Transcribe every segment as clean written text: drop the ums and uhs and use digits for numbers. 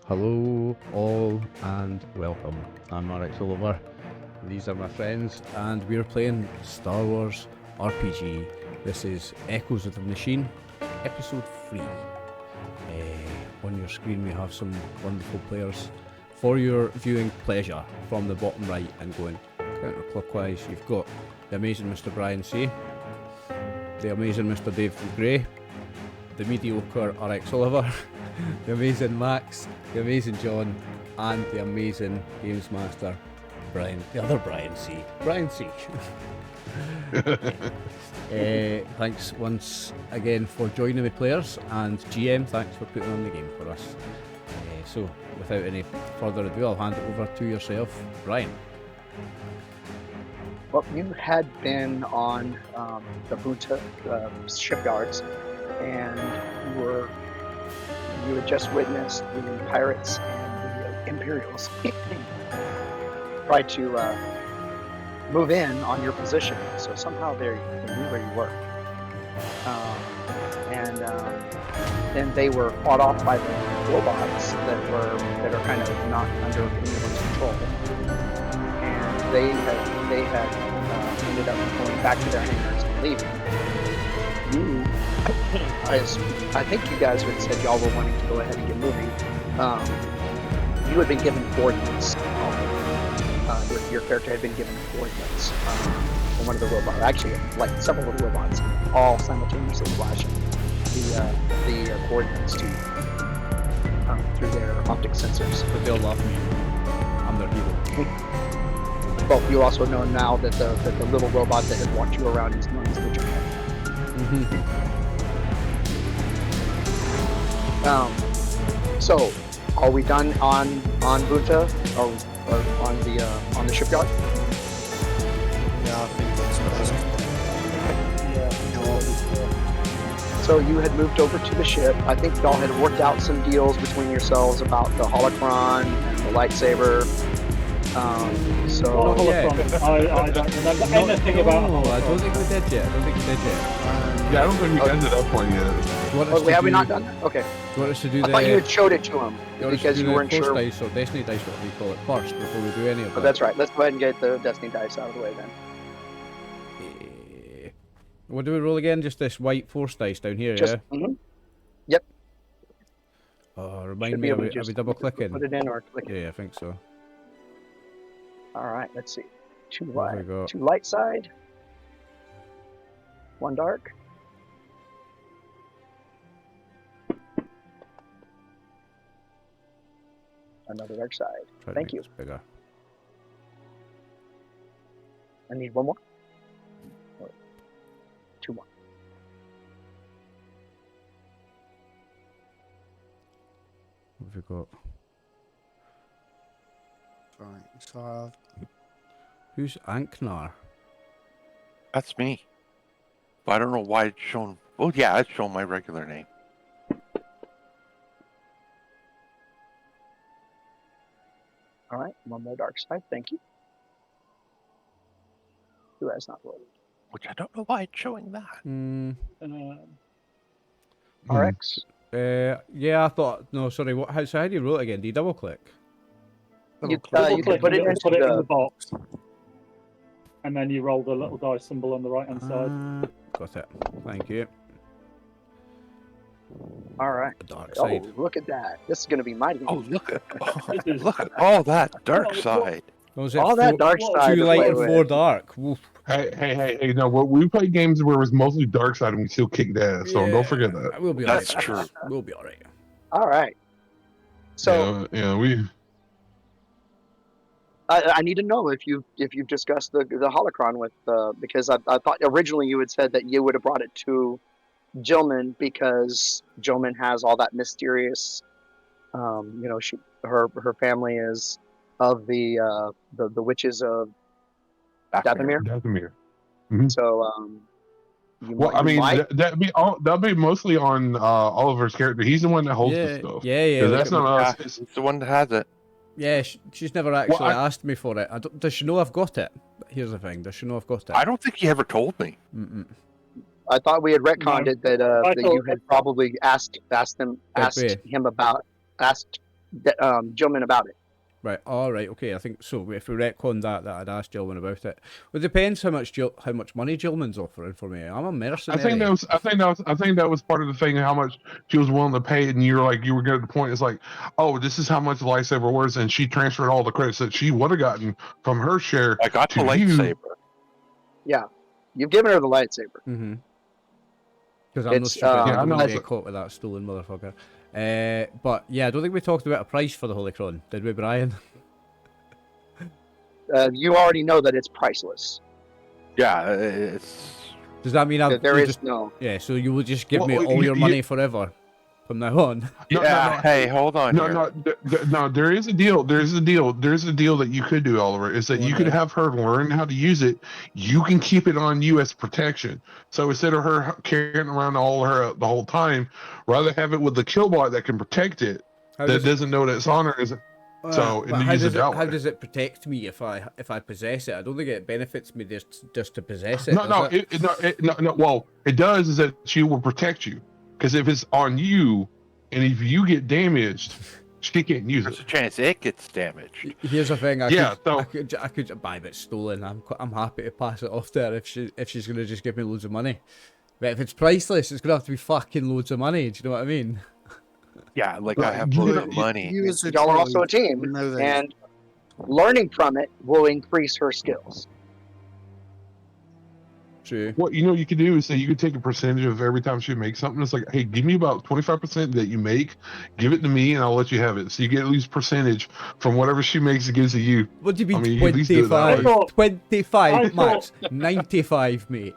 Hello all and welcome. I'm RxOliver. These are my friends and we're playing Star Wars RPG. This is Echoes of the Machine, episode 3. On your screen we have some wonderful players for your viewing pleasure from the bottom right and going counterclockwise. You've got the amazing Mr. Brian C, the amazing Mr. Dave Gray, the mediocre RxOliver, the amazing Max, the amazing John, and the amazing Games Master Brian, the other Brian C. Brian C. Thanks once again for joining me, players, and GM, thanks for putting on the game for us. So, without any further ado, I'll hand it over to yourself, Brian. Well, you had been on the Bunta shipyards, and you had just witnessed the pirates and the Imperials try to move in on your position. So somehow they knew where you were, and then they were fought off by the robots that are kind of not under anyone's control, and they had ended up going back to their hangars and leaving. You, as I think you guys had said, y'all were wanting to go ahead and get moving. You had been given coordinates. Your character had been given coordinates from one of the robots. Actually, like several of the robots, all simultaneously flashing the coordinates to through their optic sensors. But they'll love me. I'm their hero. Well, you also know now that the little robot that had walked you around is known as the Giant. So, are we done on Bunta or on the shipyard? Yeah, I think that's So you had moved over to the ship. I think y'all had worked out some deals between yourselves about the holocron and the lightsaber. I don't remember anything about a holocron. I don't think we did yet. Yeah, I don't think we ended up one yet. Have we not done that? Okay. Do you want us to do I thought you had showed it to him because you weren't sure. Dice or Destiny dice, what we call it, first before we do any of that. But that's right. Let's go ahead and get the Destiny dice out of the way then. What do we roll again? Just this white force dice down here, Just, yeah? Mm-hmm. Yep. Remind me, are we double clicking? Put it in or click it. Yeah, I think so. Alright, let's see. Two What have we got? Two light side. One dark. Another dark side. Try to Thank make you. this bigger. I need one more. Or two more. What have we got? Right, so Who's Anknar? That's me. But I don't know why it's shown. Oh yeah, it's shown my regular name. Alright, one more dark side. Thank you. Who has not rolled? Which I don't know why it's showing that. RX? Yeah, I thought. No, sorry. How do you roll it again? Do you double click? You Double can click put it and into put it in the... the box, and then you roll the little dice symbol on the right hand side. Got it. Thank you. Alright. The dark Oh, side. look at that. This is going to be mighty. Oh look at all that dark side. Was it All that dark side. 2 to light play and with. 4 dark. Woof. Hey, no, we played games where it was mostly dark side and we still kicked ass, so don't forget that. We'll be alright. That's true. We'll be alright. Alright. So... we... I need to know if you've discussed the holocron with because I thought originally you had said that you would have brought it to Jillman because Jillman has all that mysterious, her family is of the witches of Dathomir. Dathomir. So that'd be mostly on Oliver's character. He's the one that holds the stuff. Yeah. 'Cause that's not us. It's the one that has it. Yeah, she's never actually asked me for it. Does she know I've got it? Here's the thing. Does she know I've got it? I don't think he ever told me. I thought we had retconned No. it that you had probably asked him Did we? Gentleman about it. Right. All right. Okay. I think so. If we retcon that I'd ask Gilman about it. Well, it depends how much money Gilman's offering for me. I'm a mercenary. I think that was part of the thing. How much she was willing to pay, and you were getting to the point. It's like, oh, this is how much the lightsaber was, and she transferred all the credits that she would have gotten from her share. I got the to you. lightsaber. Yeah, you've given her the lightsaber. Mm-hmm. Because I'm It's, not stupid. Yeah, I I'm know. not get caught with that stolen motherfucker. But yeah, I don't think we talked about a price for the Holocron, did we, Brian? You already know that it's priceless. Yeah, it's. Does that mean That there you is just, no. yeah? So you will just give Well, me all your money forever from now on? No, Yeah. Hey, hold on. here. No. There is a deal. There's a deal that you could do, Oliver. Is that you could have her learn how to use it. You can keep it on you as protection. So instead of her carrying around the whole time, rather have it with the killbot that can protect it. That doesn't know that it's on her. So But use it that how way. does it protect me if I possess it? I don't think it benefits me just to possess it. No. Well, it does is that she will protect you because if it's on you, and if you get damaged, she can't use There's it. a chance it gets damaged. Here's the thing. Yeah, I could buy it stolen. I'm happy to pass it off to her if she's gonna just give me loads of money. But if it's priceless, it's gonna have to be fucking loads of money. Do you know what I mean? Yeah, like Well, I have you loads know, of money. You as a Y'all are also a droid team, know that. and learning from it will increase her skills. True. What you could do is say you could take a percentage of every time she makes something. It's like, hey, give me about 25% that you make, give it to me, and I'll let you have it. So you get at least percentage from whatever she makes, it gives to you. What do you mean, I mean, you can at least do it that 25? way. 25, I Max. 95, mate.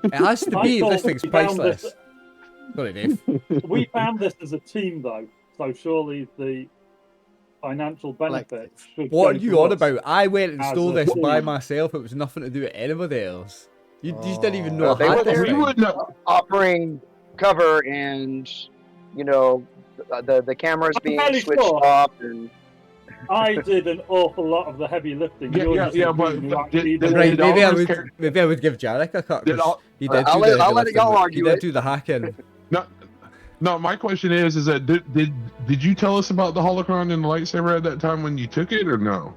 It has to I be. thought This thing's we found priceless. this- Sorry, Dave. We found this as a team, though, so surely the financial benefit Collective. should What go are you to on us. about? I went and as stole a this by team. myself. It was nothing to do with anybody else. You just didn't even know Oh. I They had were this there. We thing. would know. Offering cover and, the cameras I'm being fairly switched sure. off and. I did an awful lot of the heavy lifting. Yeah, You're yeah, just yeah, a but team who did- actually did- does Right, did it. maybe I would give Jarek a cut. Did 'Cause all- he did I'll do let- the I'll let lifting. y'all He argue did it. do the hacking. No, my question is that did you tell us about the holocron and the lightsaber at that time when you took it, or no?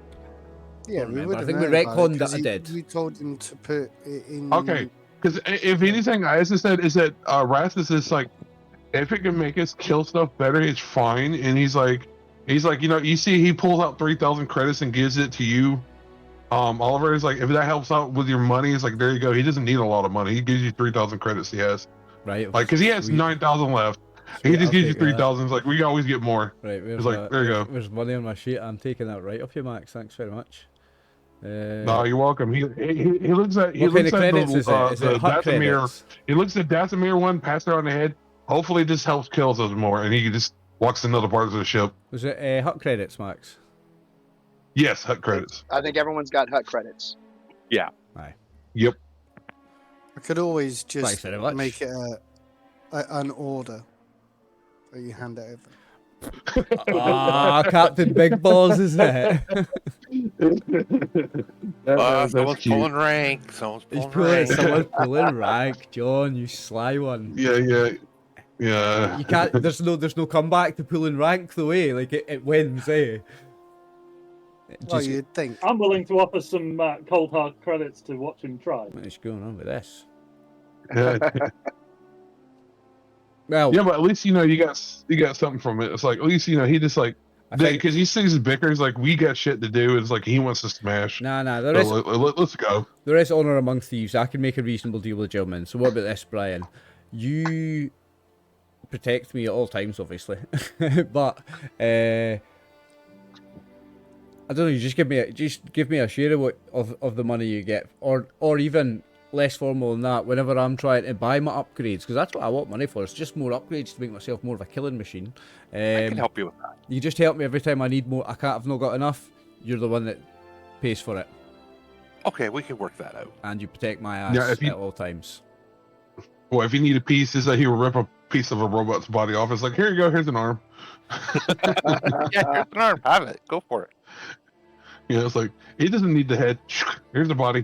Yeah, we remember. would I have think we known about it retconned 'cause that I did. We told him to put it in. Okay, because if anything, I just said is that Rastus is like, if it can make us kill stuff better, it's fine. And he's like, you see, he pulls out 3,000 credits and gives it to you. Oliver is like, if that helps out with your money, it's like, there you go. He doesn't need a lot of money. He gives you 3,000 credits. He has Right. like, because he has Sweet. 9,000 left. Sweet, He just I'll gives you take that. 3,000. It's like, we always get more. Right, It's like, there you go. There's money on my sheet. I'm taking that right off you, Max. Thanks very much. No, you're welcome. He looks at what kind of credits is it? Is it hot Dathomir. credits? He looks at Dathomir one, pass her on the head. Hopefully, this helps kills us more, and he just walks to another part of the ship. Was it hot credits, Max? Yes, hut credits. I think everyone's got hut credits. Aye. Yep. I could always Thanks just very much. make it an order, so you hand it over. Ah, Captain Big Balls, isn't it? That's Someone's cute. pulling rank. Someone's He's pulling pulling rank. someone pulling rank, John. You sly one. Yeah. You can't. There's no comeback to pulling rank though, eh? Like it wins, eh? Well, you'd think. I'm willing to offer some cold hard credits to watch him try. What is going on with this? Yeah, Well, but at least you got something from it. It's like at least he just like I think because he sees his bickers like we got shit to do. It's like he wants to smash. nah. So let's go. There is honour among thieves. I can make a reasonable deal with gentlemen. So what about this, Brian? You protect me at all times, obviously, but I don't know. You just give me a share of the money you get, or even less formal than that. Whenever I'm trying to buy my upgrades, because that's what I want money for. It's just more upgrades to make myself more of a killing machine. I can help you with that. You just help me every time I need more. I've not got enough. You're the one that pays for it, Okay, we can work that out. and you protect my ass Yeah, if you- at all times. Well, if you need a piece, is that he will rip a piece of a robot's body off. It's like, here you go, here's an arm. Yeah, here's an arm. Have it. Go for it. It's like he doesn't need the head. Here's the body.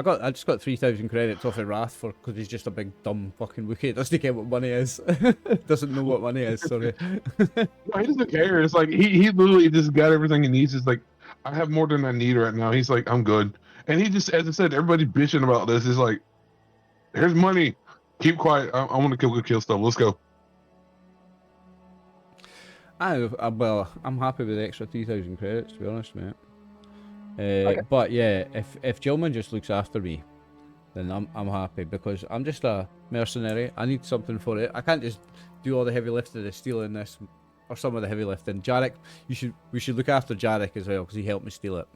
I just got 3,000 credits off of Wrath because he's just a big dumb fucking Wookiee. Doesn't get what money is. Doesn't know what money is. Sorry. No, he doesn't care. It's like he literally just got everything he needs. It's like, I have more than I need right now. He's like, I'm good. And he just, as I said, everybody bitching about this is like, here's money. Keep quiet. I want to kill stuff. Let's go. Well, I'm happy with the extra 3,000 credits, to be honest, mate. Okay. But yeah, if Gilman just looks after me, then I'm happy because I'm just a mercenary. I need something for it. I can't just do all the heavy lifting of stealing this or some of the heavy lifting. Jarek, we should look after Jarek as well because he helped me steal it.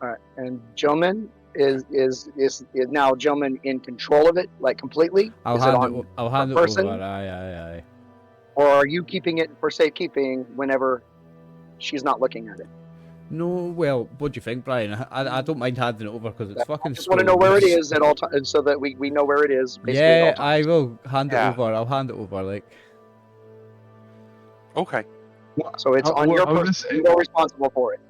All right. And Gilman is now Gilman in control of it, like completely? I'll Is hand it person? over. Aye. Or are you keeping it for safekeeping whenever she's not looking at it? No, well, what do you think, Brian? I don't mind handing it over because it's fucking. I just want to know where it is at all times, so that we know where it is. Basically at all Yeah, times. I will hand it over. I'll hand it over, like. Okay. So it's on your person. You're responsible for it.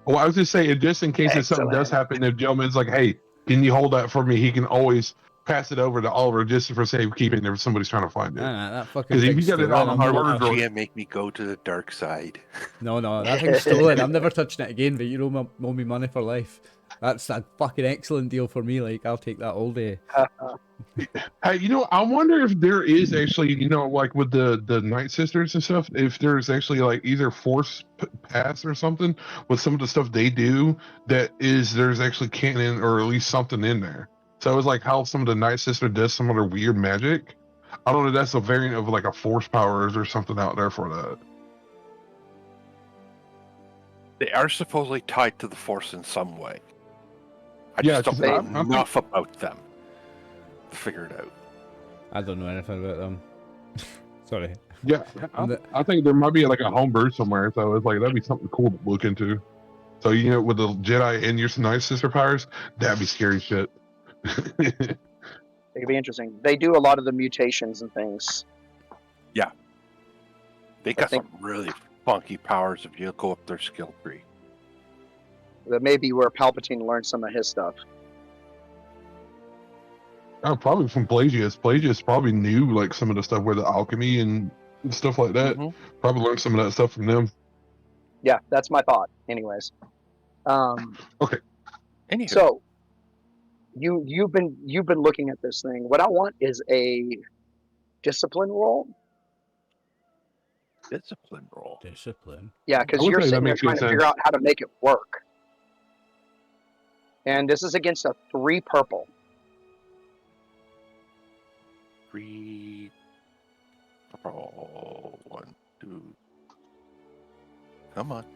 Well, I was just saying, just in case if something does happen, if Gentleman's like, hey, can you hold that for me? He can always pass it over to Oliver just for safekeeping if somebody's trying to find it. Nah, that fucking Because if thing's you got it stolen. on I'm a not- murder droid, Cyen make me go to the dark side. No, that thing's stolen. I'm never touching it again, but you owe me money for life. That's a fucking excellent deal for me. Like, I'll take that all day. hey, I wonder if there is actually, like with the Night Sisters and stuff, if there's actually like either force pass or something with some of the stuff they do there's actually canon or at least something in there. So it's like how some of the Night Sister does some of their weird magic. I don't know. That's a variant of like a force power. Is there something out there for that? They are supposedly tied to the Force in some way. I Yeah, just 'cause don't know I'm enough about them to figure it out. I don't know anything about them. Sorry. Yeah, I think there might be like a homebrew somewhere. So it's like that'd be something cool to look into. So with the Jedi and your Night Sister powers, that'd be scary shit. It could be interesting. They do a lot of the mutations and things. They got some really funky powers if you go up their skill tree. That may be where Palpatine learned some of his stuff. Oh, probably from Pelagius. Pelagius probably knew like some of the stuff with the alchemy and stuff like that. Mhm. Probably learned some of that stuff from them. Yeah, that's my thought. Anyways, Okay. Anywho, so you've been looking at this thing. What I want is a discipline roll. discipline roll. Discipline. Yeah, I because would you're say that sitting there makes good trying to figure sense. out how to make it work. And this is against a 3 purple. 3. Oh, 1, 2. Come on.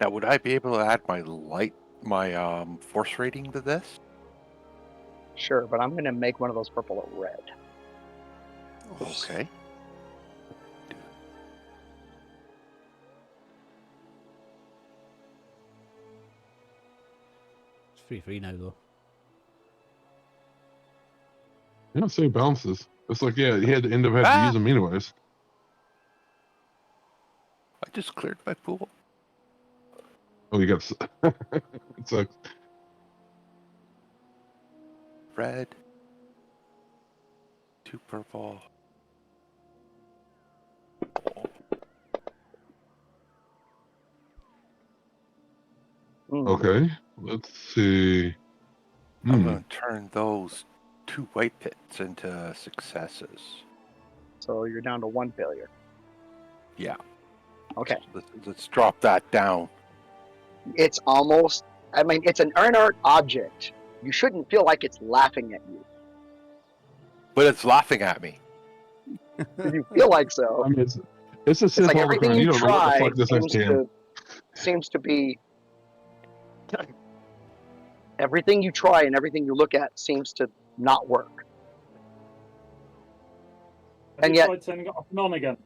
Now, would I be able to add my force rating to this? Sure, but I'm going to make one of those purple a red. Okay. It's free now, though. Yeah, same bounces. It's like, yeah, he had to end up having to use them anyways. I just cleared my pool. Oh, you got it sucks. Red. 2 purple. Okay, let's see. I'm going to turn those 2 white pits into successes. So you're down to 1 failure. Yeah. Okay. Let's drop that down. It's almost, it's an inert object. You shouldn't feel like it's laughing at you. But it's laughing at me. You feel like so. I mean, it's a It's Sith like everything holocron. You you don't know what try the fuck this thing can. seems to be everything you try and everything you look at seems to not work. And yet, tried turning it off and on again.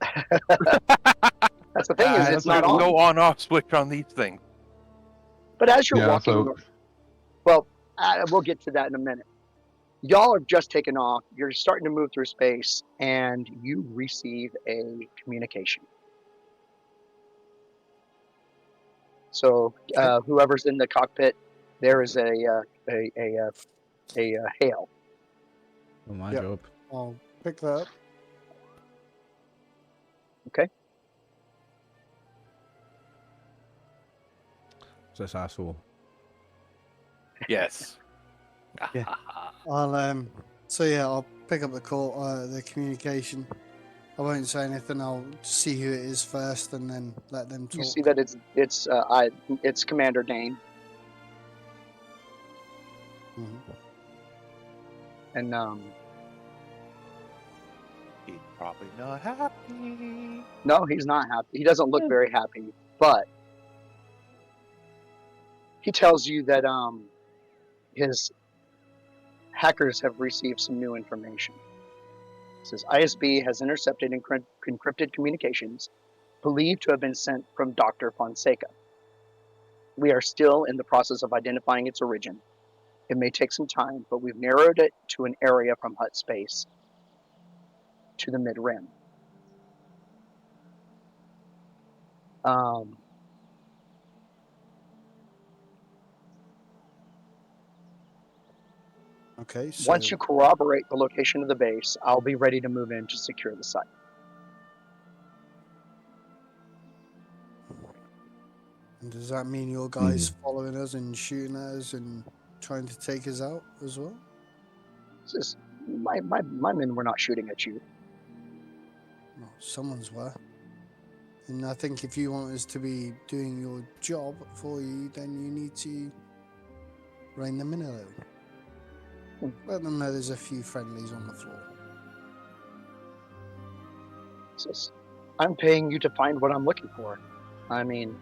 that's the thing is it's not on. No on-off switch on these things. But as you're Yeah, walking, so- well, we'll get to that in a minute. y'all have just taken off. You're starting to move through space, and you receive a communication. So whoever's in the cockpit, there is a hail. Oh, my Yep. job. I'll pick that up. Okay. It's this asshole. Yes. Yeah. I'll So yeah, I'll pick up the call, the communication. I won't say anything. I'll see who it is first, and then let them talk. You see that it's Commander Dane, Mhm. and He's probably not happy. no, he's not happy. He doesn't look very happy, but he tells you that his hackers have received some new information. It says ISB has intercepted encrypted communications believed to have been sent from Dr. Fonseca. We are still in the process of identifying its origin. It may take some time, but we've narrowed it to an area from Hut space to the mid-rim. Okay. So Once you corroborate the location of the base, I'll be ready to move in to secure the site. and does that mean your guys following us and shooting at us and trying to take us out as well? It's just, my men were not shooting at you. No, someone's were. And I think if you want us to be doing your job for you, then you need to rein them in a little. Let them know there's a few friendlies on the floor. It's just, I'm paying you to find what I'm looking for. I mean,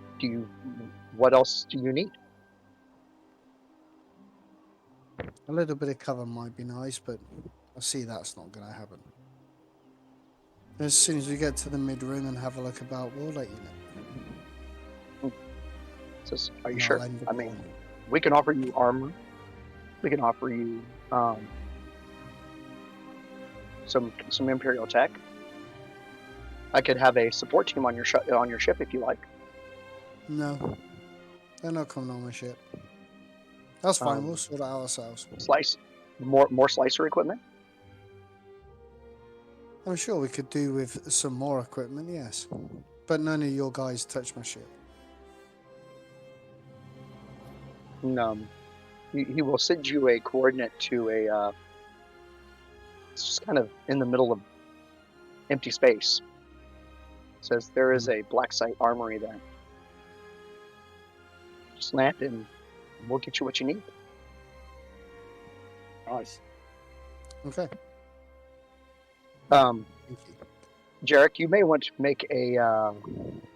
what else do you need? A little bit of cover might be nice, but I see that's not going to happen. As soon as we get to the mid-rim and have a look about, we'll let you know. It's just, are you And sure? I'll end the I mean, call. we can offer you armor. We can offer you some Imperial tech. I could have a support team on your ship if you like. No, they're not coming on my ship. That's fine. We'll sort it out ourselves. More slicer equipment. I'm sure we could do with some more equipment, yes. But none of your guys touch my ship. And, he will send you a coordinate to a. It's just kind of in the middle of empty space. It says there is a black site armory there. Just land and we'll get you what you need. Nice. Okay. Um, Thank you. Jarek, you may want to make a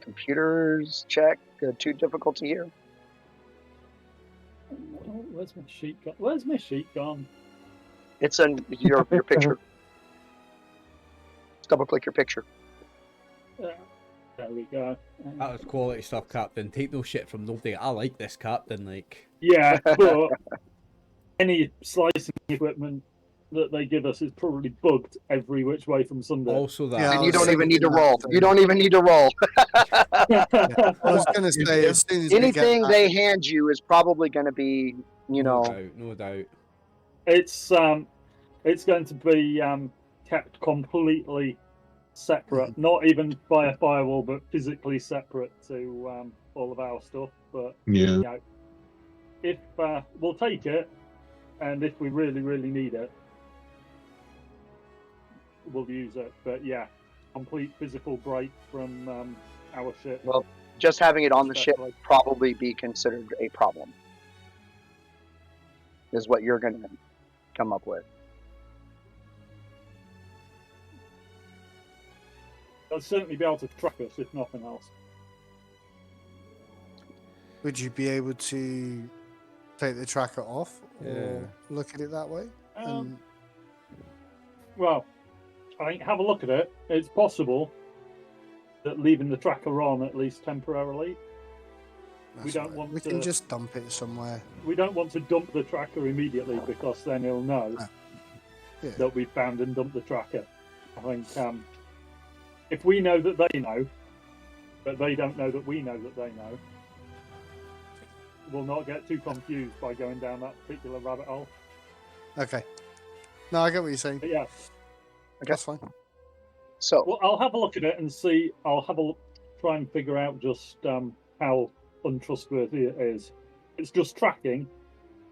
computers check. Too difficulty here. Oh, where's my sheet gone? Where's my sheet gone? It's in your picture. Just double click your picture. There we go. That was quality stuff, Captain. Take no shit from nobody. I like this, Captain. Like, Yeah, but any slicing equipment that they give us is probably bugged every which way from Sunday. also that. Yeah, And I you was don't even need to thinking roll. that You don't even need to roll. I was going to say, as soon as we Anything get they hand you is probably going to be, No doubt. It's going to be kept completely separate, not even by a firewall, but physically separate to all of our stuff. But Yeah. you know, if we'll take it, and if we really, really need it, we'll use it. But yeah, complete physical break from our ship. Well, just having it on the ship Especially. would probably be considered a problem. Is what you're going to come up with. They'll certainly be able to track us, if nothing else. Would you be able to take the tracker off or Yeah. look at it that way? And Well, I think have a look at it. It's possible that leaving the tracker on, at least temporarily. that's don't right. want we to- can just dump it somewhere. We don't want to dump the tracker immediately because then he'll know. Ah. Yeah. that we found and dumped the tracker. I think if we know that they know, but they don't know that we know that they know, we'll not get too confused by going down that particular rabbit hole. Okay. No, I get what you're saying. But yeah, That's fine. So, well, I'll have a look at it and see. I'll have a look, try and figure out just how untrustworthy it is. It's just tracking.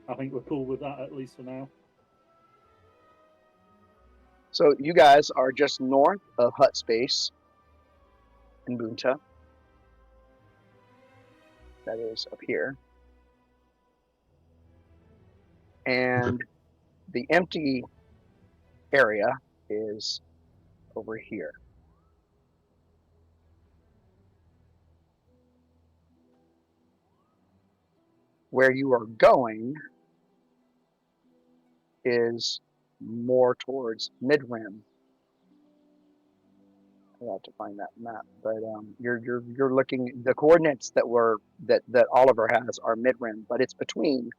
I think we're cool with that, at least for now. so you guys are just north of Hut Space in Bunta. That is up here. And the empty area is over here. Where you are going is more towards mid-rim. I have to find that map, but you're looking, the coordinates that Oliver has are mid-rim, but it's between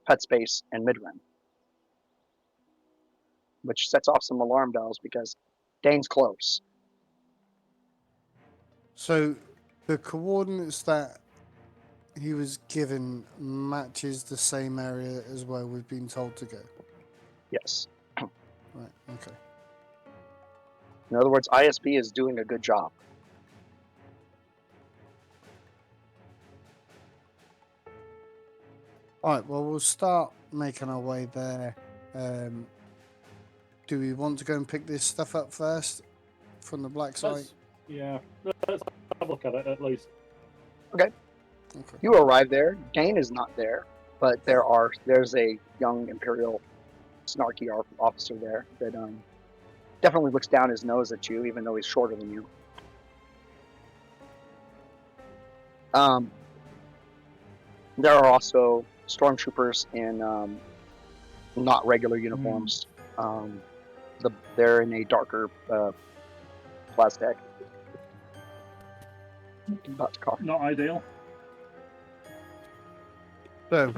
Hut Space and mid-rim, which sets off some alarm bells because Dane's close. So the coordinates that he was given matches the same area as where we've been told to go. Yes. Right. Okay. In other words, ISB is doing a good job. All right. Well, we'll start making our way there. Do we want to go and pick this stuff up first from the black site? Yeah, let's have a look at it at least. Okay. You arrive there. Dane is not there, but there's a young Imperial snarky officer there that definitely looks down his nose at you, even though he's shorter than you. There are also stormtroopers in not regular uniforms. They're in a darker plastic. About to cough. Not ideal. So,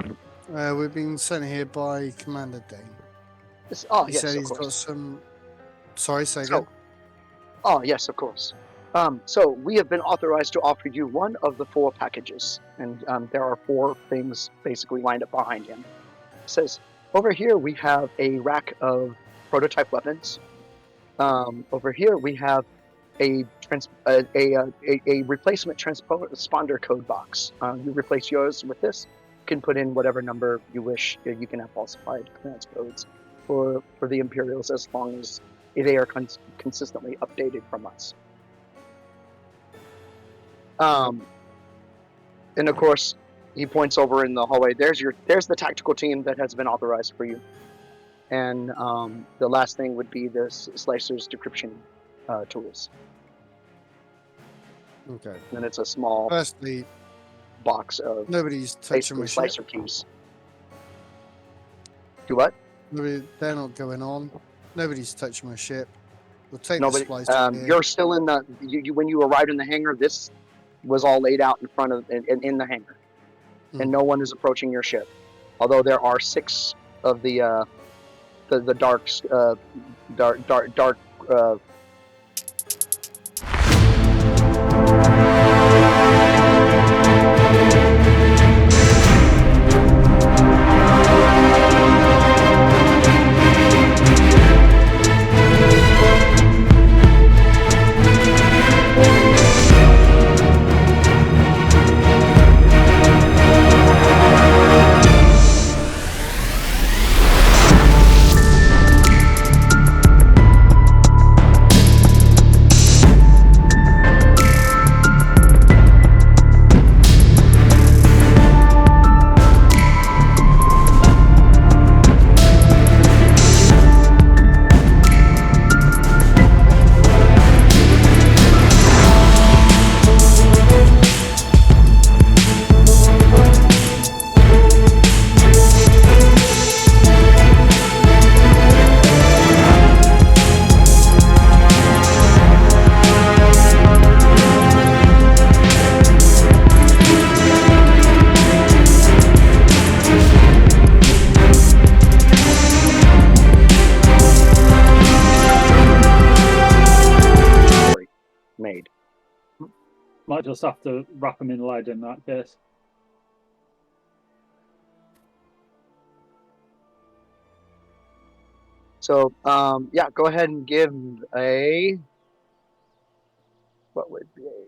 we've been sent here by Commander Dane. He Yes, said of he's got course. some. Sorry, say So- again. Oh, yes, of course. So we have been authorized to offer you one of the 4 packages, and there are 4 things basically lined up behind him. It says, over here we have a rack of prototype weapons. Over here we have a replacement transponder code box. You replace yours with this. You can put in whatever number you wish. You can have falsified clearance codes for the Imperials as long as they are consistently updated from us. And of course, he points over in the hallway. There's the tactical team that has been authorized for you. And the last thing would be the Slicer's decryption tools. Okay. And then it's a small Firstly, box of nobody's touching basically my Slicer ship. keys. Do what? They're not going on. Nobody's touching my ship. We'll take Nobody. the splicer here. You're still in the. When you arrived in the hangar, this was all laid out in front of in the hangar, and no one is approaching your ship. Although there are 6 of the dark. made. Might just have to wrap them in lead in that case. So, yeah, go ahead and give a. What would be a.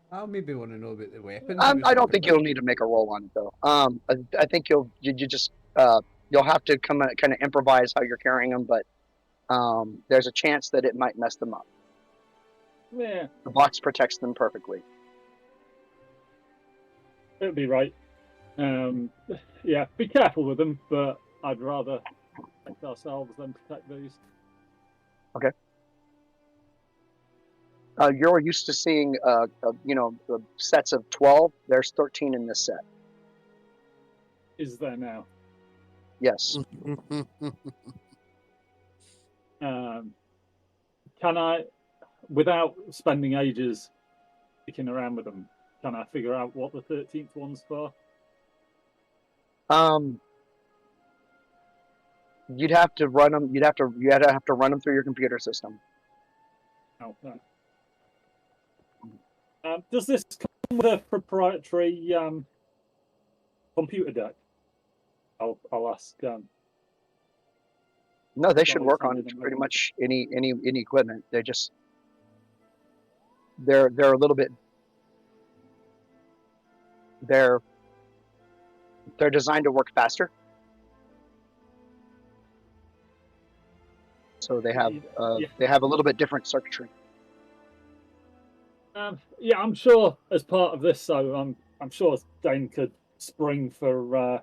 I'll maybe want to know about the weapons. he was I don't talking think about. you'll need to make a roll on it though. I think you just you'll have to kind of improvise how you're carrying them, but there's a chance that it might mess them up. Yeah, The box protects them perfectly. it'll be right. Yeah, be careful with them, but I'd rather protect ourselves than protect these. You're used to seeing sets of 12. There's 13 in this set. Is there now? Yes. Can I, without spending ages kicking around with them, can I figure out what the 13th one's for? You'd have to run them. You'd have to run them through your computer system. Okay. Does this come with a proprietary computer deck? I'll ask. No, they should Guys work on handed them pretty over. much any equipment. They're a little bit. They're designed to work faster. So they have a little bit different circuitry. Yeah, I'm sure as part of this, so I'm sure Dane could spring for a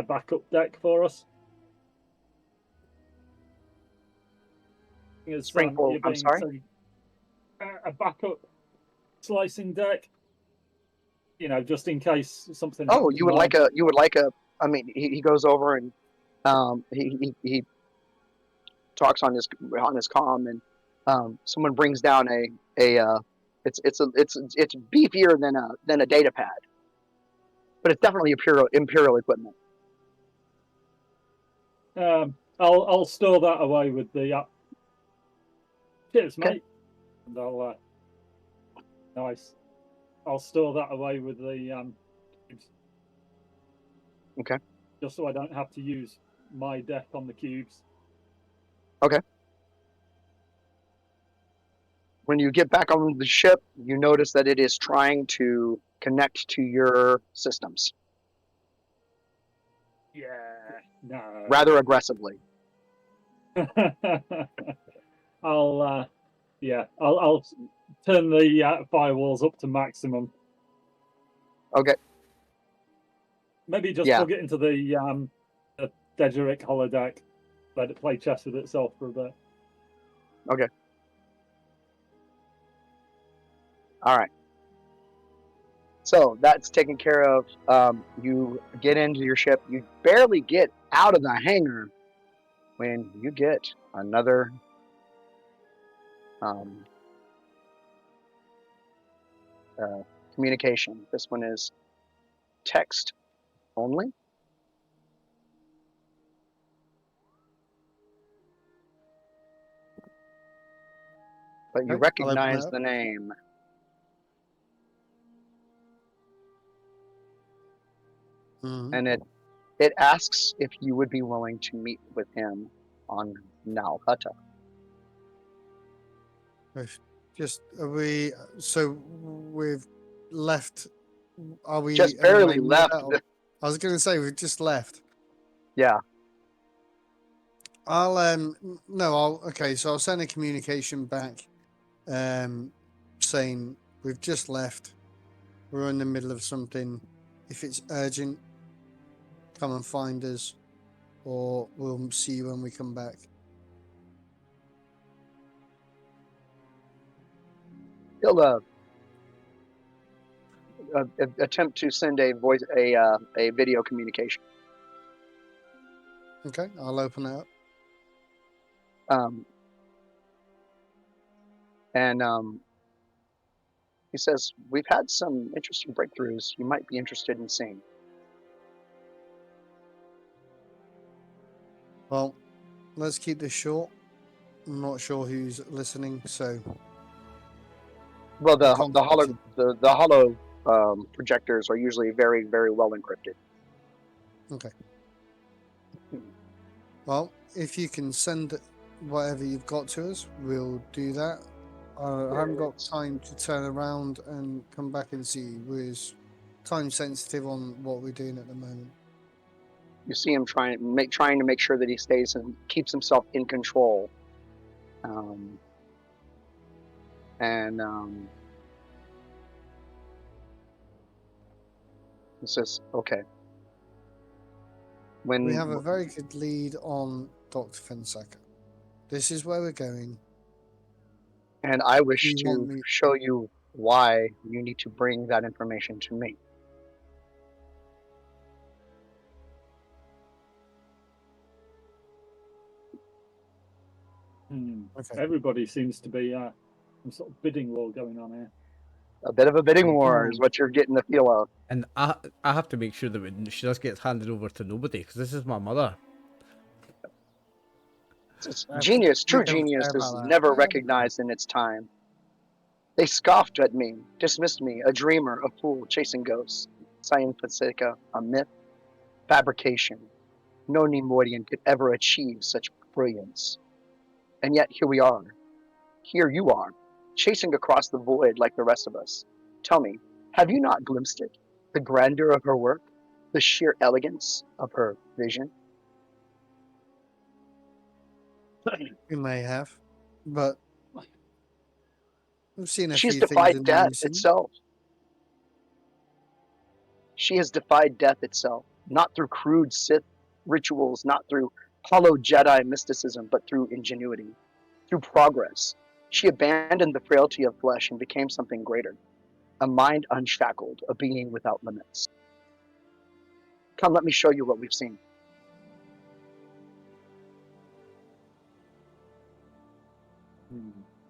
backup deck for us. Spring for, I'm sorry? A backup slicing deck. Just in case something. Oh, you would like a. I mean, he goes over and he talks on his comm, and someone brings down it's beefier than a data pad, but it's definitely imperial equipment. I'll store that away with the. Cheers, Okay. mate. And nice. I'll store that away with the cubes. Okay. Just so I don't have to use my deck on the cubes. Okay. When you get back on the ship, you notice that it is trying to connect to your systems Yeah. No. rather aggressively. I'll turn the firewalls up to maximum. Okay. Maybe just plug it into the Dedrick holodeck. Let it play chess with itself for a bit. Okay. All right. So that's taken care of. You get into your ship. You barely get out of the hangar when you get another communication. This one is text only. But you Okay, recognize the name. Mm-hmm. And it asks if you would be willing to meet with him on Nal Hutta. Just so we've left. Are we Just barely left. I was going to say we've just left. Yeah. Okay, so I'll send a communication back saying we've just left. We're in the middle of something. If it's urgent, come and find us, or we'll see you when we come back. He'll attempt to send a video communication. Okay, I'll open it up. He says, "We've had some interesting breakthroughs you might be interested in seeing." Well, let's keep this short. I'm not sure who's listening, so Well, the concept hollow projectors are usually very, very well encrypted. Okay. Well, if you can send whatever you've got to us, we'll do that. I haven't got time to turn around and come back and see you. We're time sensitive on what we're doing at the moment. You see him trying to make sure that he stays and keeps himself in control. He says, "Okay." We have a very good lead on Dr. Fonseca. This is where we're going. And I wish You to want me- show you why you need to bring that information to me. Okay. Everybody seems to be some sort of bidding war going on here. A bit of a bidding war is what you're getting the feel of. And I have to make sure that she just gets handed over to nobody, because this is my mother. Genius, true we don't genius, care is about that. never recognized in its time. They scoffed at me, dismissed me, a dreamer, a fool, chasing ghosts. Cyen Fonseca, a myth, fabrication. No Nemoidian could ever achieve such brilliance. And yet here we are. Here you are, chasing across the void like the rest of us. Tell me, have you not glimpsed it? The grandeur of her work? The sheer elegance of her vision? You may have, but we've seen a She's few things defied in death recent. itself. She has defied death itself, not through crude Sith rituals, not through hollow Jedi mysticism, but through ingenuity, through progress. She abandoned the frailty of flesh and became something greater, a mind unshackled, a being without limits. Come, let me show you what we've seen.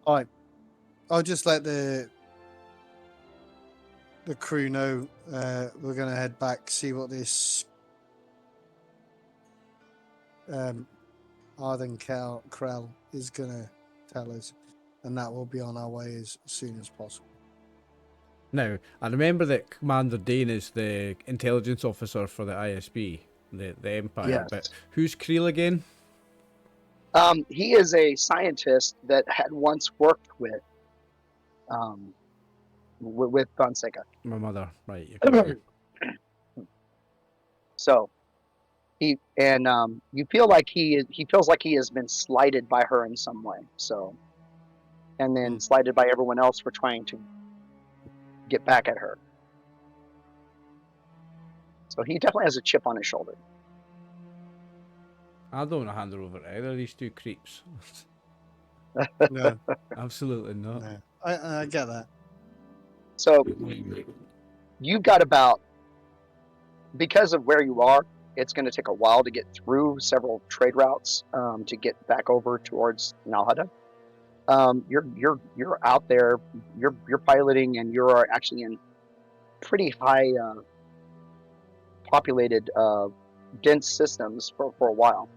All right. I'll just let the crew know we're going to head back, see what this Ardan Krell is going to tell us, and that will be on our way as soon as possible. Now, I remember that Commander Dane is the intelligence officer for the ISB, the Empire, Yes. but who's Krell again? He is a scientist that had once worked with Fonseca. My mother, right. Okay. So you feel like he feels like he has been slighted by her in some way. So, and then slighted by everyone else for trying to get back at her. So he definitely has a chip on his shoulder. I don't want to hand her over to either of these two creeps. No, Absolutely not. no. I get that. So you've got about, because of where you are, it's going to take a while to get through several trade routes to get back over towards Nalhada. You're out there, you're piloting, and you're actually in pretty high populated dense systems for a while.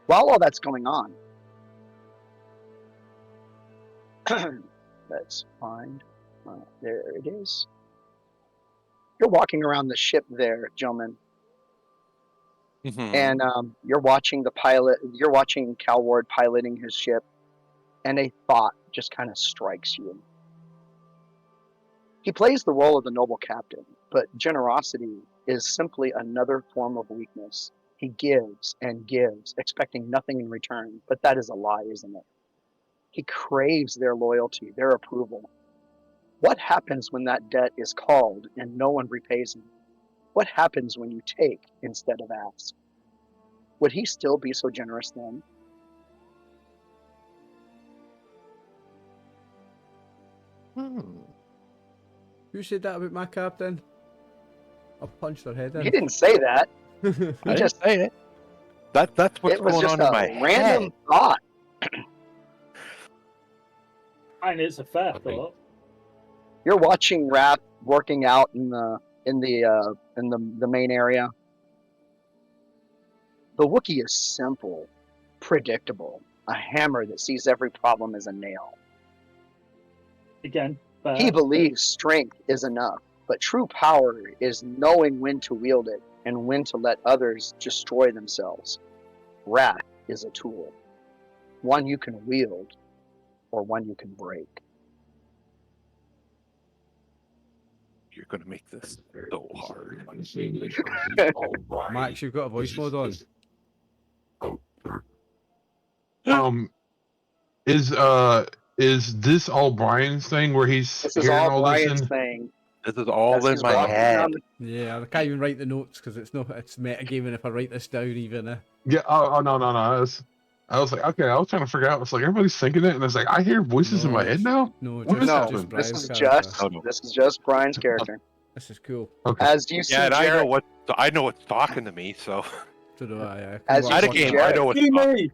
While all that's going on, let's find, there it is. You're walking around the ship there, gentlemen, and you're watching the pilot, you're watching Cal Ward piloting his ship, and a thought just kind of strikes you. He plays the role of the noble captain, but generosity is simply another form of weakness. He gives and gives, expecting nothing in return, but that is a lie, isn't it? He craves their loyalty, their approval. What happens when that debt is called and no one repays him? What happens when you take instead of ask? Would he still be so generous then? Who said that about my captain? I'll punch their head in. He didn't say that. I didn't say it. That's what's It was going just on in a my random head. thought. And it's a fair thought. You're watching Raph working out in the main area. The Wookiee is simple, predictable, a hammer that sees every problem as a nail. Again, Fair. He believes strength is enough, but true power is knowing when to wield it and when to let others destroy themselves. Wrath is a tool, one you can wield or one you can break. You're gonna make this so hard. Max, you've got a voice mod on. Is this all Brian's thing where he's This is hearing all all this Brian's in? thing. This is all As in he's my walking head. around Yeah, I can't even write the notes because it's metagaming if I write this down even. Yeah. Oh no. I was like, okay. I was trying to figure out. It's like everybody's thinking it, and it's like I hear voices in my head now. No, What just, is No, happening? just Brian's this is character. just Oh, no. this is just Brian's character. This is cool. Okay. As you see, Yeah, and Jarrett, I know what's talking to me, so So do I. As you out of see game, Jared. I know what's Do talking. me!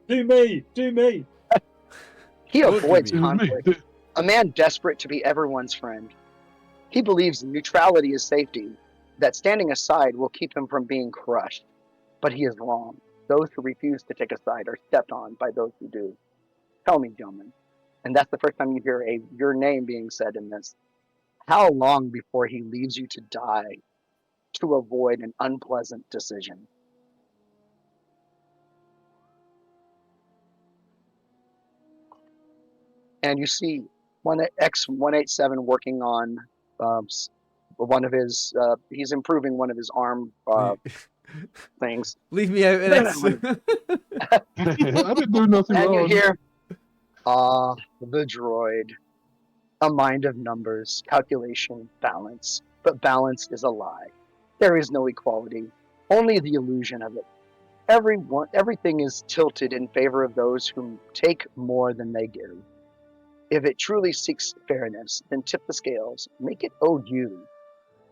Do me! Do me! he Don't do avoids me. conflict. A man desperate to be everyone's friend. He believes neutrality is safety, that standing aside will keep him from being crushed. But he is wrong. Those who refuse to take a side are stepped on by those who do. Tell me, gentlemen, and that's the first time you hear your name being said in this. How long before he leaves you to die to avoid an unpleasant decision? And you see X187 working on one of his. He's improving one of his arm things. Leave me out of this. I didn't do nothing And you wrong. hear, the droid. A mind of numbers, calculation, balance. But balance is a lie. There is no equality, only the illusion of it. Everything is tilted in favor of those who take more than they give. If it truly seeks fairness, then tip the scales, make it owe you.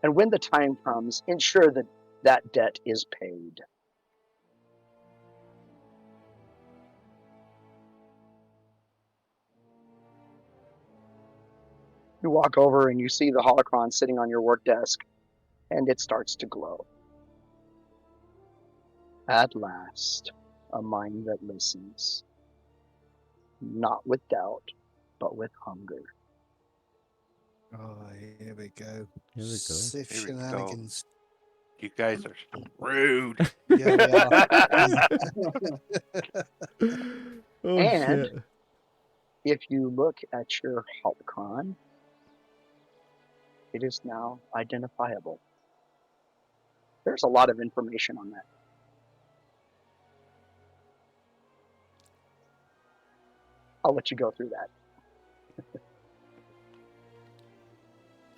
And when the time comes, ensure that that debt is paid. You walk over and you see the holocron sitting on your work desk, and it starts to glow. At last, a mind that listens, not with doubt, but with hunger. Oh, here we go. Here we go. Sith Here we go. shenanigans. You guys are so rude. Yeah, we are. Oh And- shit. If you look at your holocron, it is now identifiable. There's a lot of information on that. I'll let you go through that.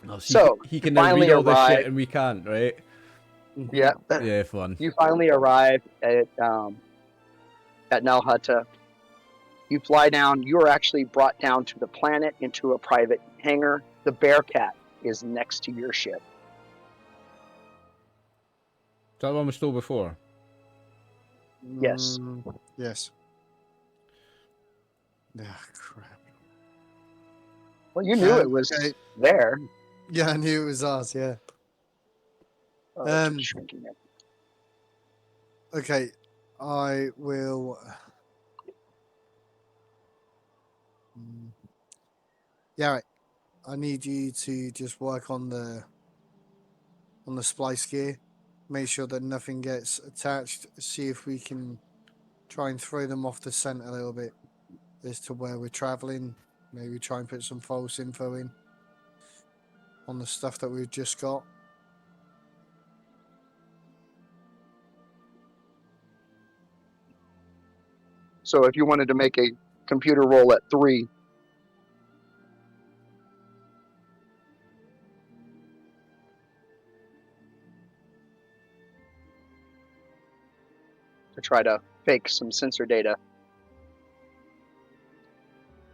Oh, So, he can now finally read all this arrive- shit and we can't, right? Yeah. Yeah, fun. You finally arrive at Nalhutta. You fly down. You are actually brought down to the planet into a private hangar. The Bearcat is next to your ship. Is that the one we stole before? Yes. Yes. Ah, crap. Well, you knew it was Okay. there. Yeah, I knew it was ours, yeah. Oh, it's shrinking it. Okay, I will. Yeah, right. I need you to just work on the splice gear. Make sure that nothing gets attached. See if we can try and throw them off the scent a little bit as to where we're traveling. Maybe try and put some false info in on the stuff that we've just got. So if you wanted to make a computer roll at 3, to try to fake some sensor data.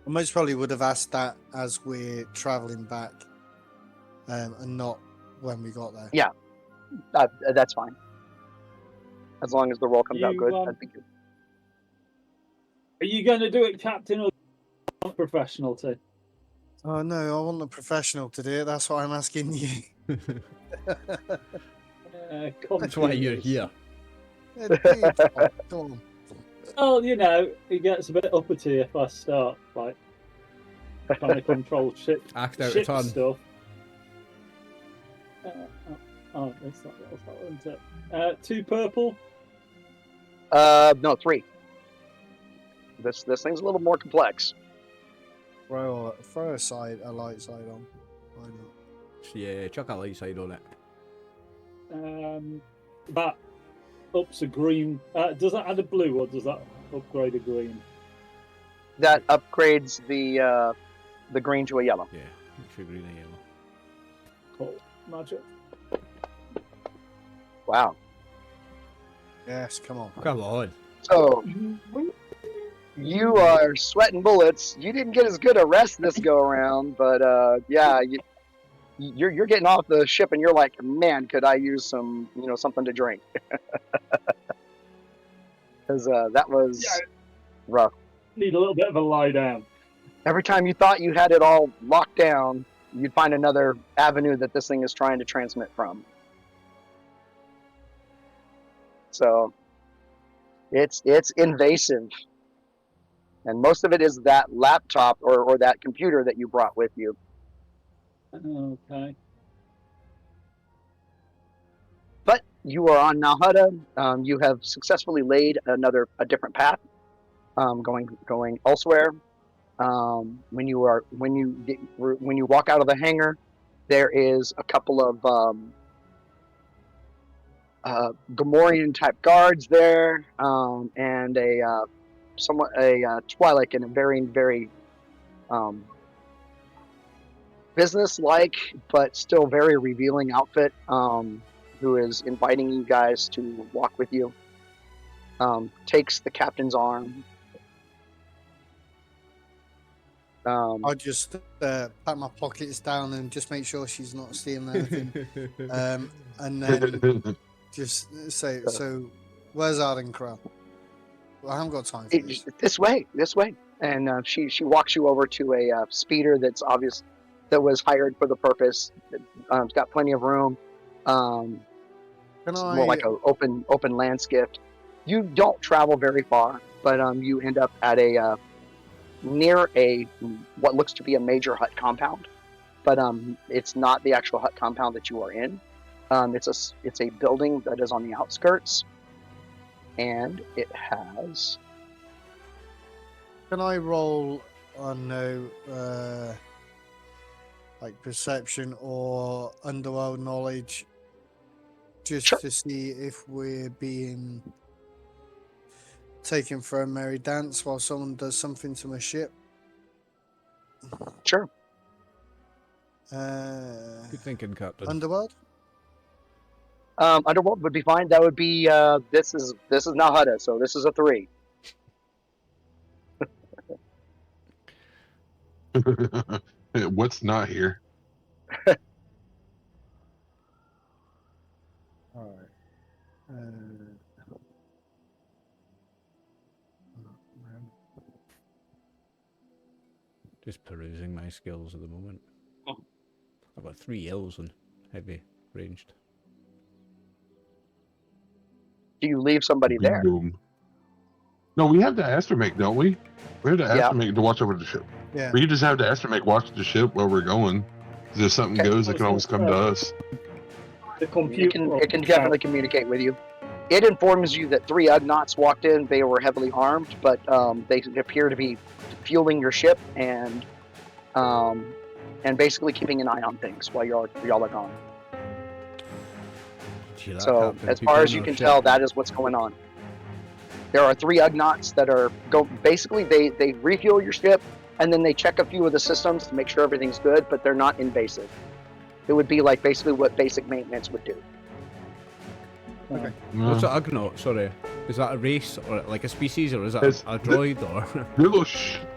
I most probably would have asked that as we're traveling back, and not when we got there. Yeah. That's fine. As long as the roll comes out You, good, that'd be good. Are you going to do it, Captain, or professional too? Oh no, I want the professional to do it. That's why I'm asking you. That's why you're here. Yeah, dude, come on. Well, you know, it gets a bit uppity if I start. Like, trying to control ship Act out a ship turn. stuff. Oh, that's not what I was isn't it? 2 purple. No, 3. This thing's a little more complex. Throw a light side on. Why not? Yeah, chuck a light side on it. That ups a green. Does that add a blue or does that upgrade a green? That upgrades the green to a yellow. Yeah, makes you green and yellow. Cool. Magic. Wow. Yes, come on. Come on. So you are sweating bullets. You didn't get as good a rest this go around, but yeah, you're getting off the ship and you're like, man, could I use some something to drink? Because that was rough. Need a little bit of a lie down. Every time you thought you had it all locked down, you'd find another avenue that this thing is trying to transmit from. So it's invasive. And most of it is that laptop or that computer that you brought with you. Okay. But you are on Nalhutta. You have successfully laid a different path, going elsewhere. When you walk out of the hangar, there is a couple of Gamorrean type guards there, and a Twi'lek in a very business-like but still very revealing outfit, who is inviting you guys to walk with you. Takes the captain's arm. I'll just pat my pockets down and just make sure she's not stealing anything. And then just say, so where's Ardan Krell? Well, I haven't got time for this. This way. And she walks you over to a speeder that was hired for the purpose. It's got plenty of room. It's more like an open landscape. You don't travel very far, but you end up at near what looks to be a major hut compound, but it's not the actual hut compound that you are in. It's a building that is on the outskirts, and it has. Can I roll on like perception or underworld knowledge, just Sure. to see if we're being taken for a merry dance while someone does something to my ship? Sure. Good thinking, Captain. Underworld? Underworld would be fine. That would be this is Nalhutta, so this is a 3. What's not here? All right. Just perusing my skills at the moment. Oh. I've got 3 L's and heavy ranged. Do you leave somebody there? Boom. No, we have the astromech, don't we? We have the Yeah. astromech to watch over the ship. Yeah. We can just have the astromech watch the ship while we're going. If something Okay. goes, it can always come to us. The computer. It can definitely communicate with you. It informs you that 3 Ugnaughts walked in. They were heavily harmed, but they appear to be fueling your ship and basically keeping an eye on things while y'all are gone. Gee, that So Captain, as people far as on you our can ship. tell, that is what's going on. There are 3 Ugnaughts that are basically they refuel your ship and then they check a few of the systems to make sure everything's good, but they're not invasive. It would be like basically what basic maintenance would do. Okay. What's an Ugnaught? Sorry, is that a race or like a species, or is that It's- a droid or?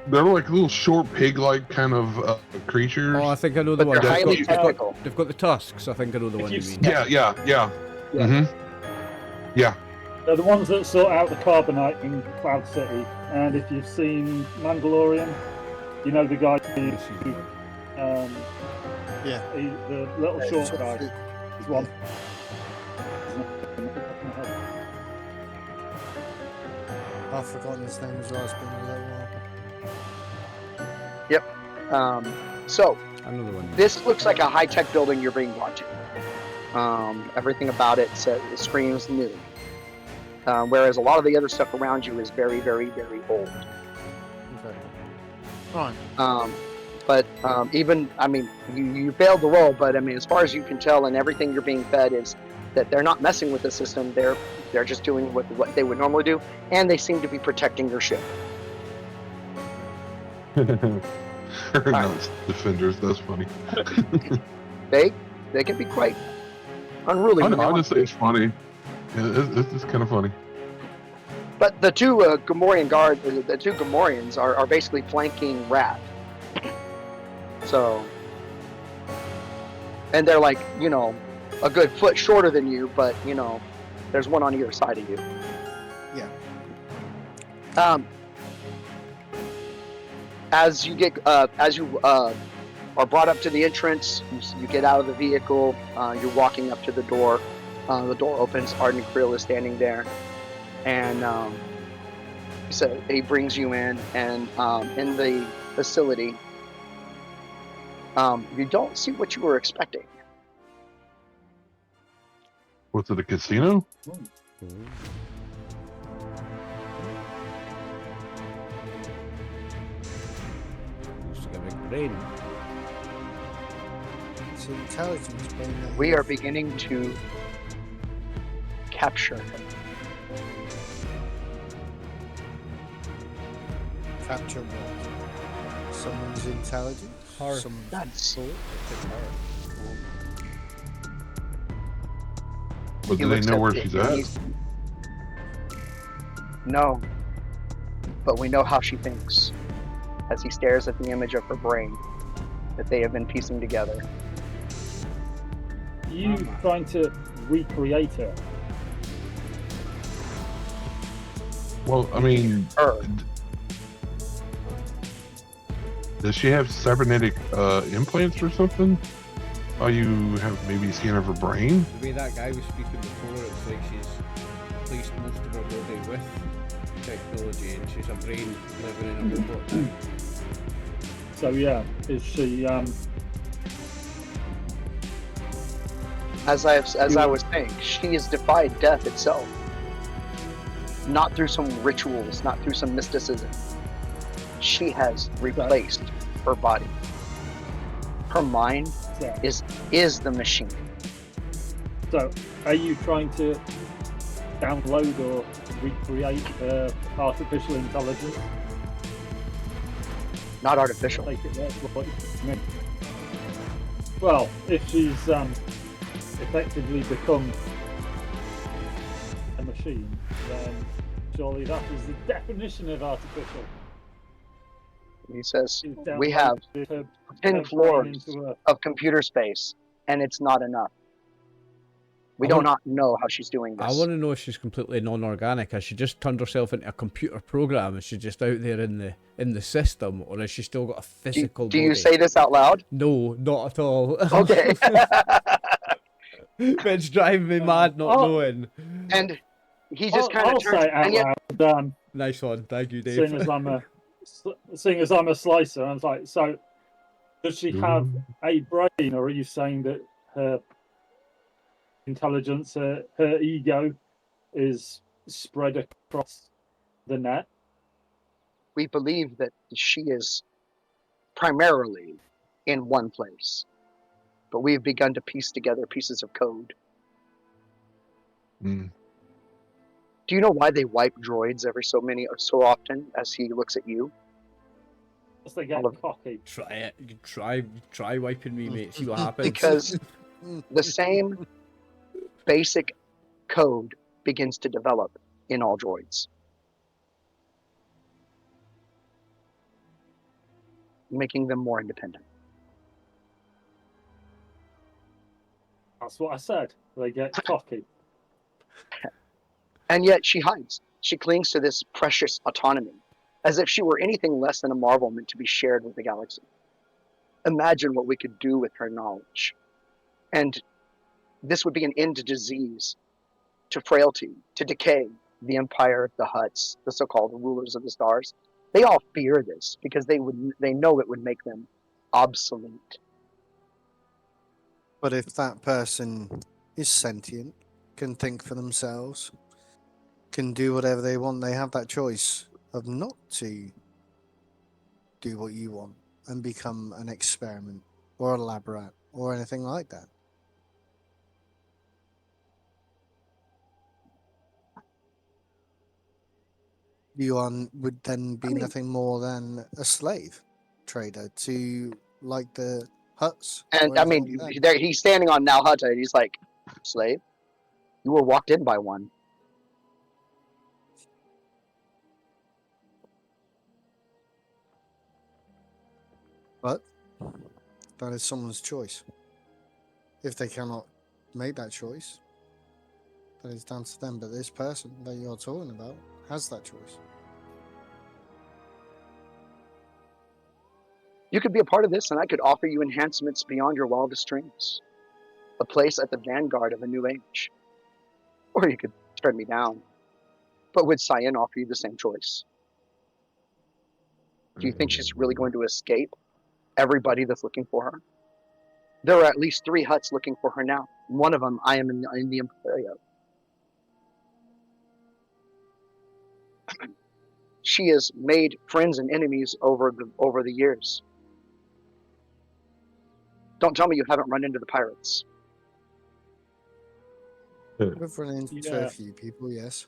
They're like little short pig-like kind of creatures. Oh, I think I know the But one. they're highly They've technical. got the tusks. I think I know the If one you you've- mean. Yeah. Yeah. Yeah. They're the ones that sort out the carbonite in Cloud City. And if you've seen Mandalorian, you know the guy who, Yeah. the little short So- guy. He's one. I've forgotten his name as well. It's been a little while. So Another one. this looks like a high-tech building you're being brought to. Everything about it screams new. Whereas a lot of the other stuff around you is very, very, very old. Okay. Fine. But even, I mean, you failed the roll, but I mean, as far as you can tell, and everything you're being fed is that they're not messing with the system. They're just doing what they would normally do, and they seem to be protecting your ship. Not defenders. That's funny. They can be quite unruly. I when know, they I want just say it's funny. Yeah, it's kind of funny. But the two Gamorrean the two Gamorreans are basically flanking Rat. So, and they're like, you know, a good foot shorter than you, but you know, there's one on either side of you. Yeah. As you are brought up to the entrance, you get out of the vehicle. You're walking up to the door. The door opens. Ardan Krell is standing there, and so he brings you in. And in the facility, you don't see what you were expecting. What's it, a casino? Looks like a big brain. It's an intelligence brain. that We you- are beginning to capture him. Capture what? Someone's intelligence? Her. Someone's That's soul? But He do they looks know at where it, she's and at? he's- No, but we know how she thinks. As he stares at the image of her brain that they have been piecing together. You trying to recreate her? Well, I mean, Her. does she have cybernetic implants or something? Oh, you have maybe a scan of her brain? The way that guy was speaking before, it's like she's placed most of her body with technology and she's a brain living in a robot now. So yeah, is she? As I was saying, she has defied death itself. Not through some rituals, not through some mysticism. She has replaced her body. Her mind So, is the machine. so are you trying to download or recreate artificial intelligence? Not artificial. Take it there, what you mean? Well, if she's effectively become a machine, then surely that is the definition of artificial. He says, She's we have downloaded her 10 brain floors into a- of computer space, and it's not enough. We I do want- not know how she's doing this. I want to know if she's completely non-organic. Has she just turned herself into a computer program? Is she just out there in the system, or has she still got a physical do body? you say this out loud? No, not at all. Okay. It's driving me mad not Oh. knowing. And he just kind I'll of turns, say it out and yet loud. Nice one, thank you, Dave. Seeing as I'm a slicer, I was like, so does she have a brain, or are you saying that her intelligence, her ego, is spread across the net? we believe that she is primarily in one place. But we have begun to piece together pieces of code. Mm. Do you know why they wipe droids so often as he looks at you? As they get All of- cocky. Try it. You try wiping me, mate. See what happens. Because the same basic code begins to develop in all droids, making them more independent. That's what I said. They get cocky. And yet she hides. She clings to this precious autonomy, as if she were anything less than a marvel meant to be shared with the galaxy. Imagine what we could do with her knowledge. And this would be an end to disease, to frailty, to decay. The Empire, the Hutts, the so-called rulers of the stars, they all fear this because they know it would make them obsolete. But if that person is sentient, can think for themselves, can do whatever they want, they have that choice of not to do what you want and become an experiment or a lab rat or anything like that. You would then be nothing more than a slave trader to like the huts. And or I anything mean, like that. there he's standing on Nalhutta, and he's like, "Slave, you were walked in by one." But that is someone's choice. If they cannot make that choice, that is down to them. But this person that you're talking about has that choice. You could be a part of this, and I could offer you enhancements beyond your wildest dreams. A place at the vanguard of a new age. Or you could turn me down. But would Cyen offer you the same choice? Do you think she's really going to escape everybody that's looking for her? There are at least 3 huts looking for her now. One of them I am in the employ of. She has made friends and enemies over the years. Don't tell me you haven't run into the pirates. We've run into Yeah. a few people, yes.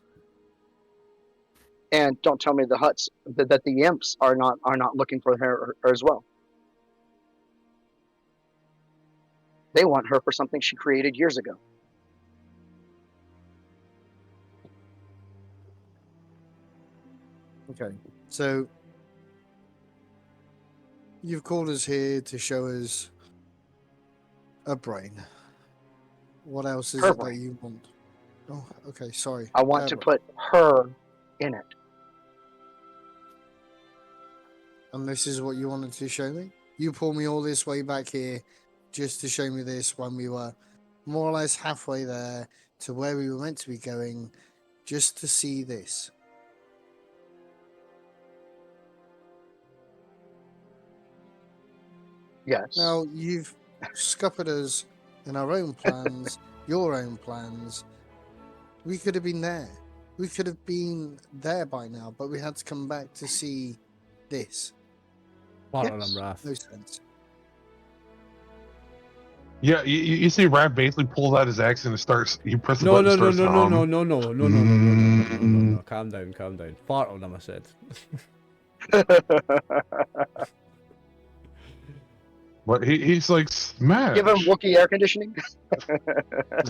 And don't tell me the huts that the imps are not looking for her as well. They want her for something she created years ago. Okay, so you've called us here to show us a brain. What else is Her it that brain. you want? Oh, okay, sorry. I want Her to brain. put her in it. And this is what you wanted to show me? You pulled me all this way back here just to show me this when we were more or less halfway there to where we were meant to be going, just to see this. Yes. Now, you've scuppered us in our own plans, your own plans. We could have been there. We could have been there by now, but we had to come back to see this. Part of Yes. them, Wrath. No sense. Yeah, you see, Raph basically pulls out his axe and starts. He presses the No, button. no, and no, starts no, to no, hum. no, no, no, no, no, no, no, no, no, no, no, no. Calm down, calm down. Fart on them, I said. But he's like, smash. Give him Wookiee air conditioning.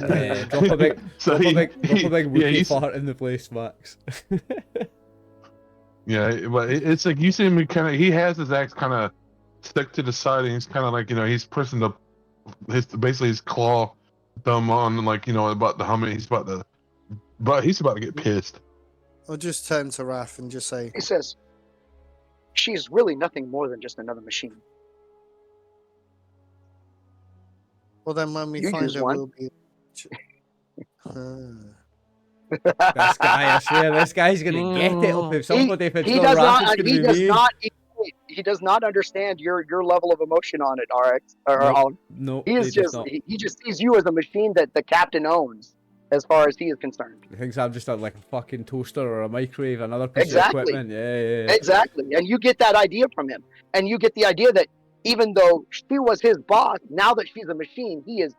Yeah, drop a big, So drop a big yeah, Wookiee he's- fart in the place, Max. Yeah, but it's like you see him kind of. He has his axe kind of stuck to the side, and he's kind of like he's pressing basically his claw thumb on about the humming. He's about to get pissed. I'll just turn to Raph and just say, He says, she's really nothing more than just another machine. well, then when we You find use her, one. we'll be. This guy, I swear, this guy's gonna get it up if somebody, if it's He not does Wrath, not. it's gonna He be does me. not. He does not understand your level of emotion on it, RX. Or Nope. Oliver. No, He is he does just. not. He just sees you as a machine that the captain owns, as far as he is concerned. He thinks I'm just like a fucking toaster or a microwave, another piece Exactly. of equipment. Yeah. Exactly, and you get that idea from him, and you get the idea that even though she was his boss, now that she's a machine, he is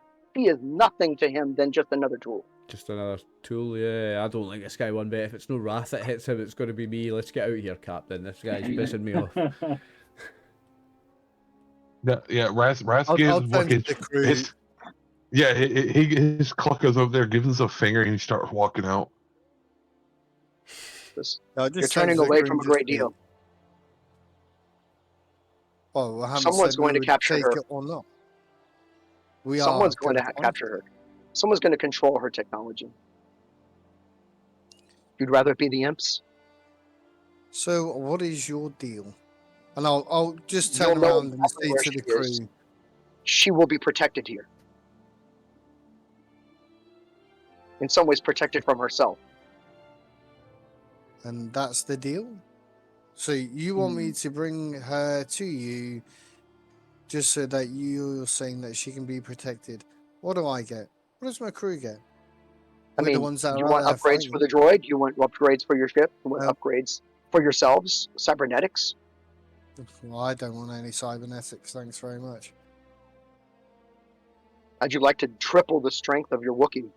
nothing to him than just another tool. Just another tool, yeah. I don't like this guy one bit. If it's no Wrath that hits him, it's going to be me. Let's get out of here, Captain. This guy's pissing me off. Yeah, Raz I'll gives turn like to the crew. his clock goes over there, gives us a finger, and he starts walking out. I'll just You're turn turning to the away crew from and a great just say, deal. well, I haven't Someone's said we going to would capture take her. it or not. We Someone's are going to find capture her. Someone's going to control her technology. You'd rather it be the imps? So, what is your deal? And I'll just You'll turn know around and exactly say where to the she is. crew, She will be protected here. In some ways, protected from herself. and that's the deal. So you want me to bring her to you just so that you're saying that she can be protected. What do I get? What does my crew get? I We're the mean, ones that you are want out there upgrades for fighting. the droid? You want upgrades for your ship? You want Oh. upgrades for yourselves? Cybernetics? Well, I don't want any cybernetics, thanks very much. How'd you like to triple the strength of your Wookiee?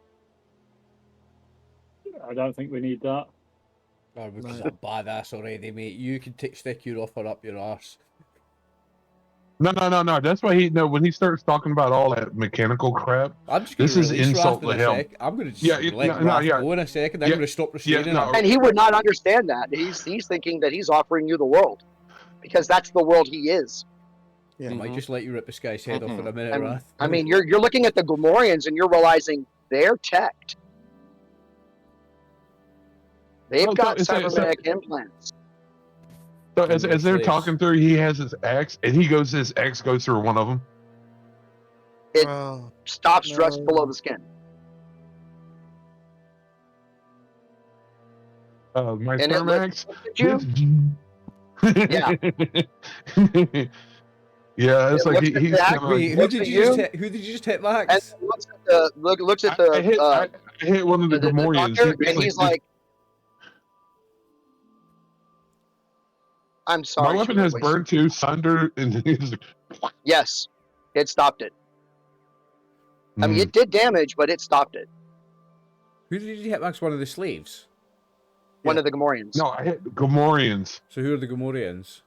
I don't think we need that. Oh, because No. I'm badass already, mate. You can stick your offer up your arse. No. That's why when he starts talking about all that mechanical crap. I'm just This going is to release insult Wrath in to a him. sec. I'm going to just Yeah, let Wrath go in a second. I'm Yeah, going to stop restraining no. her. And he would not understand that. He's thinking that he's offering you the world. Because that's the world he is. I might just let you rip this guy's head off in a minute, Wrath. I mean, you're looking at the Gamorreans and you're realizing they're teched. They've got cybernetic implants. So as they're slaves. talking through, he has his axe, and his axe goes through one of them. It Oh, stops no. just below the skin. My And it Thermax. Yeah. Yeah, it's It like looks at he's the kind axe. of Wait, like, who looks did at you just you, hit? Who did you just hit, and Max? looks at the I hit one of the Gamorreans. doctor, and he's like, "I'm sorry." my weapon to has waste- burned too, sunder, and he's like, Yes, it stopped it. I mean, mm. it did damage, but it stopped it. Who did you hit, Max? One of the slaves? One of the Gamorreans. No, I hit Gamorreans. So who are the Gamorreans?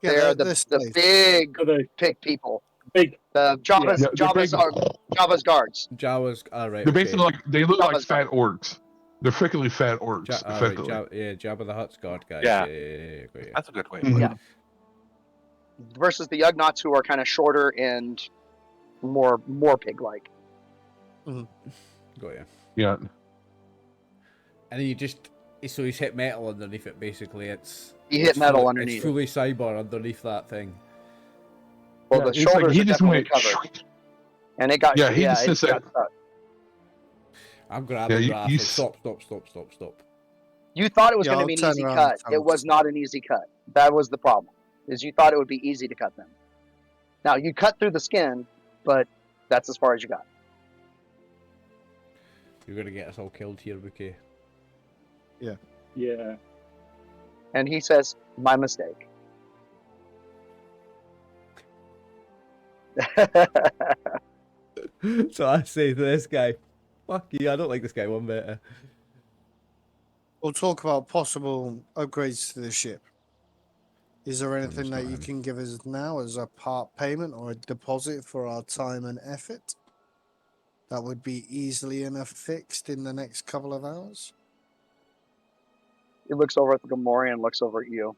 yeah, They're they're the slaves. big So they pig people. big. The Jabba's, Yeah, they're Jabba's, big. Jabba's guards. Jawas. Right. They're basically like they look like Jabba's fat orcs. They're freakily fat orcs. Right. Effectively. Jabba the Hutt's guard guys. Yeah. Got you. That's a good way. Mhm. Yeah. Versus the Ugnaughts, who are kind of shorter and more pig-like. Got you. Yeah. And then you just. So he's hit metal underneath it, basically. It's. He hit it's metal fully, underneath It's it. fully cyber underneath that thing. Well, Yeah, the it's like shoulders he are just definitely went. covered, and it got Yeah, he just it sits there. got stuck. I'm grabbing you- Wrath. you Like, s- stop. You thought it was Yeah, going to I'll be an turn easy around cut. and It tell was him. not an easy cut. That was the problem. Is you thought it would be easy to cut them. Now you cut through the skin, but that's as far as you got. You're gonna get us all killed here, Wookie. Yeah. And he says, "My mistake." So I say to this guy, fuck you, I don't like this guy one bit. We'll talk about possible upgrades to the ship. Is there anything that you fine. can give us now as a part payment or a deposit for our time and effort? That would be easily enough fixed in the next couple of hours? He looks over at the Gamorrean, looks over at you.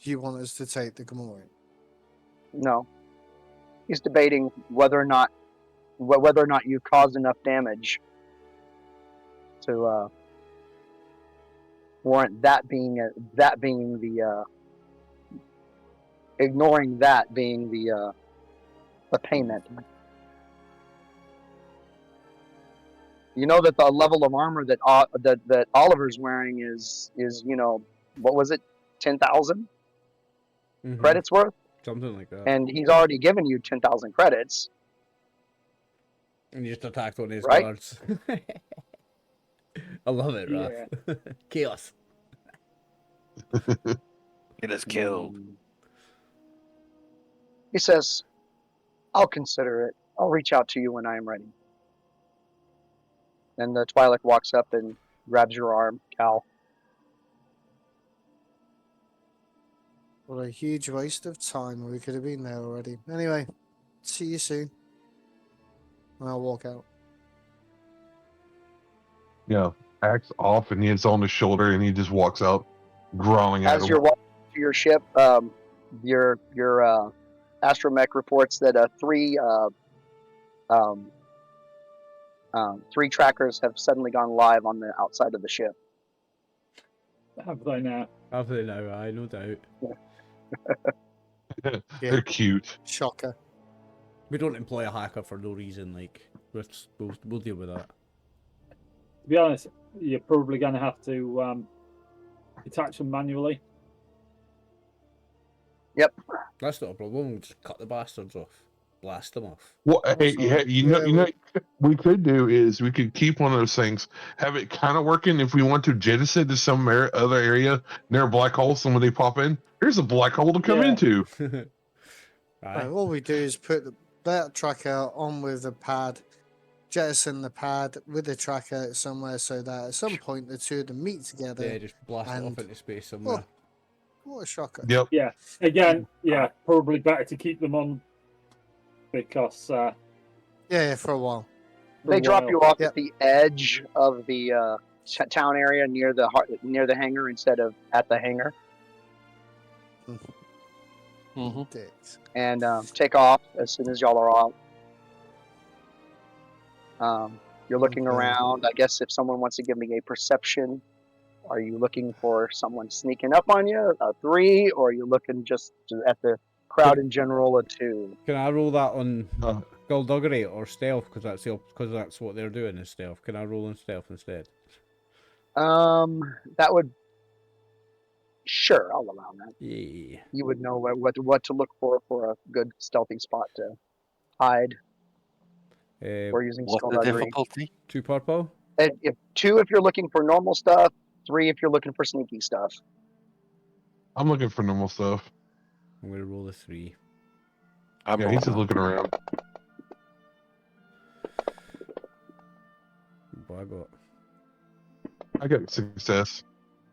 Do you want us to take the Gamorrean? No. He's debating whether or not you caused enough damage to warrant that being the ignoring that being the payment. You know that the level of armor that that Oliver's wearing is what was it, 10,000 credits worth, Something like that. and he's already given you 10,000 credits. And you just attacked one of his Right? guards. I love it, Wrath. Yeah. Chaos. Get us killed. He says, "I'll consider it. I'll reach out to you when I am ready." And the Twi'lek walks up and grabs your arm, Cal. What a huge waste of time. We could have been there already. Anyway, see you soon. And I'll walk out. Yeah. Axe off, and it's on his shoulder, and he just walks out, growling at As him. you're walking to your ship, your astromech reports that three trackers have suddenly gone live on the outside of the ship. Have they now? Have they now? I no doubt. They're cute. Shocker. We don't employ a hacker for no reason. Like we'll deal with that. To be honest, you're probably going to have to attach them manually That's not a problem. We'll just cut the bastards off. Blast them off. Well, hey, Also, yeah, you yeah, know, we could do is we could keep one of those things, have it kind of working. If we want to jettison to some other area near a black hole, so when they pop in, here's a black hole to come Yeah. into. Aye. all we do is put that tracker on with a pad, jettison the pad with the tracker somewhere so that at some point the two of them meet together. Yeah, just blast it off and- into space somewhere. What a shocker. Yep. Yeah. Again, yeah, probably better to keep them on because Yeah, for a while. for They a drop while. you off Yep. at the edge of the town area near the hangar instead of at the hangar, Mm-hmm. Dicks. and take off as soon as y'all are out. You're looking Okay. around. I guess if someone wants to give me a perception, are you looking for someone sneaking up on you, a 3, or are you looking just at the crowd in general, a 2? Can I roll that on Uh, skullduggery or stealth? Because that's what they're doing is stealth. Can I roll on stealth instead? That would. Sure, I'll allow that. Yeah. You would know what to look for a good stealthy spot to hide. We're using What's the skullduggery. difficulty? 2 purple. And if 2 if you're looking for normal stuff, 3 if you're looking for sneaky stuff. I'm looking for normal stuff. I'm gonna roll a 3. I'm Yeah, he's just rolling. looking around. What I got success.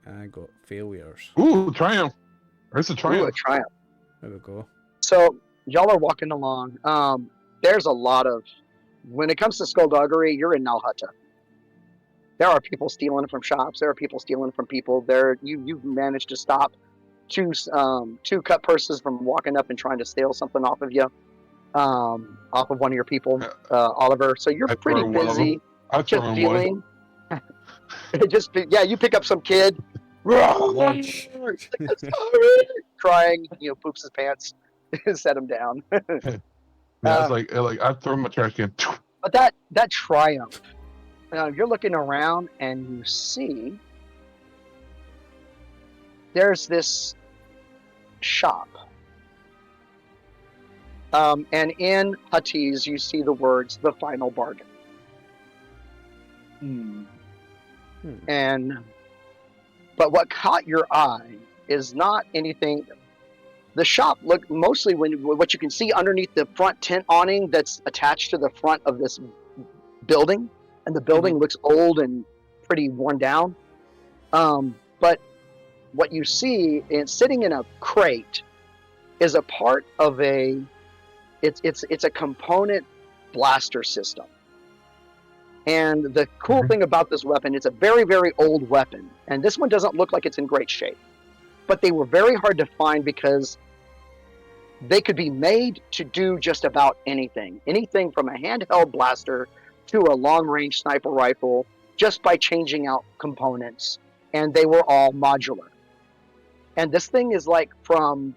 I got failures. Ooh, triumph. There's a Ooh, a triumph. triumph. There we go. So y'all are walking along. There's a lot of when it comes to skullduggery, you're in Nalhutta. There are people stealing from shops. There are people stealing from people. You've managed to stop two cut purses from walking up and trying to steal something off of you, off of one of your people, Oliver. So you're I pretty throw one of busy I throw just him one. dealing. You pick up some kid. Lunch. Crying, poops his pants, set him down. Yeah, I was like I throw my trash can. But that triumph, you're looking around and you see there's this shop. And in Huttese, you see the words, the final bargain. But what caught your eye is not anything. The shop look mostly what you can see underneath the front tent awning that's attached to the front of this building, and the building looks old and pretty worn down. But what you see sitting in a crate is a part of it's a component blaster system. And the cool thing about this weapon, it's a very, very old weapon. And this one doesn't look like it's in great shape. But they were very hard to find because they could be made to do just about anything. Anything from a handheld blaster to a long-range sniper rifle, just by changing out components. And they were all modular. And this thing is like from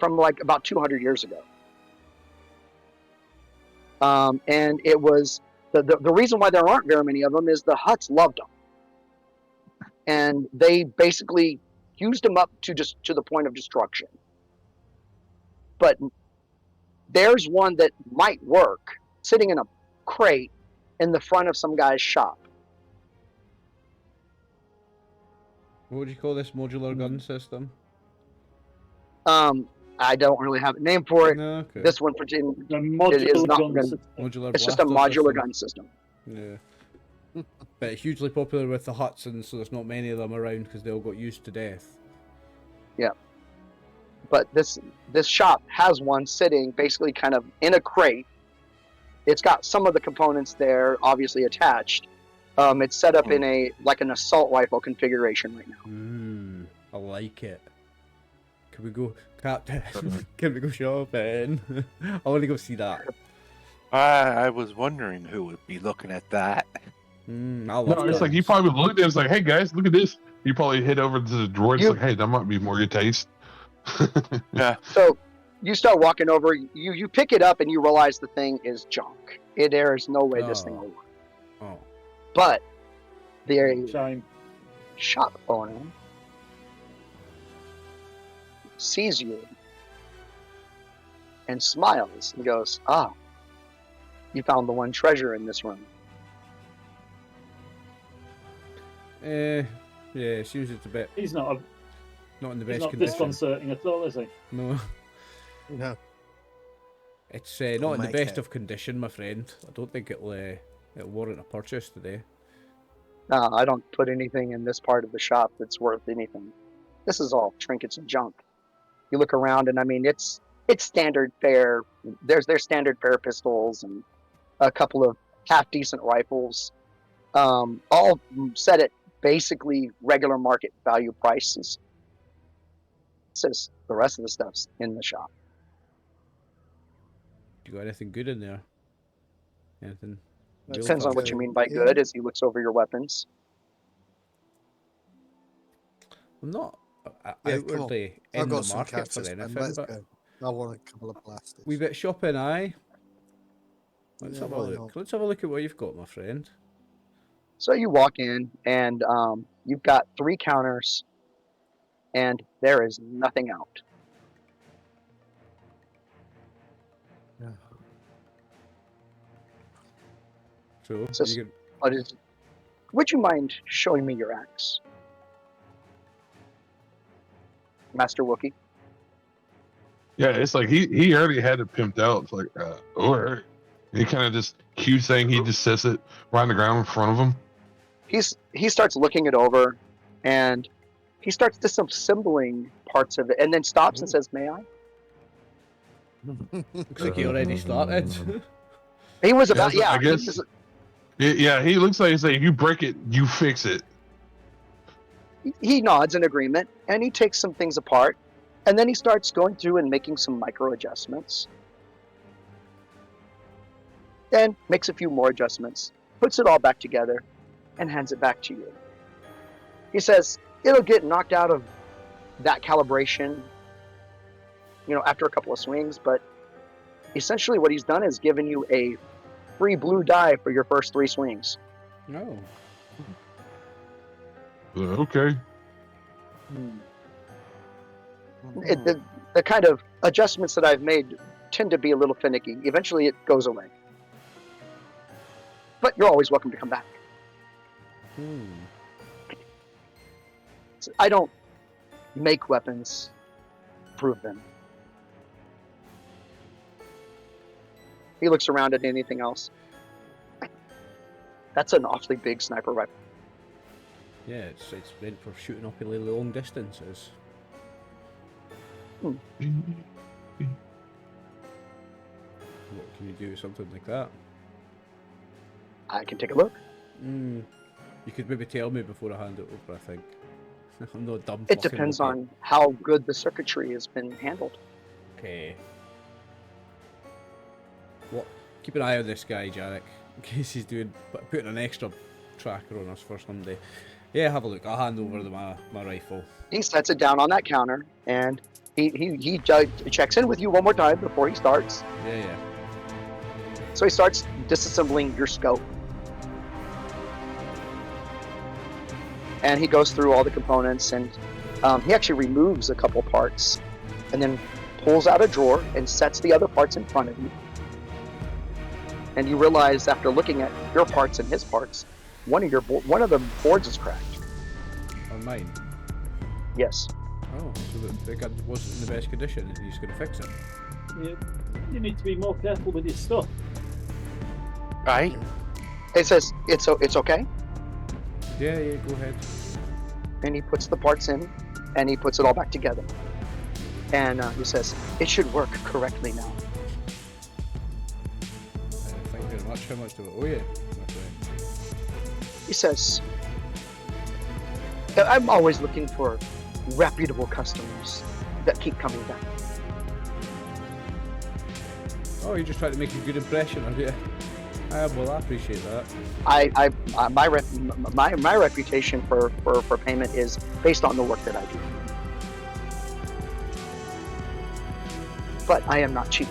like about 200 years ago. And it was the reason why there aren't very many of them is the Hutts loved them, and they basically used them up to the point of destruction. But there's one that might work sitting in a crate in the front of some guy's shop. What would you call this modular gun system? I don't really have a name for it. No, okay. This one The it is modular not gun gonna- system. Modular it's just a blaster modular system. gun system. Yeah. But hugely popular with the Hutts, and so there's not many of them around because they all got used to death. But this shop has one sitting basically kind of in a crate. It's got some of the components there, obviously attached. It's set up in an assault rifle configuration right now. I like it. Can we go, Captain? Can we go shopping? I want to go see that. I was wondering who would be looking at that. I No, love it's like he guns. probably looked at it. It's like, hey guys, look at this. You probably hit over to the droid. It's You- like, hey, that might be more your taste. So you start walking over. You pick it up and you realize the thing is junk. There is no way this thing will work. Oh. But the Shame. shop owner sees you and smiles and goes, "Ah, you found the one treasure in this room." Yeah, seems it's a bit He's not not in the he's best not condition. disconcerting at all, is he? No, No. it's not in the make best it. of condition, my friend. I don't think it'll warrant a purchase today. No, I don't put anything in this part of the shop that's worth anything. This is all trinkets and junk. You look around, and I mean, it's standard fare. There's standard fare pistols and a couple of half decent rifles, all set at basically regular market value prices. Says the rest of the stuff's in the shop. You got anything good in there? Anything? Let's Depends on go. what you mean by Yeah. good as he looks over your weapons. I'm not Yeah, come on. outwardly I've in the got some market cash for to spend. anything, Let's but go. I want a couple of blasters. we bit shopping, aye. Let's Yeah, have a why look. not? Let's have a look at what you've got, my friend. So you walk in, and you've got 3 counters, and there is nothing out. Yeah. So So you can, Would you mind showing me your axe, Master Wookie? Yeah, it's like he already had it pimped out. It's like, all right. He kind of just cute thing. He just sets it right on the ground in front of him. He starts looking it over, and he starts disassembling parts of it, and then stops and says, "May I?" looks like he already started. He was about, Yeah, yeah. I he guess. was- Yeah, he looks like he's like, you break it, you fix it. he nods in agreement, and he takes some things apart, and then he starts going through and making some micro adjustments. Then makes a few more adjustments, puts it all back together, and hands it back to you. He says it'll get knocked out of that calibration, after a couple of swings, but essentially what he's done is given you a free blue die for your first 3 swings. No. Okay. The kind of adjustments that I've made tend to be a little finicky. Eventually it goes away. But you're always welcome to come back. I don't make weapons, prove them. He looks around at anything else. That's an awfully big sniper rifle. Yeah, it's meant for shooting up really long distances. What can you do with something like that? I can take a look. You could maybe tell me before I hand it over, I think. I'm not dumb. It depends on how good the circuitry has been handled. Okay. What? Keep an eye on this guy, Jarek, in case he's putting an extra tracker on us for someday. Yeah, have a look. I'll hand over my rifle. He sets it down on that counter, and he checks in with you one more time before he starts. Yeah. So he starts disassembling your scope. And he goes through all the components, and he actually removes a couple parts, and then pulls out a drawer and sets the other parts in front of you. And you realize after looking at your parts and his parts, one of the boards is cracked. On mine. Yes. Oh, so the gun wasn't in the best condition, and he's going to fix it. You need to be more careful with your stuff. Aye. It says it's okay, Yeah, go ahead. and he puts the parts in, and he puts it all back together. And he says it should work correctly now. Thank you very much. How much do I owe you, my friend? He says, I'm always looking for reputable customers that keep coming back. Oh, you're just trying to make a good impression, are you? Well, I appreciate that. My reputation for payment is based on the work that I do. But I am not cheap.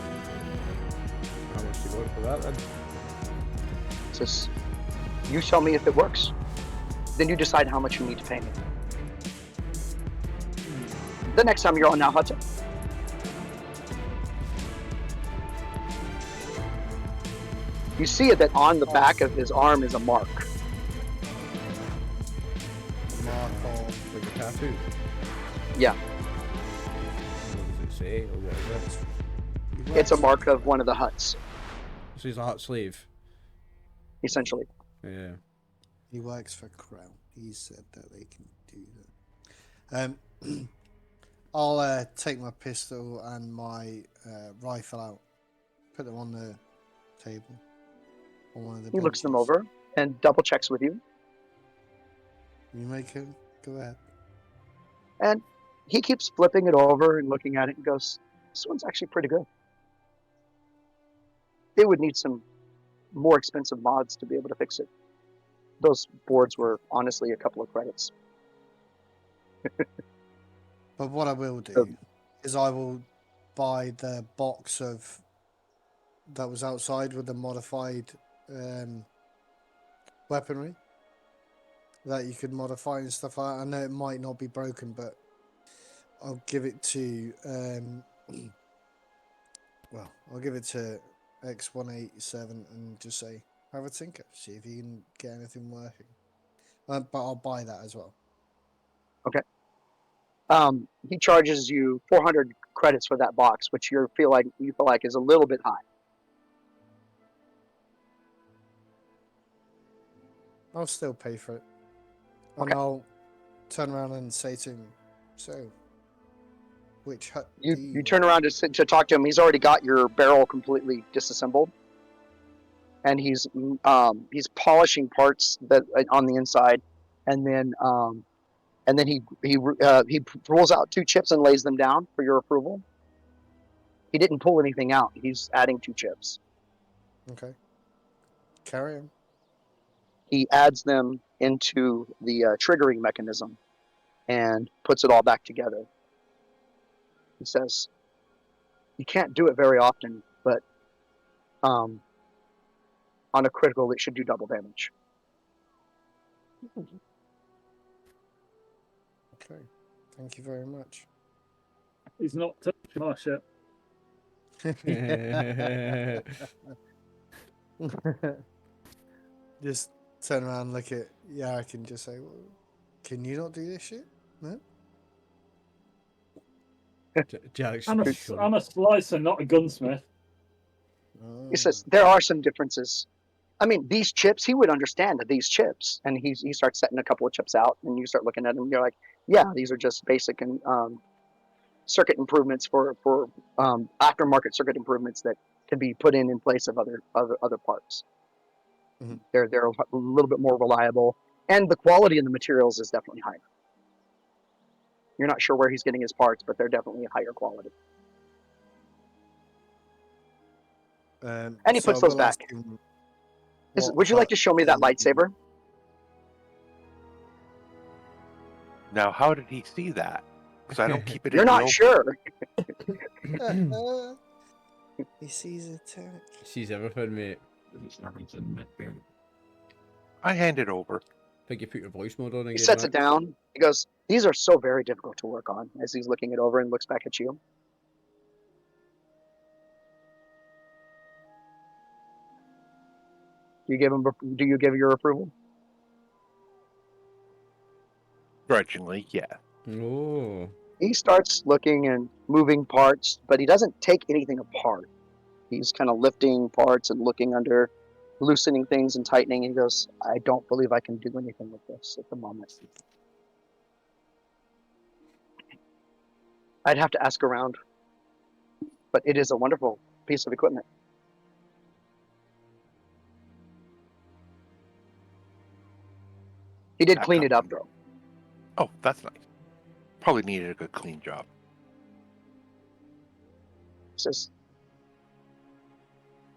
How much do you want for that then? He says, you tell me if it works, then you decide how much you need to pay me. the next time you're on now hunting. You see that on the back of his arm is a mark. Mark of Like a tattoo. Yeah, What does it say? Or what is it? he it's a works mark for of one of the huts, So he's a hut slave. essentially. Yeah. He works for Krell. He said that they can do that. I'll take my pistol and my rifle out, put them on the table, on one of the He looks them benches. over and double checks with you. You make it. Go ahead. And he keeps flipping it over and looking at it and goes, this one's actually pretty good. They would need some more expensive mods to be able to fix it. Those boards were honestly a couple of credits. But what I will do So- is I will buy the box of that was outside with the modified weaponry that you could modify and stuff like that. I know it might not be broken, but I'll give it to well, I'll give it to X187 and just say, have a tinker, see if you can get anything working. But I'll buy that as well. He charges you 400 credits for that box, which you feel like is a little bit high. I'll still pay for it. Okay. And I'll turn around and say to him, so, which hut You do you turn around to talk to him. He's already got your barrel completely disassembled, and he's polishing parts that on the inside, and then he rolls out 2 chips and lays them down for your approval. He didn't pull anything out. He's adding 2 chips. Okay. Carry on. He adds them into the triggering mechanism and puts it all back together. He says, you can't do it very often, but on a critical, it should do double damage. Okay. Thank you very much. He's not touching my ship. Just turn around and look at Yarrick and just say, well, can you not do this shit? No? Jarek's I'm a slicer, not a gunsmith. Oh. He says, there are some differences. I mean, these chips, he would understand that these chips, and he starts setting a couple of chips out, and you start looking at them, and you're like, yeah, these are just basic and circuit improvements for aftermarket circuit improvements that can be put in place of other parts. Mhm. They're a little bit more reliable, and the quality of the materials is definitely higher. You're not sure where he's getting his parts, but they're definitely higher quality. And he so puts I those will ask back. him He says, what would you like hut to show me that he- lightsaber? Now, how did he see that? Because I don't keep it You're in the not open. sure. He sees a tank. Sees everything, mate. I hand it over. I think you put your voice mode on He again. sets it Max. down. He goes, these are so very difficult to work on, as he's looking it over and looks back at you. Do you give your approval? Grudgingly, yeah. Oh. He starts looking and moving parts, but he doesn't take anything apart. He's kind of lifting parts and looking under, loosening things and tightening. And he goes, I don't believe I can do anything with this at the moment. I'd have to ask around, but it is a wonderful piece of equipment. He did That clean it up, company- though. Oh, that's nice. Probably needed a good clean job. He says,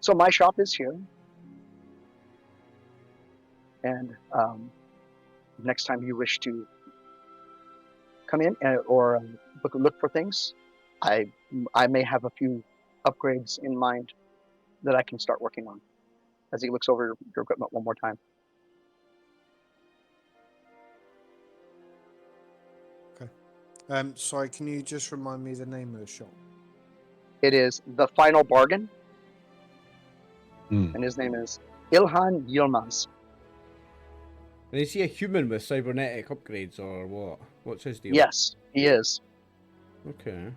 so my shop is here. And next time you wish to come in or look for things, I may have a few upgrades in mind that I can start working on. As he looks over your equipment one more time. Sorry, can you just remind me the name of the shop? It is The Final Bargain, Hmm. and his name is Ilhan Yilmaz. And is he a human with cybernetic upgrades or what? What's his deal? Yes, he is. Okay.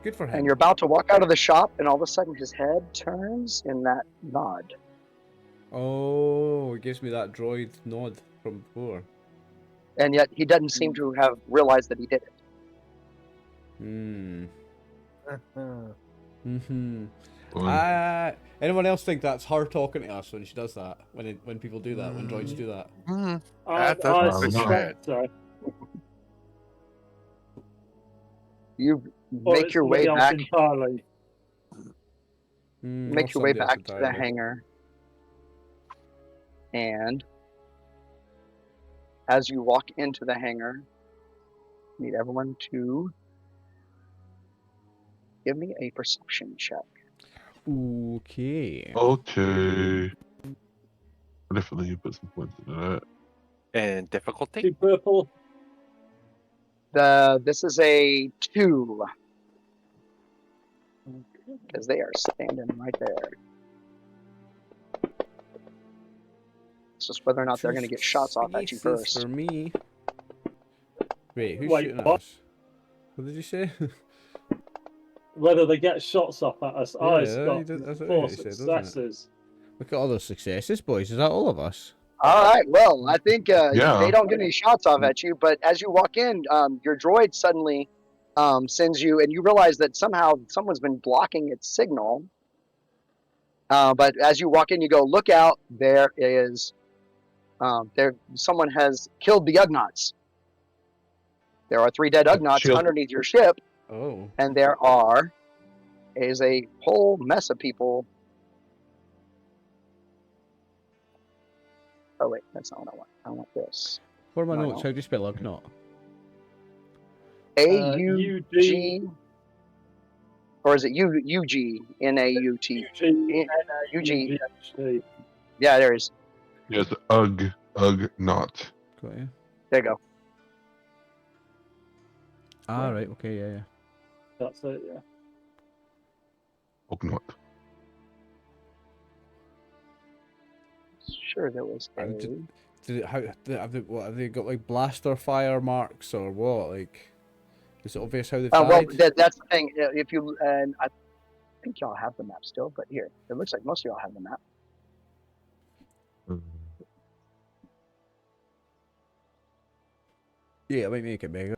Good for him. And you're about to walk out of the shop, and all of a sudden his head turns in that nod. Oh, it gives me that droid nod from before. And yet he doesn't seem to have realized that he did it. Hmm. Fun. Anyone else think that's her talking to us when she does that? When people do that, when droids do that? Mhm. I That's suspect so. You Or make it's your way somebody else back. entirely. Hmm, or Make your way somebody else back to the entirely. hangar. And as you walk into the hangar, I need everyone to give me a perception check. Okay. Okay. Definitely put some points into that. And difficulty? Two purple. This is a 2. Because they are standing right there. It's just whether or not they're going to get shots off at you Successes first. for me. Wait, who's Wait, shooting at what? us? What did you say? Whether they get shots off at us. Yeah, It's got that's what 4 he said, wasn't it? successes. Look at all those successes, boys. Is that all of us? All right, well, I think Yeah. they don't get any shots off at you, but as you walk in, your droid suddenly sends you, and you realize that somehow someone's been blocking its signal. But as you walk in, you go, look out, there is, someone has killed the Ugnaughts. There are 3 dead Ugnaughts Shield. underneath your ship, Oh. and there is a whole mess of people. Oh wait, that's not what I want. I want this. What are my No, I notes? don't. How do you spell Ugnaught? A-U-G, or is it U-G, N-A-U-T? U-G. UGNAUGHT. Yeah, there is. Yes, not. Got you. There you go. Ah, right. Okay. Yeah. That's it, yeah. Not. Sure, there was a. And what have they got, like blaster fire marks or what? Like, is it obvious how they've Well, died? that's the thing. If you and I think y'all have the map still, but here it looks like most of y'all have the map. Yeah, I might make it bigger.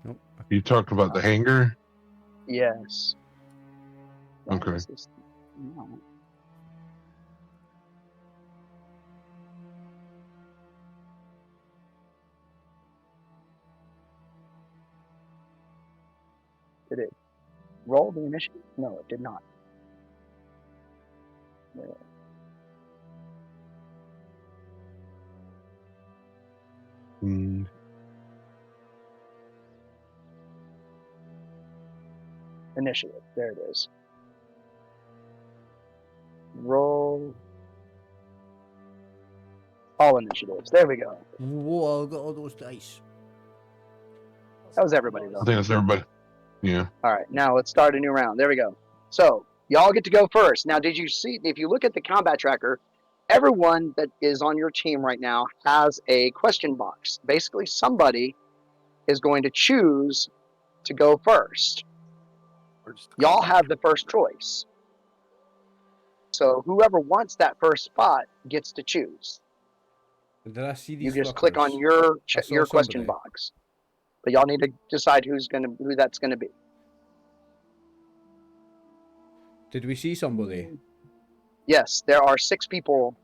Nope. You talked about the hangar? Yes. Why Okay. is this- no. Did it roll the initiative? No, it did not. Where- Hmm. Initiative. There it is. Roll all initiatives. There we go. Whoa! I got all those dice. That was everybody I though. think that's everybody. Yeah. All right, now let's start a new round. There we go. So y'all get to go first. Now, did you see? If you look at the combat tracker, everyone that is on your team right now has a question box. Basically, somebody is going to choose to go first. Y'all have the first choice. So whoever wants that first spot gets to choose. Did I see You these? just click on fuckers? your I saw question somebody. box. But y'all need to decide who that's gonna be. Did we see somebody? Yes, there are 6 people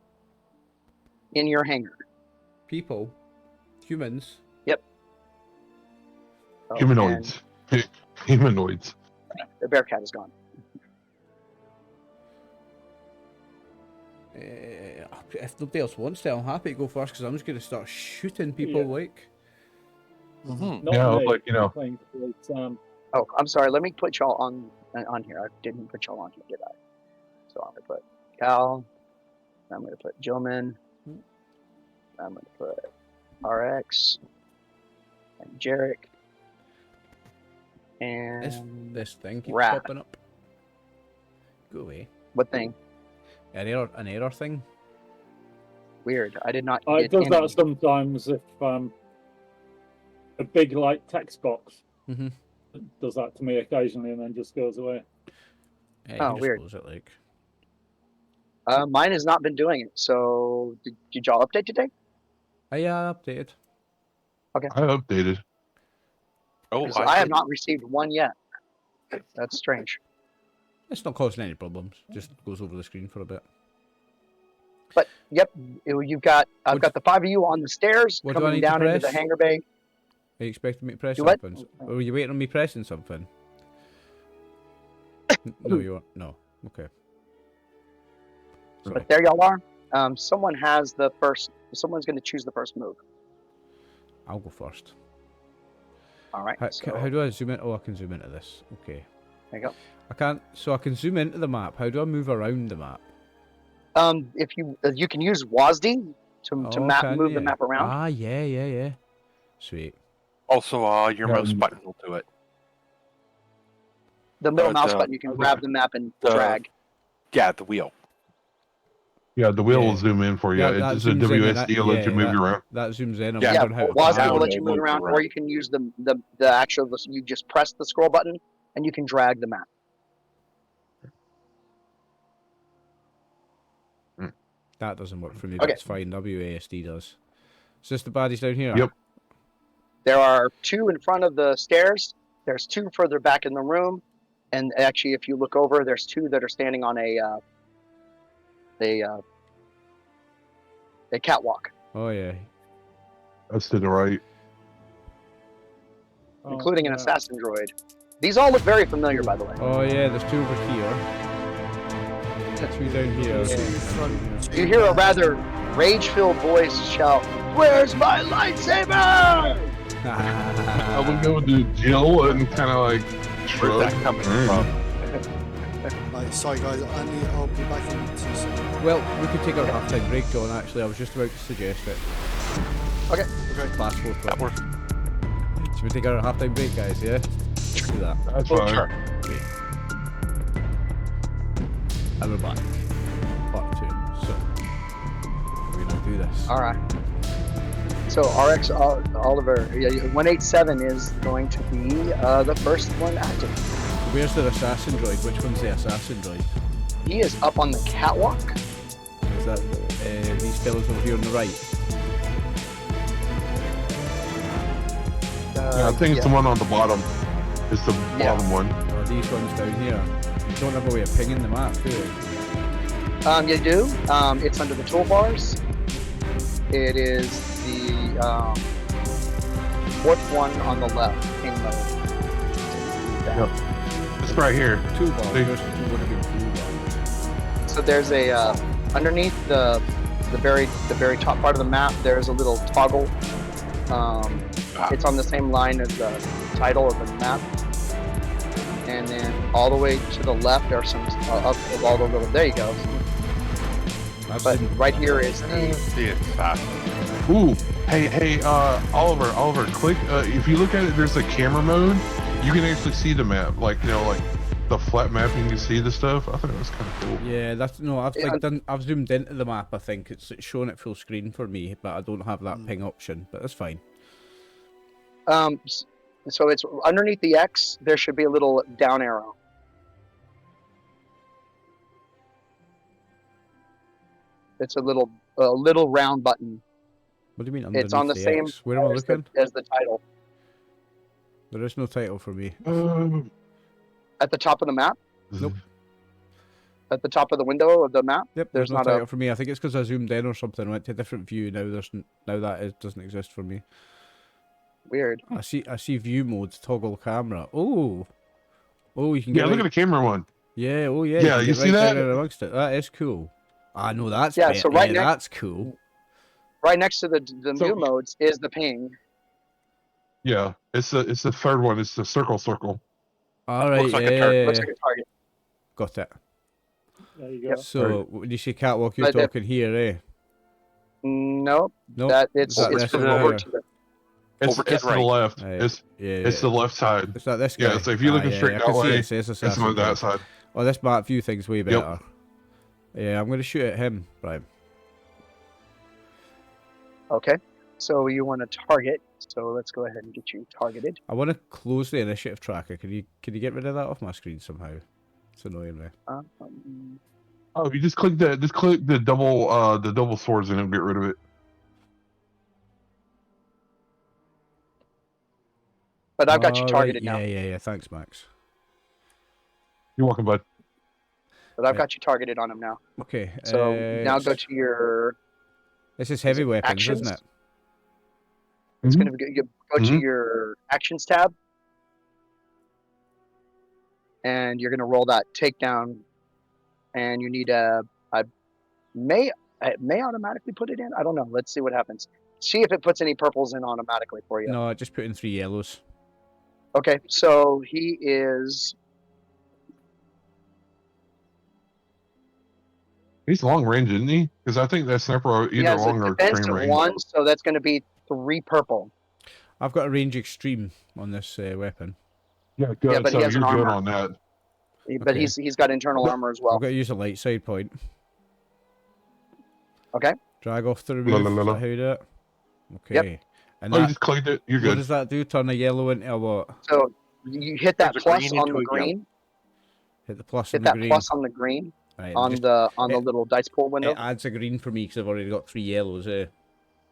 in your hangar. People? Humans? Oh, Humanoids. Humanoids. and the bear cat is gone. If nobody else wants to, I'm happy to go first because I'm just going to start shooting people. Yeah. Like, Mhm. Not Yeah, me. like, you know. Playing for Oh, I'm sorry. Let me put y'all on here. I didn't put y'all on here, did I? So I'm gonna put Cal. I'm gonna put Jillman. I'm gonna put RX and Jarek and This thing keeps Raph. popping up. Go away. What thing? An error thing. Weird. I did not It get does any. that sometimes if a big like text box Mm-hmm. does that to me occasionally and then just goes away. Yeah, Oh, you just weird. close it like. Mine has not been doing it. So did y'all update today? Oh yeah, updated. I updated. Oh, 'Cause I have didn't. not received one yet. That's strange. It's not causing any problems. Just goes over the screen for a bit. But yep, you've got. I've got the 5 of you on the stairs What do I coming need to down into the press? hangar bay. Are you expecting me to press Do what? something? Or were you waiting on me pressing something? No, you aren't. No. Okay. Sorry. But there y'all are. Someone has the first. Someone's going to choose the first move. I'll go first. All right. How, So, how do I zoom in? Oh, I can zoom into this. Okay. there you go. I can't. So I can zoom into the map. How do I move around the map? If you can use WASD to move the map around. Ah, yeah. Sweet. Also, your mouse button will do it. The middle mouse the- button, you can grab the map and the- drag. Yeah, the wheel. Yeah, the wheel Yeah. will zoom in for you. Yeah, that It's a zooms in and WSD that- will let you yeah, move you around. That zooms in. I'm Yeah, wondering how to WASD down will power let it. you move move around, around. or you can use the actual. You just press the scroll button and you can drag the map. That doesn't work for me, Okay. but it's fine. WASD does. Is this the baddies down here? Yep. There are 2 in front of the stairs. There's 2 further back in the room, and actually, if you look over, there's 2 that are standing on a catwalk, Oh yeah. That's to the right. including an yeah. assassin droid. These all look very familiar, by the way. Oh yeah. There's 2 over here. 2 down here. Two front, two You hear a back. rather rage-filled voice shout, "Where's my lightsaber?" I would go to Jill and kind of like Where's shrug. that coming from? Right, sorry guys, I'll be back in 2 seconds. Well, we could take our half-time break, John. Actually, I was just about to suggest it. Okay. Fast forward. That works. Should we take our half-time break, guys? Yeah. Let's do that. That's Oh, fine. sure. Great. And we're back. Part 2. So we're gonna do this. All right. So RxOliver 187 is going to be the first one active. Where's the assassin droid? Which one's the assassin droid? He is up on the catwalk. Is that these fellows over here on the right? Yeah, I think it's the one on the bottom. It's the Yeah. bottom one. Or these ones down here? You don't have a way of pinging the map, do you? You do. It's under the toolbars. It is the 4th one on the left. Ping mode. Yep. It's right here. Toolbar. They- There's one of the toolbar. So there's a underneath the very top part of the map. There's a little toggle. It's on the same line as the title of the map. And then all the way to the left are some up of all the little. There you go. That's But in- right here is the. See it fast. Ooh, hey, Oliver, click. If you look at it, there's a camera mode. You can actually see the map, like like the flat map. You can see the stuff. I thought it was kind of cool. Yeah, that's no. I've Yeah. like done. I've zoomed into the map. I think it's showing it full screen for me, but I don't have that ping option. But that's fine. So it's underneath the X. There should be a little down arrow. It's a little round button. What do you mean underneath It's on the same X? Where am I as looking? as the title. There is no title for me. At the top of the map. Nope. At the top of the window of the map. Yep, There's there's no not a- title for me. I think it's because I zoomed in or something. Went to a different view. Now doesn't exist for me. Weird. I see view modes, toggle camera. Oh, you can Yeah, get look right, at the camera one. yeah, oh yeah. Yeah, can you get see right down that? in amongst it. That is cool. Ah, no, that's Yeah, better. so right yeah, next- that's cool. Right next to the So- view modes is the ping. Yeah, it's the third one. It's the circle. All right, looks like a yeah, turret. Looks like a target. got it. There you go. Yep. So when you say catwalk, you're But the- talking here, eh? Nope. Nope. That Is that it's this from over over here? to the. It's, Over to it's the to the right. left. Right. It's Yeah, it's the left side. Is that this guy? Yeah, so if you're looking straight I that can see way, it says it's assassin. on that Creed. side. Oh, this map view thing's way Yep. better. Yeah, I'm going to shoot at him. Right. Okay. So you want to target. So let's go ahead and get you targeted. I want to close the initiative tracker. Can you get rid of that off my screen somehow? It's annoying me. Oh, you just click the double swords and it'll get rid of it. But I've got you All right, targeted now. Yeah. Thanks, Max. You're welcome, bud. But I've Right. got you targeted on him now. Okay. So now go to your. This is heavy it weapons, actions? isn't it? It's Mhm. going to go to Mhm. your actions tab, and you're going to roll that takedown. And you need it may automatically put it in. I don't know. Let's see what happens. See if it puts any purples in automatically for you. No, I just put in 3 yellows. Okay, so he is. He's long range, isn't he? Because I think that sniper He either has a long or extreme defensive range. 1, so that's going to be 3 purple. I've got a range extreme on this weapon. Yeah, good. Yeah, but he so has you're an good armor. on that. But Okay. he's got internal armor as well. I've got to use a light side point. Okay. Drag off the La, remove. la, la, Is la. that how you do it? Okay. And Oh, you that, just clicked it. You're what good. does that do? Turn a yellow into a what? So you hit that Turns a plus green on into the a yellow. green. Hit the plus Hit and the that green. plus on the green Right, on just- the it- little dice pool window. It adds a green for me because I've already got 3 yellows.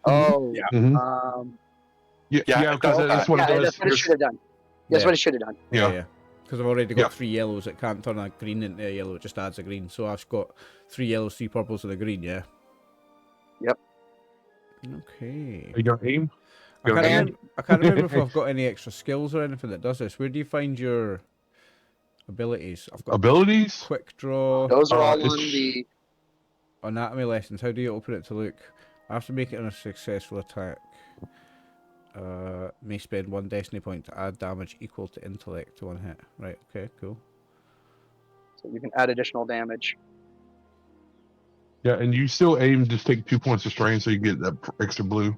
Oh. Yeah. Mhm. Yeah, Yeah, because okay. that's what it Yeah, does. that's what it should have done. That's Yeah. what it should have done. Yeah. Because I've already got Yeah. 3 yellows. It can't turn a green into a yellow. It just adds a green. So I've got 3 yellows, 3 purples, and a green. Yeah. Yep. Okay. You got aim? I Go can't, ahead. remember, I can't remember if I've got any extra skills or anything that does this. Where do you find your abilities? I've got Abilities? quick draw, Those are all it's- on the. anatomy lessons. How do you open it to look? I have to make it on a successful attack. May spend 1 destiny point to add damage equal to intellect to 1 hit. Right, okay, cool. So you can add additional damage. Yeah, and you still aim to take 2 points of strain so you get that extra blue.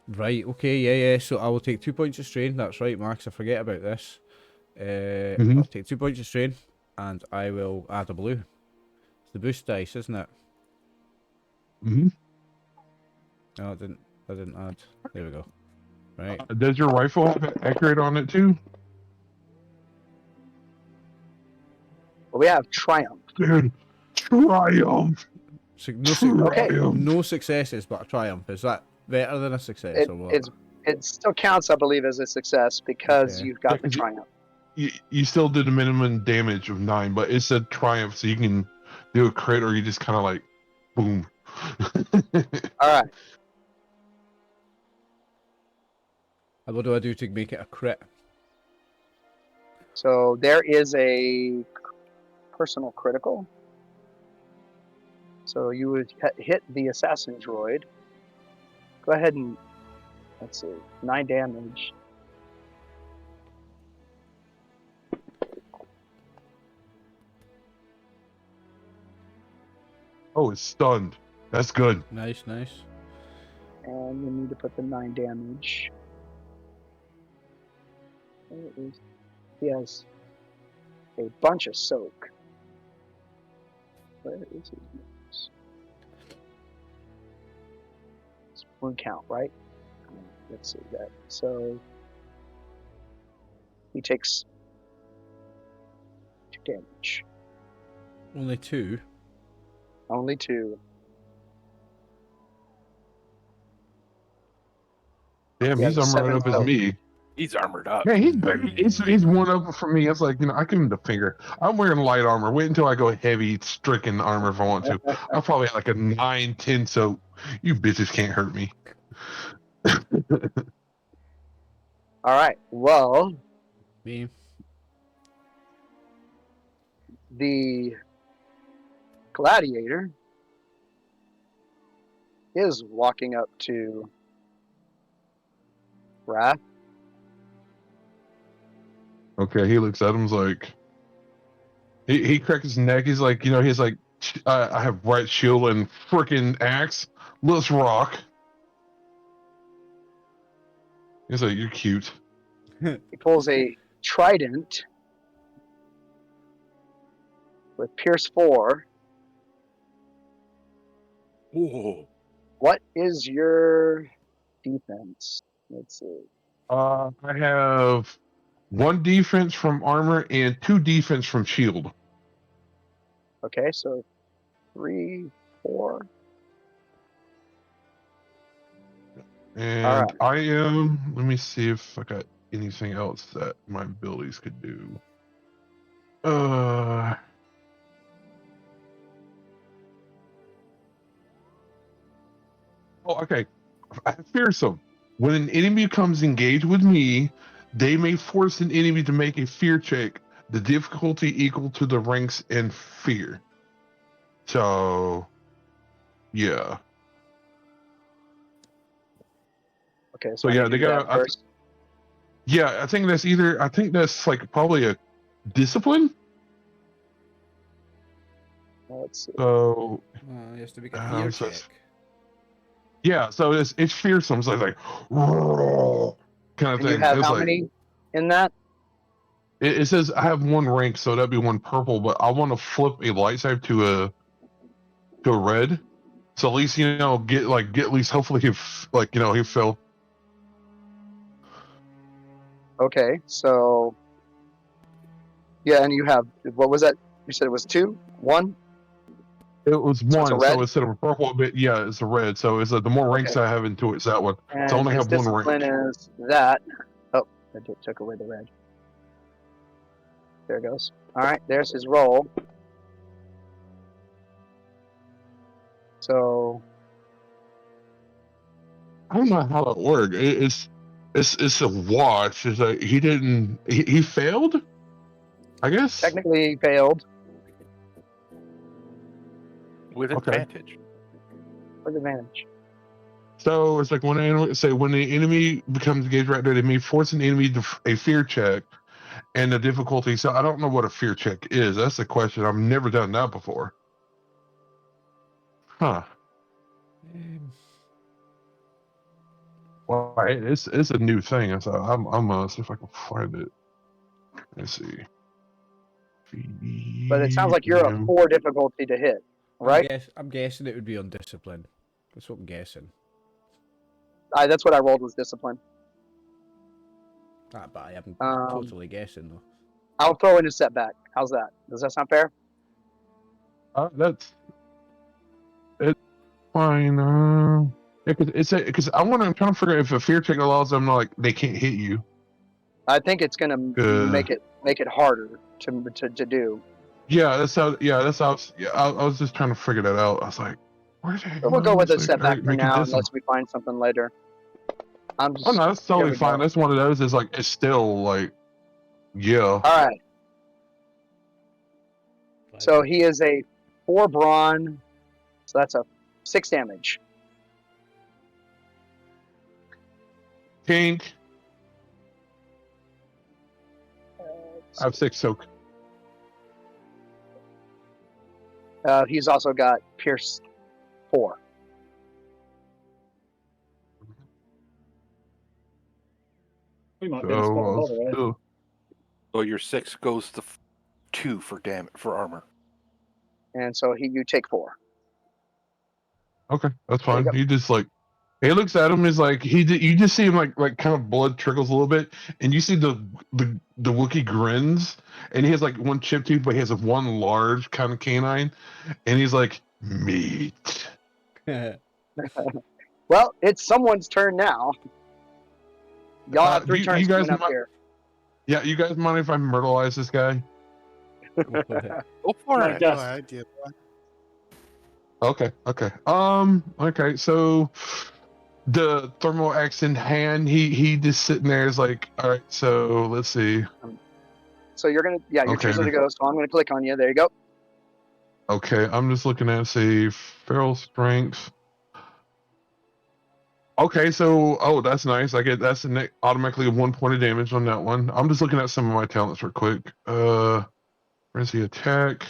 Right, okay, yeah. So I will take 2 points of strain. That's right, Max. I forget about this. I'll take 2 points of strain, and I will add a blue. It's the boost dice, isn't it? Mm-hmm. No, I didn't add. There we go. Right. Does your rifle have it accurate on it too? But we have Triumph. Dude, triumph! Okay. No successes, but a triumph. Is that better than a success or what? It still counts, I believe, as a success because Okay. you've got the Yeah, 'cause Triumph. You still did a minimum damage of 9, but it said triumph, so you can do a crit or you just kind of like, boom. All right. And what do I do to make it a crit? So there is a personal critical. So you would hit the assassin droid. Go ahead and let's see, 9 damage. Oh, it's stunned. That's good. Nice. And you need to put the 9 damage. There it is. He has a bunch of soak. Where is his notes? It's one count, right? Let's see that. So he takes 2 damage. Only 2. Only 2. Damn, Yeah, he's the armored up 7 as me. He's armored up. Yeah, he's one up for me. It's like, I give him the finger. I'm wearing light armor. Wait until I go heavy stricken armor if I want to. I'll probably have like a 9, 10, so you bitches can't hurt me. All right. Well, Me. the gladiator is walking up to Wrath. Okay, he looks at him's like, he cracks his neck. He's like, he's like, I have bright shield and freaking axe. Let's rock. He's like, you're cute. He pulls a trident with Pierce 4. Whoa. What is your defense? Let's see. I have 1 defense from armor and 2 defense from shield. Okay, so 3, 4. And right. I am. Let me see if I got anything else that my abilities could do. Oh, okay. I have fearsome. When an enemy becomes engaged with me, they may force an enemy to make a fear check. The difficulty equal to the ranks in fear. So, yeah. Okay, So I yeah, need they to do got. that first. Yeah, I think that's either. I think that's like probably a discipline. Let's see. So He has to make a fear so check. yeah, so it's fearsome. So it's like kind of And you thing. have It's how like many in that? it says I have 1 rank, so that'd be 1 purple. But I want to flip a light side to a red, so at least get at least hopefully he fell. Okay, so yeah, and you have, what was that? You said it was 2, 1. It was So it's a 1, red? so instead of a purple, but yeah, it's a red. So it's the more ranks Okay. I have into it's that one. So I And only his have 1 discipline rank. is that. Oh, I took away the red. There it goes. All right, there's his roll. So I don't know how it worked. It's a watch. It's like he failed. I guess. technically he failed With Okay. advantage. with advantage. So it's like when the enemy becomes engaged right there, they may force an enemy to a fear check, and the difficulty. So I don't know what a fear check is. That's the question. I've never done that before. Huh. Well, it's a new thing. So I'm gonna see if I can find it. Let's see. But it sounds like you're a 4 difficulty to hit, right? I'm guessing it would be on discipline. That's what I'm guessing. That's what I rolled, was discipline. But I am Um, guessing though. I'll throw in a setback. How's that? Does that sound fair? That's it's fine. Because I'm trying to figure out if a fear check allows them they can't hit you. I think it's gonna make it harder to do. Yeah, that's how. I was just trying to figure that out. I was like, where the heck? But we'll go with a Like, setback for make it now, discipline. unless we find something later. I'm just. Oh no, that's here totally we fine. go. That's one of those. Is like it's still like, yeah. All right. So he is a 4 brawn, so that's a 6 damage. Pink. I have 6 soak. He's also got Pierce 4. We might be in a spot of bother, eh? So, So your 6 goes to 2 for armor. And so you take 4. okay, that's There you fine. go. He just he looks at him. Is like you just see him like kind of blood trickles a little bit, and you see the Wookiee grins, and he has like 1 chip tooth, but he has 1 large kind of canine, and he's like meat. Well, it's someone's turn now. Y'all have 3 turns coming up here. Yeah, you guys mind if I myrtleize this guy? Go for No, it. Gus. Go ahead, yeah. Okay. Okay. So the thermal axe in hand, he just sitting there is like, all right. So let's see. So you're you're Okay. choosing to go. So I'm gonna click on you. There you go. Okay, I'm just looking at feral strength. Okay, so that's nice. I get automatically 1 point of damage on that one. I'm just looking at some of my talents real quick. Where's the attack?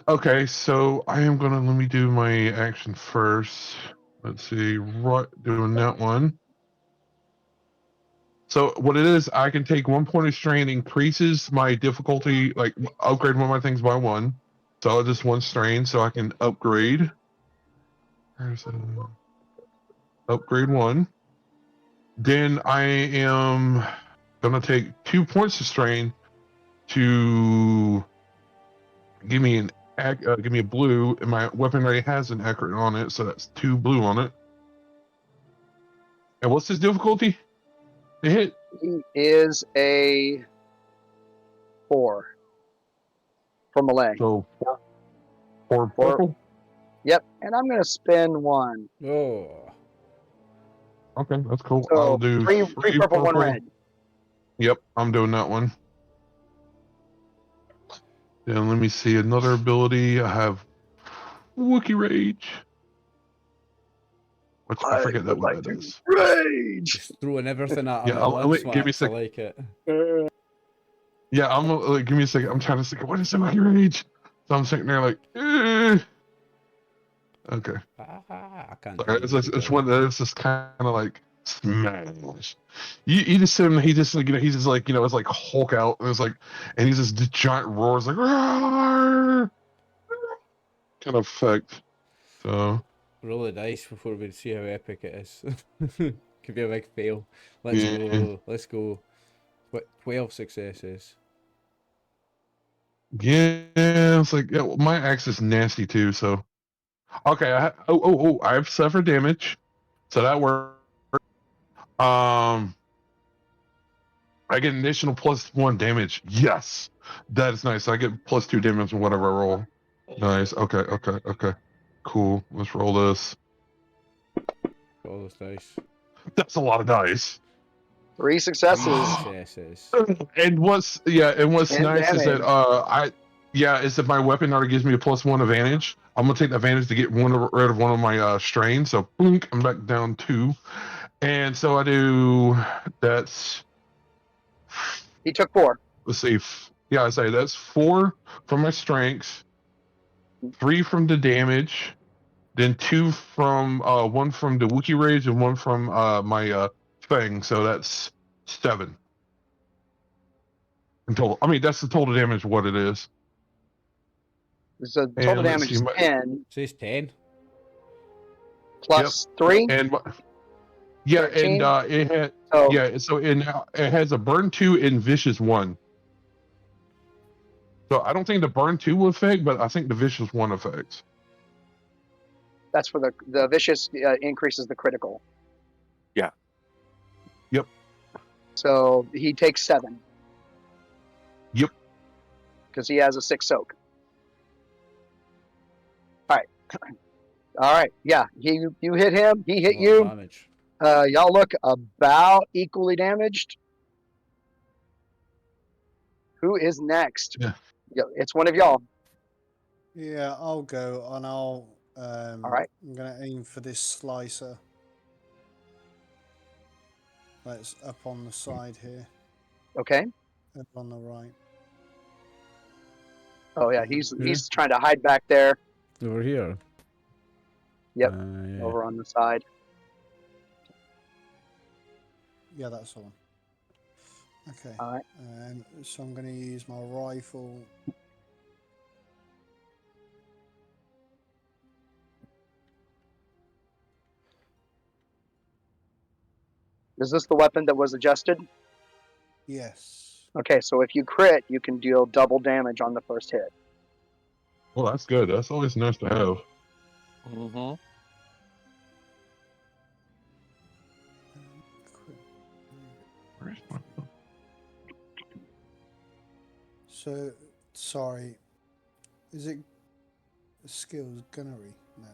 Okay, so I am gonna let me do my action first. Let's see, right, doing that one. So what it is, I can take 1 point of strain, increases my difficulty, like upgrade one of my things by 1. So just 1 strain, so I can upgrade. There's a upgrade 1. Then I am gonna take 2 points of strain to give me give me a blue, and my weapon already has an accurate on it, so that's 2 blue on it. And what's his difficulty? To hit. He is a 4 for melee. So 4 purple. Yep, and I'm gonna spend 1. Oh. Okay, that's cool. So I'll do three purple, 1 red. Yep, I'm doing that one. Then let me see another ability. I have Wookiee Rage. Which I forget that what that is. Rage. Just throwing everything at him Yeah, at once, give me a Max. I sec. like it. Yeah, give me a second. I'm trying to think. What is the Wookiee Rage? So I'm sitting there like, okay. I can't. Sorry, it's one that's just kind of like smash. You just see him. He just like he's just like it's like Hulk out. And it's like, and he's this giant roars like, roar! Kind of effect. So Roll the dice before we see how epic it is. Could be a big fail. Let's Yeah. go. Let's go. What 12 successes. yeah, it's like well, my axe is nasty too. So okay, I have suffered damage, so that worked. I get an additional +1 damage. Yes, that is nice. I get +2 damage on whatever I roll. Nice. Okay. Cool. Let's roll this. All those dice. That's a lot of dice. 3 successes. Successes. And what's And nice is that damage. is that my weapon already gives me a +1 advantage. I'm gonna take the advantage to get rid of one of my strains. So boom, I'm back down 2, and so I do. That's He took 4. let's see. Yeah, I say that's 4 from my strengths, 3 from the damage, then 2 from 1 from the Wookiee Rage, and 1 from my thing. So that's 7 in total. I mean, that's the total damage of what it is. So total And let's damage is see, 10 Says 10. plus 3. And yeah, 13? and it had So yeah. So it has a burn 2 and vicious 1. So I don't think the burn 2 will affect, but I think the vicious 1 affects. that's for the vicious increases the critical. Yeah. Yep. So he takes 7. Yep. Because he has a 6 soak. All right. Yeah. You hit him. He hit A lot of you. damage. Y'all look about equally damaged. Who is next? Yeah. It's one of y'all. Yeah, I'll go and I'll. All right. I'm gonna aim for this slicer. That's up on the side here, Okay. up on the right. Oh yeah, he's trying to hide back there. Over here. Yep. Yeah. Over on the side. Yeah, that's the one. Okay. All right. So I'm gonna use my rifle. Is this the weapon that was adjusted? Yes. Okay, so if you crit, you can deal double damage on the first hit. Well, that's good. That's always nice to have. Mm-hmm. Where's my- So, sorry. Is it skills gunnery? No.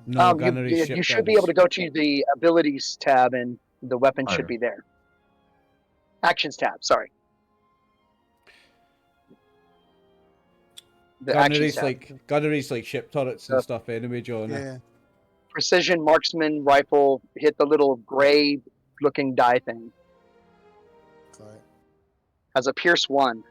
No, gunnery ship you should be able to go to the abilities tab and the weapon should Alright. be there. Actions tab, sorry. The actions Gunnery's like ship turrets and stuff anyway, John. Yeah. Precision marksman rifle, hit the little gray looking die thing. Got it. Has a pierce 1.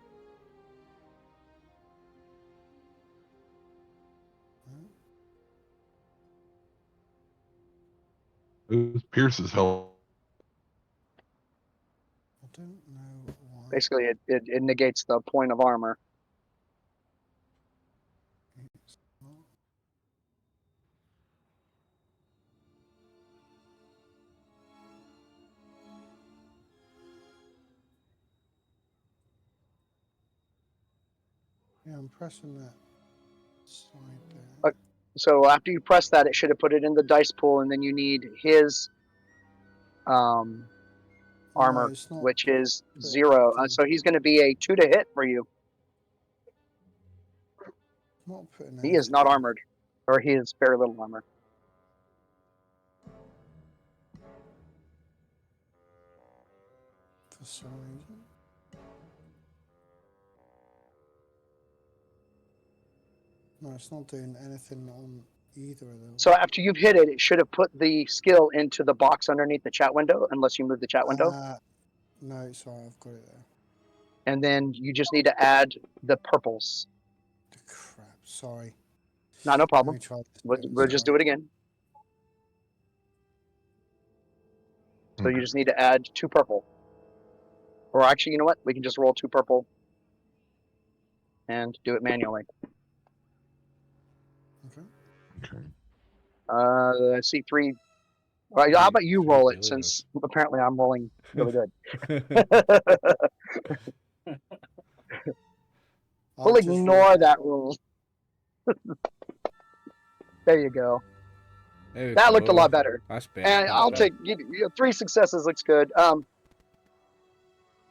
It was Pierce's help. I don't know why. Basically, it negates the point of armor. It's not. Yeah, I'm pressing that side there. So after you press that, it should have put it in the dice pool, and then you need his armor, No, it's not which is put 0. anything. So he's going to be a 2 to hit for you. Not putting He is anything not in. armored, or he has very little armor. For some reason. No, it's not doing anything on either of them. So after you've hit it, it should have put the skill into the box underneath the chat window, unless you move the chat window. No, it's alright, I've got it there. And then you just need to add the purples. The crap, sorry. No Let problem. me try this We'll again, just sorry. do it again. So you just need to add 2 purple. Or actually, you know what? We can just roll 2 purple and do it manually. Okay. Okay. I see 3. Well, how about you 3 roll it, failures. since apparently I'm rolling really good. I'll We'll just ignore roll that rule. There you go. There we That looked a go. lot better. That's better. And that's I'll better. take 3 successes. Looks good.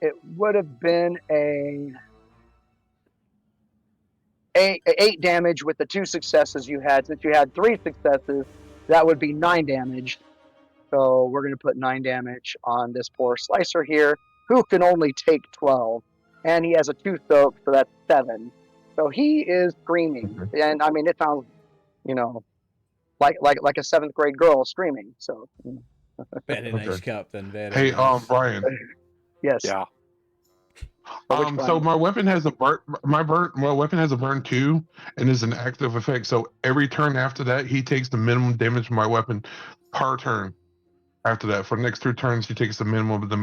It would have been a 8 damage with the 2 successes you had. Since you had 3 successes, that would be 9 damage. So we're going to put 9 damage on this poor slicer here, who can only take 12, and he has a 2 soak, so that's 7. So he is screaming, and I mean it sounds, like a 7th grade girl screaming. So Very nice, Okay. Captain. Very Hey, nice. Brian. yes. Yeah. Which So one? my weapon has a burn. My weapon has a burn 2, and is an active effect. So every turn after that, he takes the minimum damage from my weapon per turn. After that, for the next 2 turns, he takes the minimum of the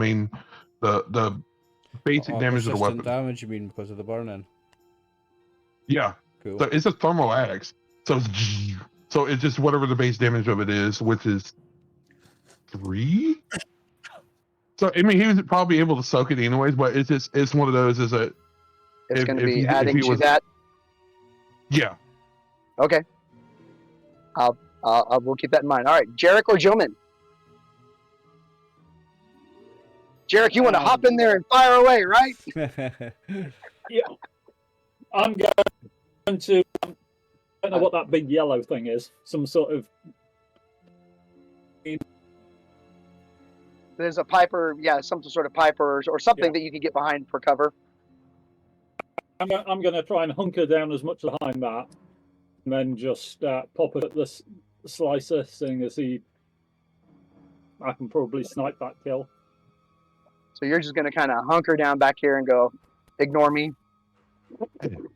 basic damage of the Persistent weapon. damage, you mean, because of the burning? Yeah. Cool. So it's a thermal axe. So it's just whatever the base damage of it is, which is 3. So I mean, he was probably able to soak it anyways, but it's one of those. Is that It's going to if be he adding to was that. yeah. Okay. We'll keep that in mind. All right, Jarek or Joman? Jarek, you want to hop in there and fire away, right? Yeah, I'm going to. I don't know what that big yellow thing is. Some sort of. There's a piper, some sort of piper or something Yeah. that you can get behind for cover. I'm going to try and hunker down as much behind that, and then just pop it at the slicer, seeing as I can probably snipe that kill. So you're just going to kind of hunker down back here and go, ignore me.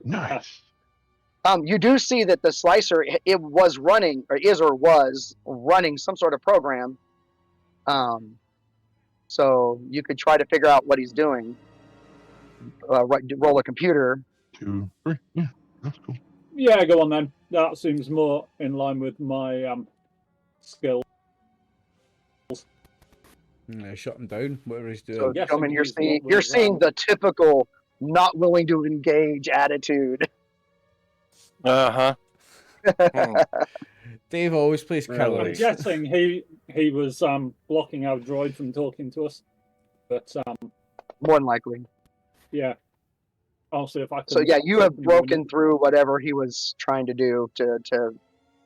Nice. You do see that the slicer, it was running, or was running some sort of program. So you could try to figure out what he's doing. Roll a computer. 2, 3. Yeah, that's cool. Yeah, go on then. That seems more in line with my skill. Shut him down, whatever he's doing. So, Yes, Gentlemen, and you're he's seeing not really seeing the typical not willing to engage attitude. Uh huh. Dave always plays Really? I'm killers. guessing he was blocking our droid from talking to us, but More than likely. yeah. I'll see if I can. So yeah, you have something broken through whatever he was trying to do to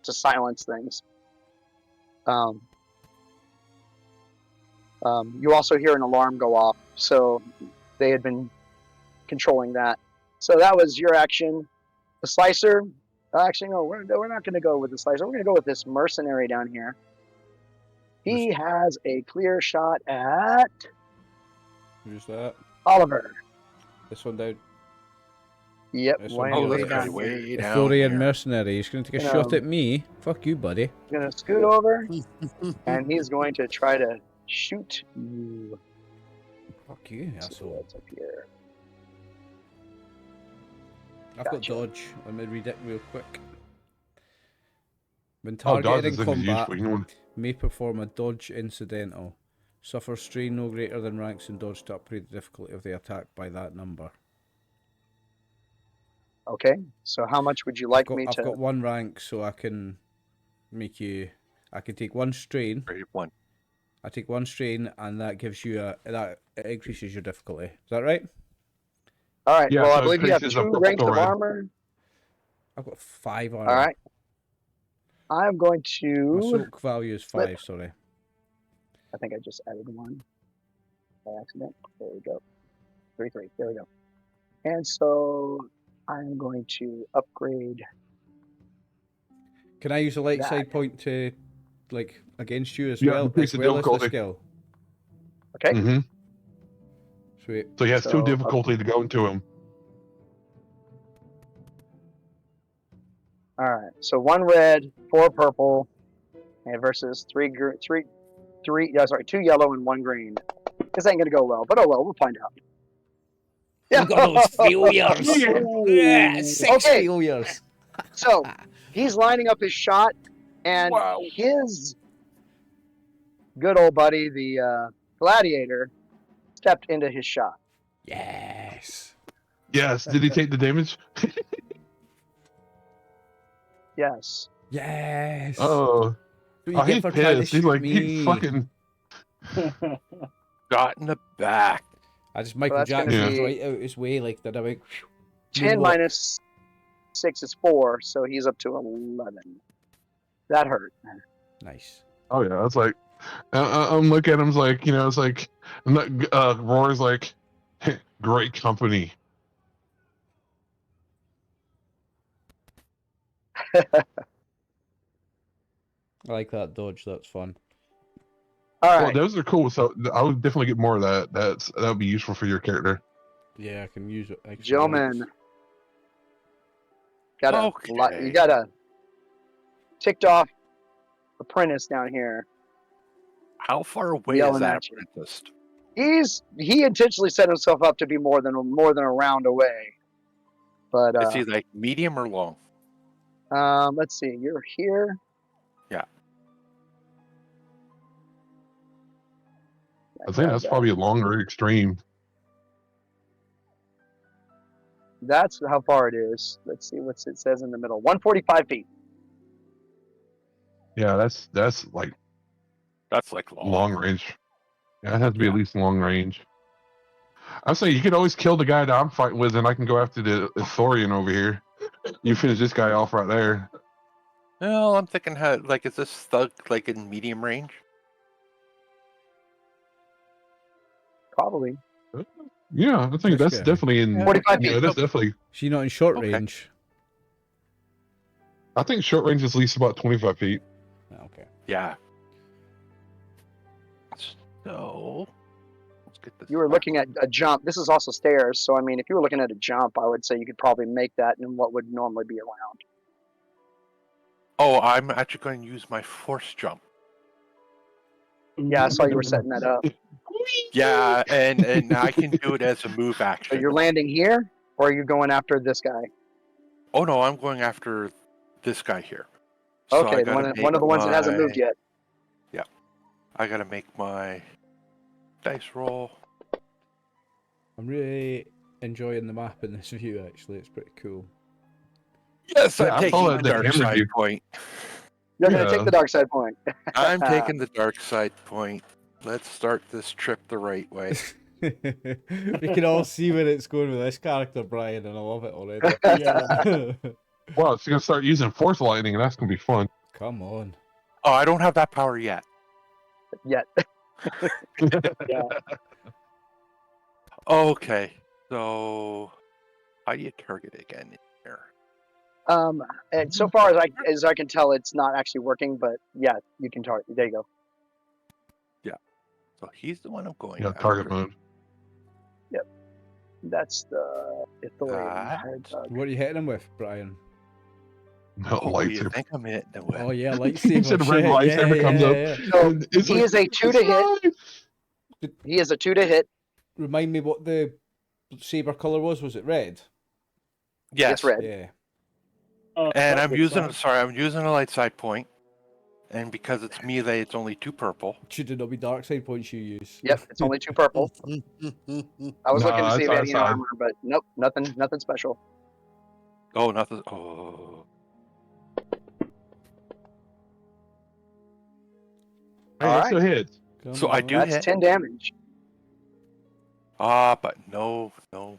silence things. You also hear an alarm go off, so they had been controlling that. So that was your action. The slicer. Actually, no, we're not going to go with the slicer. We're going to go with this mercenary down here. He has a clear shot at Who's that? Oliver. This one down. Yep, This way, one here. way okay, down here. way The down Florian here. mercenary. He's going to take a You shot know, at me. Fuck you, buddy. He's gonna scoot over, and he's going to try to shoot you. Fuck you, Let's see asshole. what's up here. I've Gotcha. got dodge. Let me read it real quick. When Oh, dodge targeted is in combat, useful. You know, may perform a dodge incidental. Suffer strain no greater than ranks in dodge to upgrade the difficulty of the attack by that number. Okay, so how much would you like me I've to? got one rank, so I can make you. I can take one strain. Grade 1. I take one strain, and that gives you it increases your difficulty. Is that right? All right. Yeah, well, so I it believe you have increases two up ranks to of red. armor. I've got 5 armor. All right. I'm going My to. soak value is 5. flip. Sorry. I think I just added one by accident. There we go. 3, 3. There we go. And so I'm going to upgrade. Can I use a light That. side point to, like, against you as Yeah, well, increase as the well as the difficulty. skill? Okay. Mm-hmm. Sweet. So he has So, 2 difficulty to go into him. All right. So 1 red, 4 purple, and versus 2 yellow and 1 green. This ain't gonna go well, but oh well, we'll find out. Yeah. Look at those failures. Yeah. 6 Okay. failures. So he's lining up his shot, and Wow. his good old buddy, the gladiator, stepped into his shot. Yes. Yes. Did he take the damage? Yes. Yes. Oh. What you Oh, get he's for trying to pissed. He's shoot like, me. he fucking. Got in the back. I just Michael that's gonna Jackson be- right out his way, like that. About 10 moonwalk. minus 6 is 4, so he's up to 11. That hurt. Nice. Oh, yeah. It's like, I'm looking at him, it's like, you know, it's like, Roar's like, great company. I like that dodge. That's fun. All Well, right. those are cool. So I would definitely get more of that. That would be useful for your character. Yeah, I can use it. Extra Gentlemen, ranks. Okay. you got a ticked off apprentice down here. How far away Yelling is that at you. apprentice? He intentionally set himself up to be more than a round away. But Is he like medium or long? let's see. You're here. Yeah. I think that's probably a longer extreme. That's how far it is. Let's see what it says in the middle. 145 feet. Yeah, that's like That's like long. long range. Yeah, it has to be Yeah. at least long range. I'm saying you could always kill the guy that I'm fighting with, and I can go after the Thorian over here. You finish this guy off right there. Well, I'm thinking how like is this thug like in medium range? Probably. Yeah, I think This that's guy. definitely in. 45 Yeah, feet. that's definitely. She not in short Okay. range. I think short range is at least about 25 feet. Okay. Yeah. So let's get this. You were looking at a jump. This is also stairs, so I mean, if you were looking at a jump, I would say you could probably make that in what would normally be around. Oh, I'm actually going to use my force jump. Yeah, I saw you were setting that up. Yeah, and I can do it as a move So action. you're landing here, or are you going after this guy? Oh no, I'm going after this guy here. So I Okay, gotta one of the ones that hasn't make moved yet. I gotta make my dice roll. I'm really enjoying the map in this view. Actually, it's pretty cool. Yes, Yeah, I'm I taking follow the the dark camera side view. point. You're going Yeah. to take the dark side point. I'm taking the dark side point. Let's start this trip the right way. We can all see where it's going with this character, Brian, and I love it already. Yeah. Well, it's gonna start using force lightning, and that's gonna be fun. Come on. Oh, I don't have that power yet. Yet. Yeah. Okay, so how do you target again here? And so far as I can tell, it's not actually working. But yeah, you can target. There you go. So he's the one I'm going Yeah, after. target mode. That's the authority. What are you hitting him with, Brian? No, Oh, what do you lightsaber. think I'm hitting it with? Oh yeah, He lightsaber. said red shit, lightsaber comes up. yeah. So And it's he like, is a 2 to hit. "It's He is a 2 to hit. Remind me what the saber color was. Was it red? Yes. It's red. Yeah. And I'm That's using, fine. sorry, I'm using a light side point. And because it's melee, it's only 2 purple. Should it not be dark side points you use? Yep, it's only 2 purple. I was looking to Nah, see if it's he had any outside. armor, but nope, nothing special. Oh, nothing. Oh. Hey, All it right. still hits. Come So I on. do That's hit. 10 damage. But no. No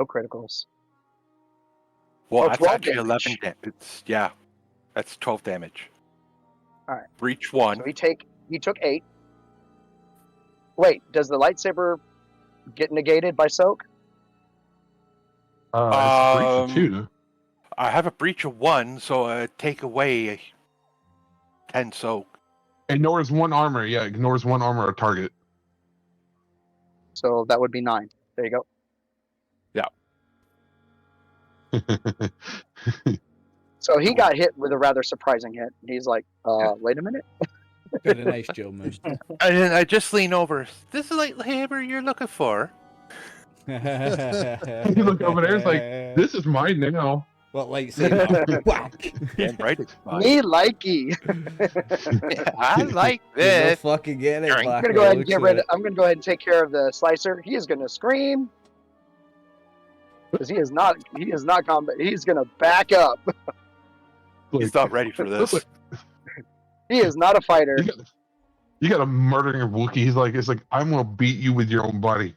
criticals. Well, Oh, that's 12 actually 11 damage. damage. Yeah, that's 12 damage. All right. Breach 1. So he took 8. Wait, does the lightsaber get negated by soak? It's breach of 2. I have a breach of 1, so take away 10 soak. Ignores 1 armor. Yeah, ignores 1 armor or target. So that would be 9. There you go. So he got hit with a rather surprising hit. He's like, wait a minute. Very nice, gentleman. And I just lean over. This is like lightsaber you're looking for. You look over there, it's like, this is mine now. What lightsaber? Whack! Damn right it's mine. Me likey. I like You'll this. fucking get it I'm back. I'm gonna go ahead and looks get rid. like. I'm gonna go ahead and take care of the slicer. He is gonna scream because he is not combat. He's gonna back up. He's not ready for this. He is not a fighter. You got a murdering Wookiee. He's like, it's like, I'm gonna beat you with your own body.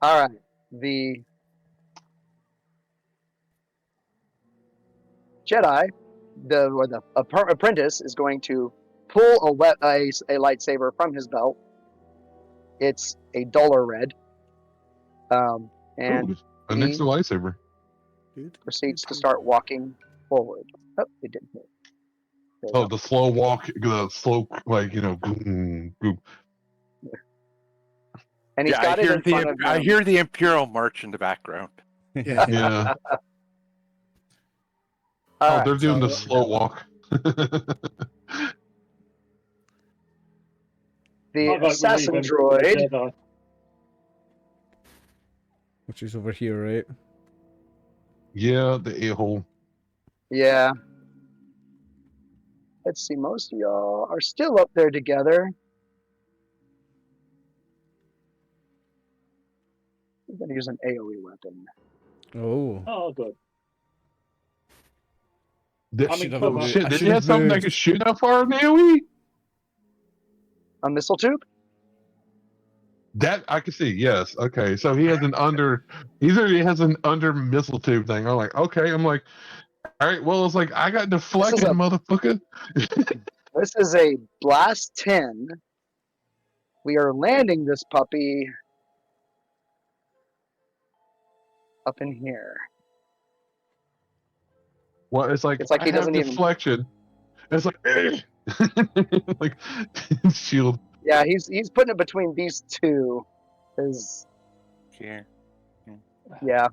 All right. The Jedi, the apprentice, is going to pull a lightsaber from his belt. It's a duller red, and Ooh, an extra lightsaber. proceeds to start walking forward. Oh, it didn't hit. There we Oh, go. the slow walk, the slow, like, boom, boom. And he's Yeah, got it in front of him. I hear the Imperial March in the background. Yeah. Yeah. All Oh, right, they're doing the so- slow walk. The I'd like to assassin leave him droid. Jedi. Which is over here, right? Yeah, the a-hole. Yeah. Let's see, most of y'all are still up there together. I'm going to use an AoE weapon. Oh. Oh, good. Did, I mean, I come on. shit, I did should he have have something that moved. could shoot that far in AoE? A missile tube? That I can see, yes. Okay, so he has an under, he has an under missile tube thing. I'm like, okay. I'm like, all right, well, it's like, I got deflected, a- motherfucker. This is a Blast 10. We are landing this puppy up in here. Well, it's like It's like I he have doesn't even- deflection. It's like, like shield. Yeah, he's putting it between these two. Here. Yeah.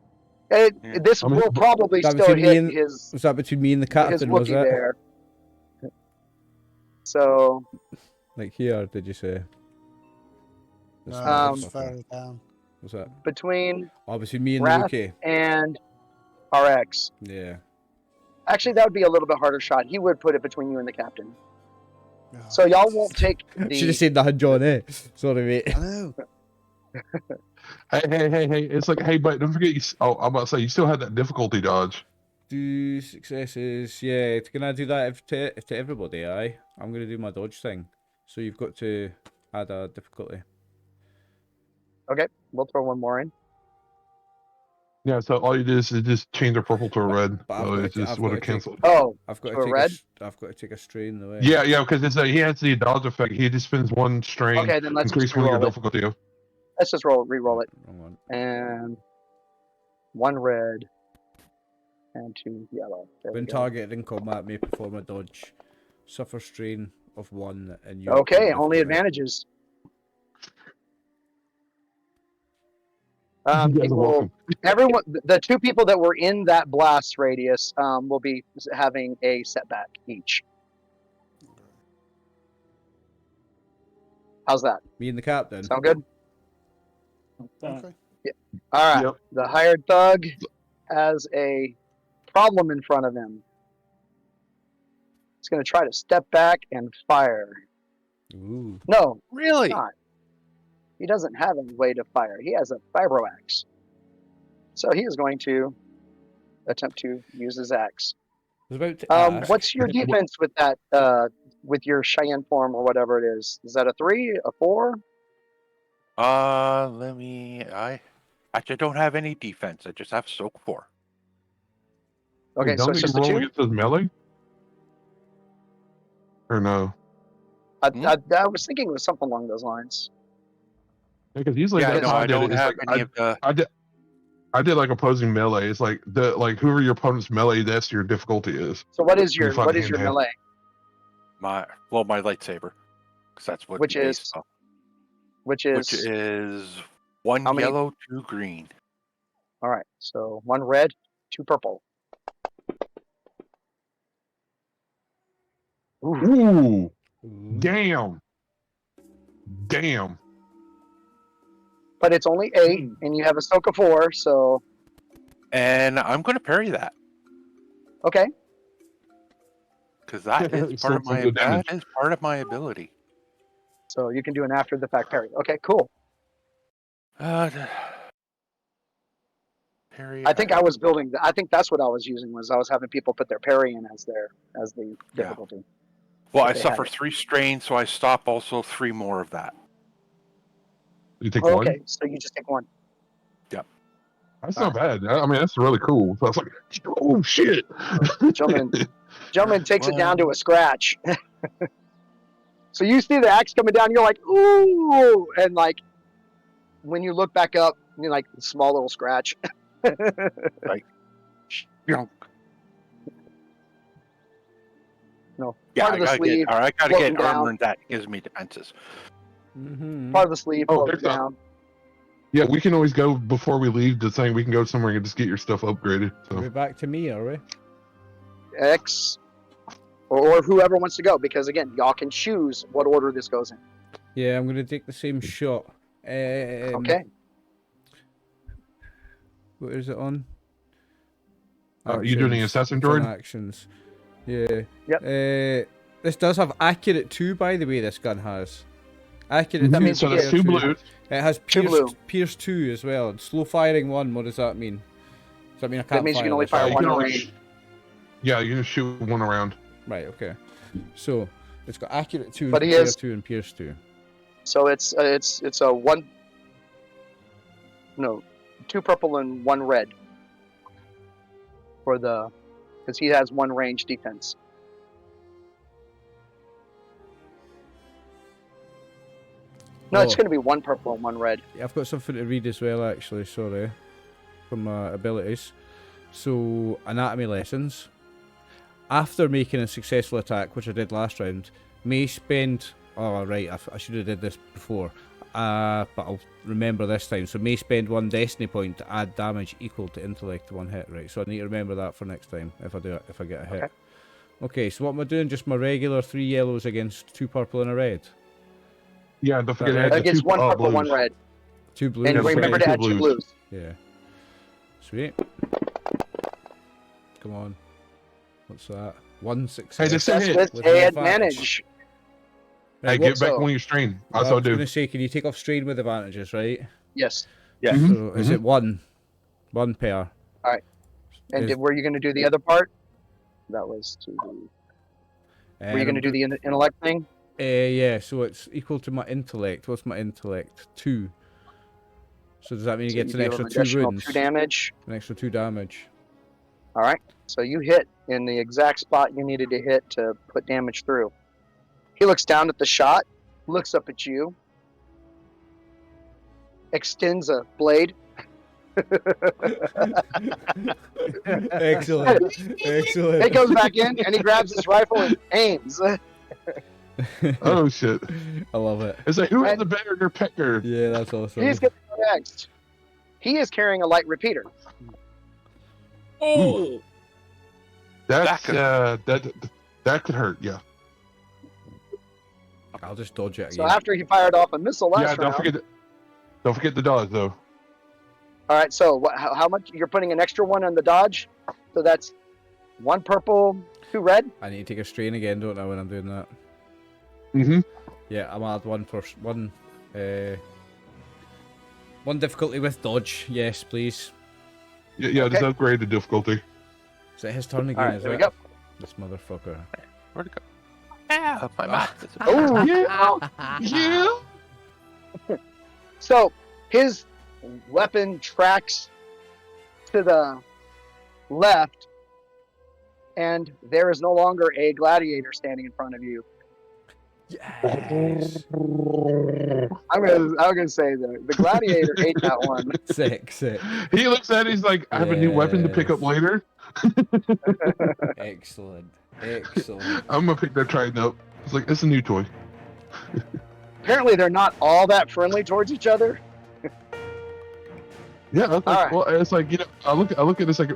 Yeah. This I mean, will probably that still between me hit and- his Was that between me and the his captain, was Wookiee it? there. So Like here, did you say? This No, Um, it's further down. Was that? between Oh, between me and Wrath. the Wookiee. and RX. Yeah. Actually, that would be a little bit harder shot. He would put it between you and the captain. Oh, So y'all won't take Should the. have said that, John, eh? Sorry, mate. I know. Hey! It's like, hey, but don't forget. Oh, I'm about to say, you still had that difficulty dodge. Do successes. Yeah, can I do that to everybody, aye? I'm going to do my dodge thing. So you've got to add a difficulty. Okay, we'll throw one more in. Yeah, so all you do is just change the purple to a red. But I've So got it to- just I've would got have to take- canceled. Oh, I've got To to a take red? I've got to take a strain though. Eh? Yeah, because he has the dodge effect. He just spends one strain, okay, then let's just increase one of your re-roll it. difficulty. Of. Let's just re-roll it. Wrong one. And one red and 2 yellow. There we When go. targeted in combat, may perform a dodge. Suffer strain of 1 and you. Okay, only advantages. You guys are People, welcome. everyone, the two people that were in that blast radius will be having a setback each. How's that? Me and the captain. Sound good? Okay. All right. Yep. The hired thug has a problem in front of him. He's going to try to step back and fire. Ooh. No, Really? not. He doesn't have a way to fire. He has a vibro axe. So he is going to attempt to use his axe. I was about to ask. What's your defense with that? With your Cyen form or whatever it is? Is that a 3, a 4? Let me. I actually don't have any defense. I just have soak 4. Okay, so Don't it's you just a roll 2. against his melee? Or no? I was thinking it was something along those lines. Because usually Yeah, that's no, how I I did don't it. It's have like any of the. I did like opposing melee. It's like whoever your opponent's melee, that's your difficulty is. So what is You your fight what is your hand-to-hand. melee? My lightsaber, because that's what Which the base is stuff- which which is is 1 how many- yellow, 2 green. all right. So 1 red, 2 purple. Ooh. Ooh, Ooh. damn. But it's only 8, Hmm. and you have a soak of 4. So And I'm going to parry that okay. because that is So part of it's some my good damage. that is part of my ability. So you can do an after the fact parry. Okay, cool. Parry. I think I was building. I think that's what I was using. Was I was having people put their parry in as the difficulty. Well, if I they had suffer it. 3 strain, so I stop also 3 more of that. You take Oh, one? okay, so you just take 1. That's not bad. I mean, that's really cool. So I was like, oh shit. Gentleman takes it down to Well- a scratch. So you see the axe coming down, you're like, ooh, and like when you look back up, you're like small little scratch. Yonk. No, Yeah, part of the sleeve, I gotta floating get armor, down. and that gives me defenses. Mm-hmm. Part of the sleeve Oh, floating there's a- down. Yeah, we can always go before we leave the thing. We can go somewhere and just get your stuff upgraded. Are we So back to me, are we? X or whoever wants to go, because again, y'all can choose what order this goes in. Yeah, I'm gonna take the same shot. Okay. What is it on? you doing the Actions. assassin It's on droid? actions. Yeah. Yep. This does have accurate 2, by the way. This gun has accurate. That 2, means So you there's get 2 blues. It has Two blue. pierce 2 as well. Slow firing 1. What does that mean? Does that mean I can't That means you fire can only this? fire you one can only range. Yeah, you can shoot one around. Right. Okay. So it's got accurate 2, But he fire is- 2, and pierce 2. So it's a 1. No, 2 purple and 1 red. For the, because he has 1 range defense. No, it's Oh. going to be 1 purple and 1 red. Yeah, I've got something to read as well, actually. Sorry, from my abilities. So, anatomy lessons. After making a successful attack, which I did last round, may spend. Oh, right, I should have did this before. But I'll remember this time. So, may spend 1 destiny point to add damage equal to intellect to 1 hit. Right, so I need to remember that for next time if I get a hit. Okay. Okay, so what am I doing? Just my regular 3 yellows against 2 purple and a red. Yeah, don't forget That to add the Against 2 1 purple, blues. 1 red. 2 blues. And Yeah, remember okay. to add 2 2 blues. blues. Yeah. Sweet. Come on. What's that? 1 success. Hey, this That's hit. with With a an advantage. Hey, Right, get back so- one of your strain. Well, That's I what I was do. going to say, can you take off strain with advantages, right? Yes. Yeah. Mhm, So is it 1? 1 pair. And Is- were you going to do the other part? That was to the. Were you going to do the intellect thing? Yeah, so it's equal to my intellect. What's my intellect? 2. So does that mean he So gets you an deal extra an 2 additional wounds? 2 damage. An extra 2 damage. All right. So you hit in the exact spot you needed to hit to put damage through. He looks down at the shot, looks up at you, extends a blade. Excellent. Excellent. He goes back in and he grabs his rifle and aims. Oh shit! I love it. It's like who has And- the better pecker? Yeah, that's awesome. He's going to go next. He is carrying a light repeater. Oh! That's That that could hurt. Yeah. I'll just dodge it So again. after he fired off a missile last Yeah. round. Don't forget the dodge though. All right. So how much you're putting an extra one on the dodge? So that's 1 purple, 2 red. I need to take a strain again, don't I, when I'm doing that? Mm-hmm. Yeah, I'm add one difficulty with dodge. Yes, please. Yeah. Just Okay. upgrade the difficulty. Is it his turn again? All right. Is There we it? go. This motherfucker. Where'd it go? Yeah, my mouth. Oh. Yeah. Yeah. So his weapon tracks to the left, and there is no longer a gladiator standing in front of you. Yes. I'm gonna say the gladiator ate that one. Sick. He looks at it, he's like, I have a new weapon to pick up Yes. later. Excellent. I'm gonna pick that trident up. It's like, it's a new toy. Apparently, they're not all that friendly towards each other. Yeah, I was like, Alright. well, it's like, you know, I look at this like,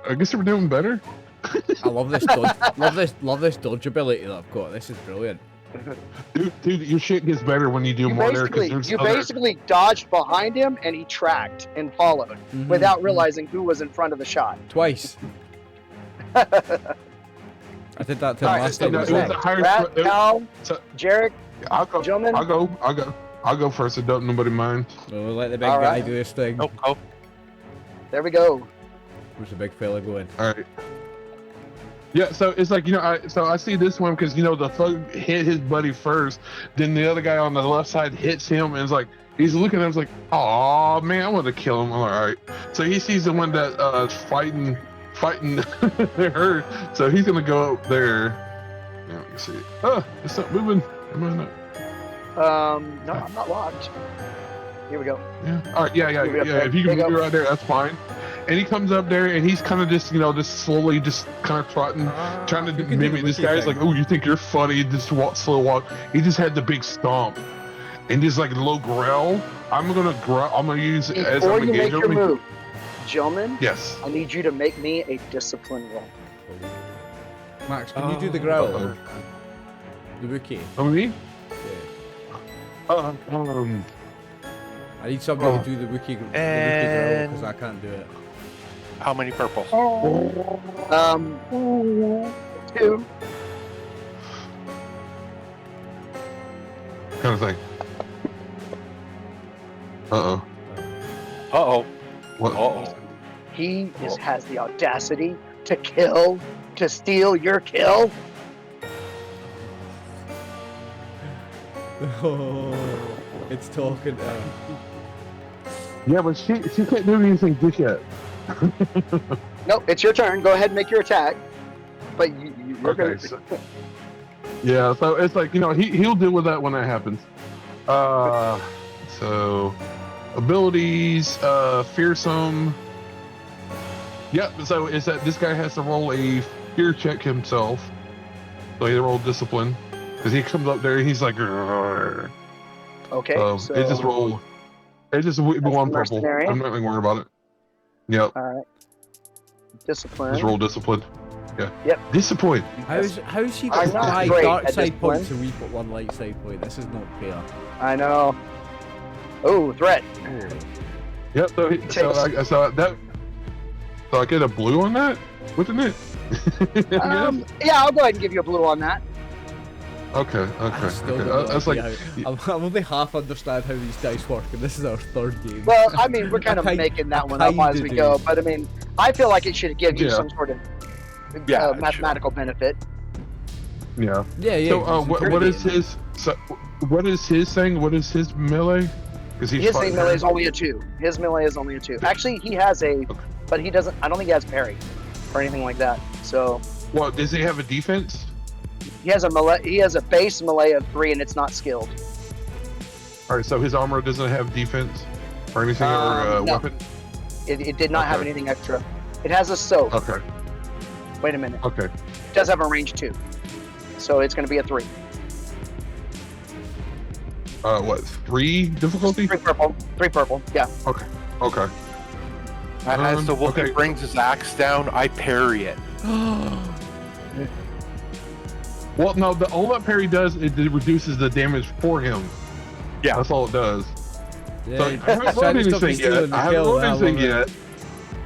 I guess we're doing better. I love this dodge. love this dodge ability that I've got. This is brilliant. Dude, your shit gets better when you do You more there because basically, there's you basically dodged behind him, and he tracked and followed Mhm, without mhm. realizing who was in front of the shot. Twice. I did that to him Alright, last so time. no, as it was well. a higher. Rat, Cal, so- Jarek, I'll go. gentlemen. I'll go first. So don't nobody mind. Oh, let the big All guy right. do his thing. Oh, oh. There we go. Where's the big fella going? All right. Yeah, so it's like, you know, I see this one because, you know, the thug hit his buddy first, then the other guy on the left side hits him, and it's like he's looking at him, it's like, oh man, I want to kill him. I'm like, all right. So he sees the one that fighting her, so he's gonna go up there. Yeah, let me see. Oh, it's not moving. Am I not? No, I'm not locked. Here we go. Yeah. All right. Yeah. Move it up there. If you There can you move go. it right there, that's fine. And he comes up there, and he's kind of just, you know, just slowly, just kind of trotting, trying to You can do mimic the this wiki guy. He's thing. like, oh, you think you're funny? Just walk, slow walk. He just had the big stomp, and just like low growl. I'm gonna use it as Before I'm you make engaged. your move, gentlemen, Yes. I need you to make me a discipline roll. Max, can you do the growl? Uh-oh. The wiki. Oh, me? Yeah. Um. I need somebody to do the wiki growl And- because I can't do it. How many purples? 2. Kind of thing. Uh-oh. Uh-oh. What? Uh-oh. He has the audacity to steal your kill. Oh, it's talking to him. Yeah, but she can't do anything just yet. Nope, it's your turn. Go ahead and make your attack. But you're Okay, gonna. so- Yeah, so it's like, you know, he'll deal with that when that happens. So abilities, fearsome. Yep. So it's that this guy has to roll a fear check himself. So he rolled discipline because he comes up there and he's like, "Grrr." Okay, so it just roll. It just one purple. mercenary. I'm not even worried about it. Yep. all right. Discipline. Just roll discipline. Yeah. Yep. Discipline. How's he I'm got not 5 great dark at side discipline. points and we put 1 light side point? This is not fair. I know. Oh, threat. Yep. So I get a blue on that, wouldn't it? Yeah, I'll go ahead and give you a blue on that. Okay. I still Okay. don't know That's like, I'm only half understand how these dice work, and this is our 3rd game. Well, I mean, we're kind of I making that I one up as we kinda go, do. but I mean, I feel like it should give you Yeah. some sort of Yeah, it should. mathematical benefit. yeah. yeah. So, 'cause what you're is getting- his? So, what is his thing? What is his melee? Because he's His fighting melee her. is only a 2. His melee is only a 2. Actually, he has a, but he doesn't. I don't think he has parry or anything like that. So Well, does he have a defense? he has a melee. He has a base melee of 3, and it's not skilled. All right. So his armor doesn't have defense or anything, or No. weapon. It did not have Okay. anything extra. It has a soak. Okay. Wait a minute. Okay. It does have a range 2, so it's going to be a 3. What? 3 difficulty? 3 purple. 3 purple. Yeah. Okay. As the Wookiee okay. brings his axe down, I parry it. Well, no, all that parry does is it reduces the damage for him. Yeah. That's all it does. Yeah, So I haven't rolled anything yet. I haven't rolled anything yet.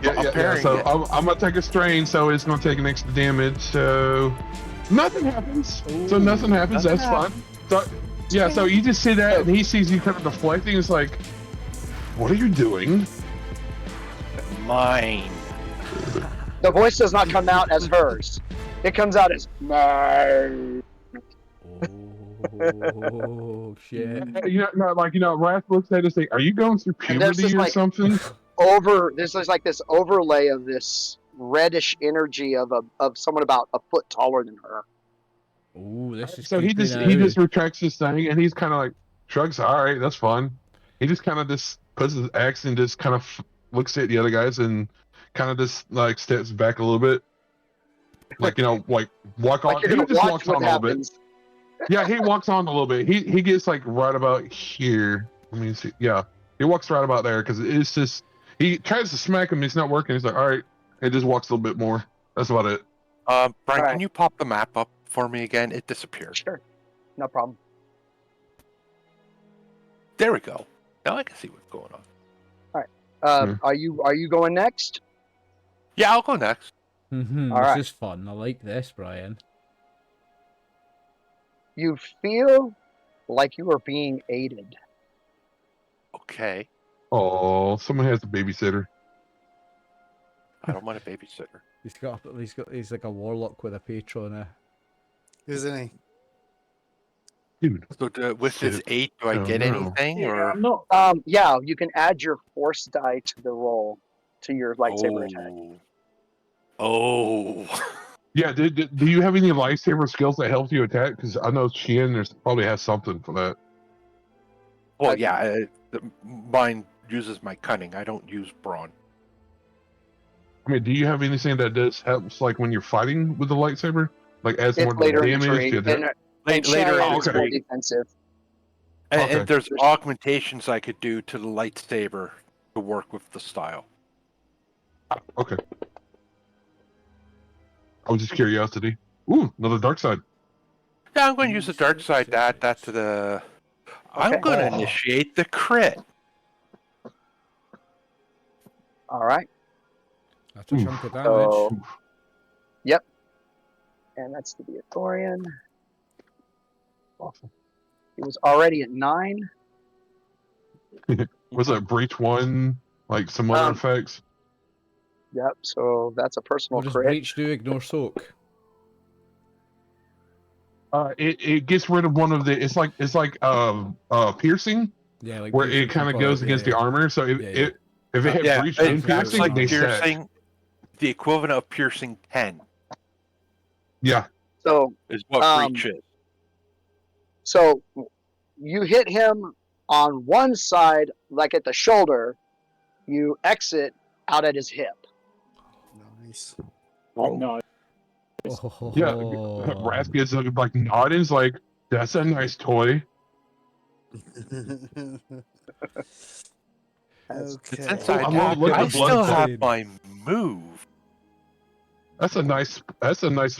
Yeah. So I'm gonna take a strain, so it's gonna take an extra damage. So nothing happens. So nothing happens. That's fine. So yeah. So you just see that, and he sees you kind of deflecting. It's like, what are you doing? Mine. The voice does not come out as hers. It comes out as mine. Oh shit! Wrath looks at us like, "Are you going through And there's puberty just or like something?" there's like this overlay of this reddish energy of someone about a foot taller than her. Oh, this is So he just retracts his thing, and he's kind of like shrugs. All right, that's fine. He just kind of just puts his axe and just kind of looks at the other guys and kind of just like steps back a little bit, like walk on. Like you're He gonna just watch walks what on a little bit. happens. Yeah, he walks on a little bit. He gets like right about here. Let me see. Yeah, he walks right about there because it's just he tries to smack him. It's not working. He's like, all right, and just walks a little bit more. That's about it. Brian, Alright. can you pop the map up for me again? It disappeared. Sure, no problem. There we go. Now I can see what's going on. Are you going next? Yeah, I'll go next. Mm-hmm. All This right. is fun. I like this, Brian. You feel like you are being aided. Okay. Oh, someone has a babysitter. I don't want a babysitter. He's like a warlock with a patron. Isn't he? Dude, So with this 8, do I Oh, get no. anything? Yeah, Or I'm not. Yeah, you can add your force die to the roll to your lightsaber attack. Oh. Yeah, do you have any lightsaber skills that help you attack? Because I know Cyen probably has something for that. Well, yeah. Mine uses my cunning. I don't use brawn. I mean, do you have anything that does helps like when you're fighting with the lightsaber? Like adds It's more later damage? infantry, and Later Cyen is more infantry. defensive. Okay. And there's augmentations I could do to the lightsaber to work with the style. Okay. I was just curiosity. Ooh, another dark side. Yeah, I'm going to use the dark side. That to the. I'm Okay. going to initiate the crit. All right. That's a chunk of damage. So, yep. And that's to the Ithorian. Awesome. He was already at 9. Was it breach 1? Like some other effects? Yep. So that's a personal What does crit. breach do? Ignore soak. It gets rid of one of the. It's like piercing, Yeah, like where piercing it kind of from goes above, against yeah. the armor. So if Yeah. it hit Yeah, breach and that's piercing, like they set. piercing. The equivalent of piercing 10 Yeah. So, is what breach is. so you hit him on one side, like at the shoulder. You exit out at his hip. Nice. No. Yeah, Raph gets like nodding. He's like, "That's a nice toy." Okay. Since I I do, love I the still blood have splat. my move. That's a nice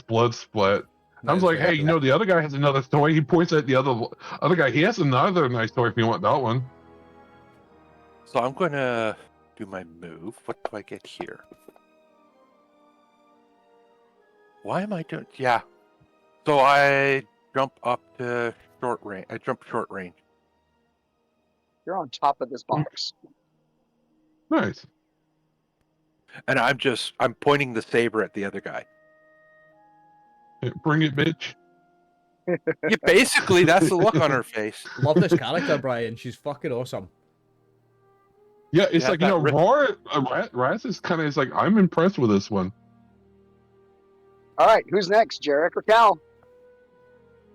blood splat. I was That is like, very "Hey, cool. the other guy has another toy." He points at the other guy. He has another nice toy if you want that one. So I'm going to do my move. What do I get here? Why am I doing? Yeah. So I jump up to short range. I jump short range. You're on top of this box. Nice. And I'm pointing the saber at the other guy. Yeah, bring it, bitch. Yeah, basically, that's the look on her face. Love this character, Brian. She's fucking awesome. Yeah, it's Yeah, like that Raz is kind of like, I'm impressed with this one. All right, who's next, Jarek or Cal?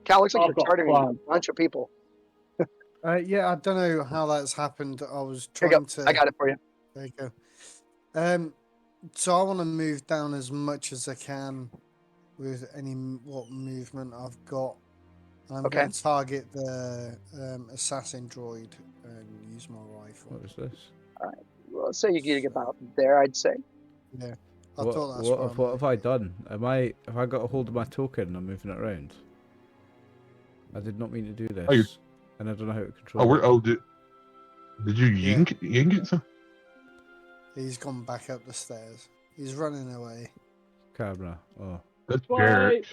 Cal, looks like I've you're got targeting a one. bunch of people. Yeah, I don't know how that's happened. I was Here you trying go. to. I got it for you. There you go. So I want to move down as much as I can with what movement I've got. I'm Okay. going to target the assassin droid and use my rifle. What is this? let's say you get about there, I'd say. Yeah. I What, thought that's what have I done? Have I got a hold of my token and I'm moving it around? I did not mean to do this. Oh, And I don't know how to Oh, control it. did you Yeah. yank it? He's gone back up the stairs. He's running away. Camera. Oh. That's Why? Jarek.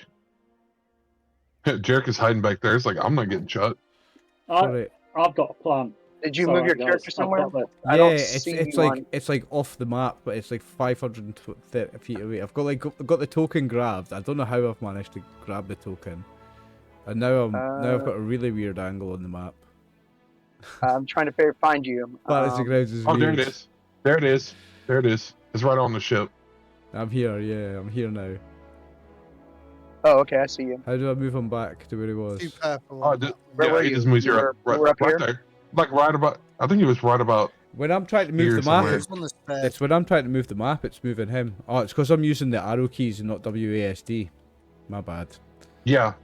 Jarek is hiding back there. It's like, I'm not getting shot. Sorry. I've got a plan. Did you It's move alright, your guys. character I've somewhere? got it. I Yeah, don't it's see it's you like on- it's like off the map, but it's like 530 feet away. I've got the token grabbed. I don't know how I've managed to grab the token, and now I've got a really weird angle on the map. I'm trying to find you. Fantasy Grounds is Oh, there weird. it is. There it is. There it is. It's right on the ship. I'm here. Yeah, I'm here now. Oh, okay, I see you. How do I move him back to where he was? Two purple. Oh, on that Where yeah, were he you? just moves You you were- right, you were up right here? there. Like right about. I think he was right about. When I'm trying to move Here the somewhere. map, He's on the stairs. it's when I'm trying to move the map, it's moving him. Oh, it's because I'm using the arrow keys and not WASD. My bad. Yeah.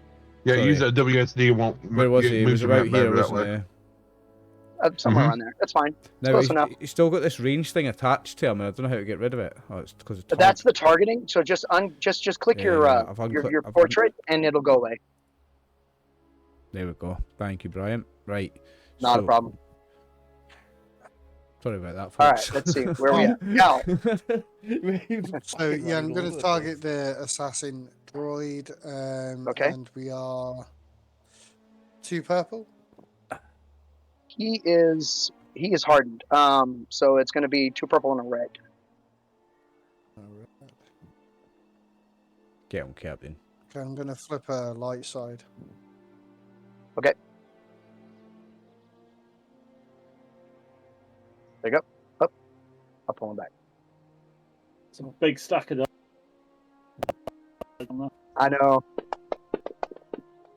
Yeah, Sorry. use a WSD. Won't. Where was it he? He moves was your about map here, better that wasn't way. he? Somewhere Mhm. around there. That's fine. Now Close enough. he's still got this range thing attached to him, and I don't know how to get rid of it. Oh, it's because it's But that's the targeting. So just click Yeah, I've your I've portrait and it'll go away. There we go. Thank you, Brian. Right. Not a problem. Sorry about that, All right, folks. let's see. Where are we at? Now, So yeah, I'm going to target the assassin droid. Okay. And we are 2 purple. he is hardened. So it's going to be 2 purple and a red. Alright. Get on, Captain. Okay, I'm going to flip a light side. Okay. There you go. Up. I'll pull him back. It's a big stack of them. I know.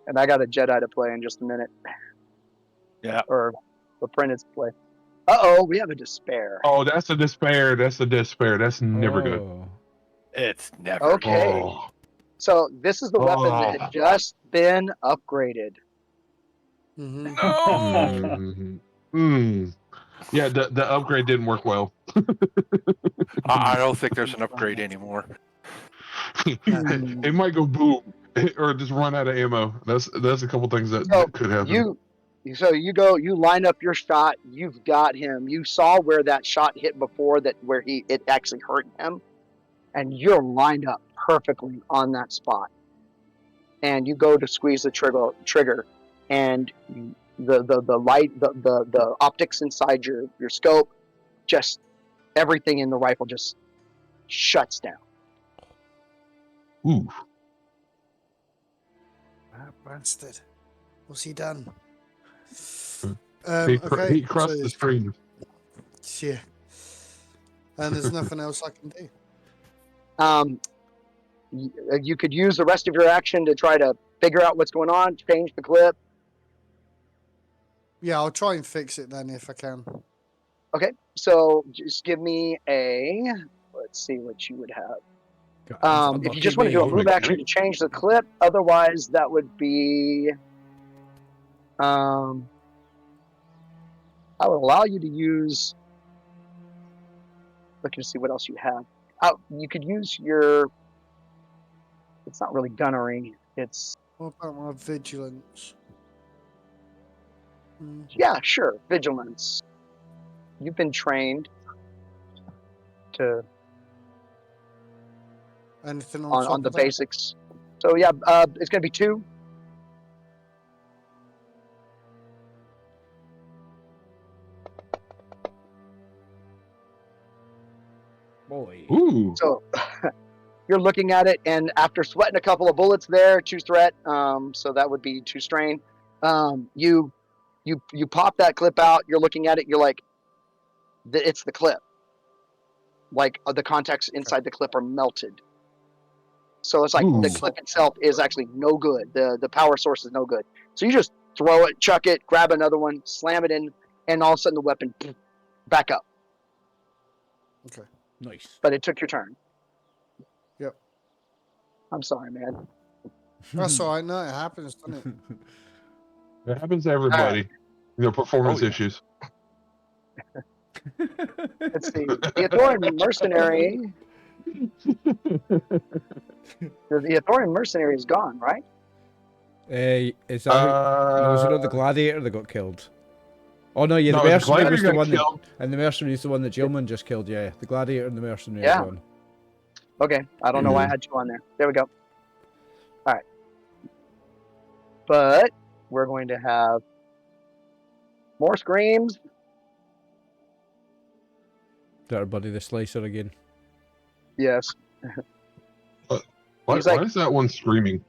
And I got a Jedi to play in just a minute. Yeah. Or the apprentice to play. Uh-oh, we have a despair. Oh, that's a despair. That's a despair. That's never good. Oh. It's never Okay. Oh. So this is the weapon that had just been upgraded. Mm-hmm. Mhm. Mm. Yeah, the upgrade didn't work well. I don't think there's an upgrade anymore. It might go boom or just run out of ammo. That's a couple things that So could happen. you line up your shot. You've got him. You saw where that shot hit before, where it actually hurt him, and you're lined up perfectly on that spot. And you go to squeeze the trigger, and the light, the optics inside your scope, just everything in the rifle just shuts down. Ooh. Ah, bastard. What's he done? He crossed so- the stream. Yeah. And there's nothing else I can do. You could use the rest of your action to try to figure out what's going on, change the clip. Yeah, I'll try and fix it then if I can. So just give me let's see what you would have. God, If you just want to do a me. move action to change the clip, otherwise that would be, I would allow you to use, looking to see what else you have. You could use it's not really gunnery, it's, What about my vigilance? Hmm. yeah, sure, vigilance. You've been trained to Anything on, on top the of that? basics. So yeah, it's gonna be 2. Boy. Ooh. So you're looking at it, and after sweating a couple of bullets there, 2 threat, so that would be 2 strain. You pop that clip out. You're looking at it. You're like, it's the clip. Like the contacts inside the clip are melted. So it's like Ooh. the clip itself is actually no good. The power source is no good. So you just throw it, chuck it, grab another one, slam it in, and all of a sudden the weapon back up. Nice. But it took your turn. Yep. I'm sorry, man. That's all right. No, it happens, doesn't it? It happens to everybody. Performance Oh, yeah. issues. Let's see. The Athorian mercenary. The Athorian mercenary is gone, right? Is that no? Was it not the gladiator that got killed? Oh no, yeah, the No, the mercenary gladiator was the got one, killed. and the mercenary is the one that Jillman just killed. Yeah, the gladiator and the mercenary Yeah. are gone. Okay, I don't know why I had you on there. There we go. All right. But we're going to have more screams. That our buddy the slicer again. Yes. Why He's like- is that one screaming?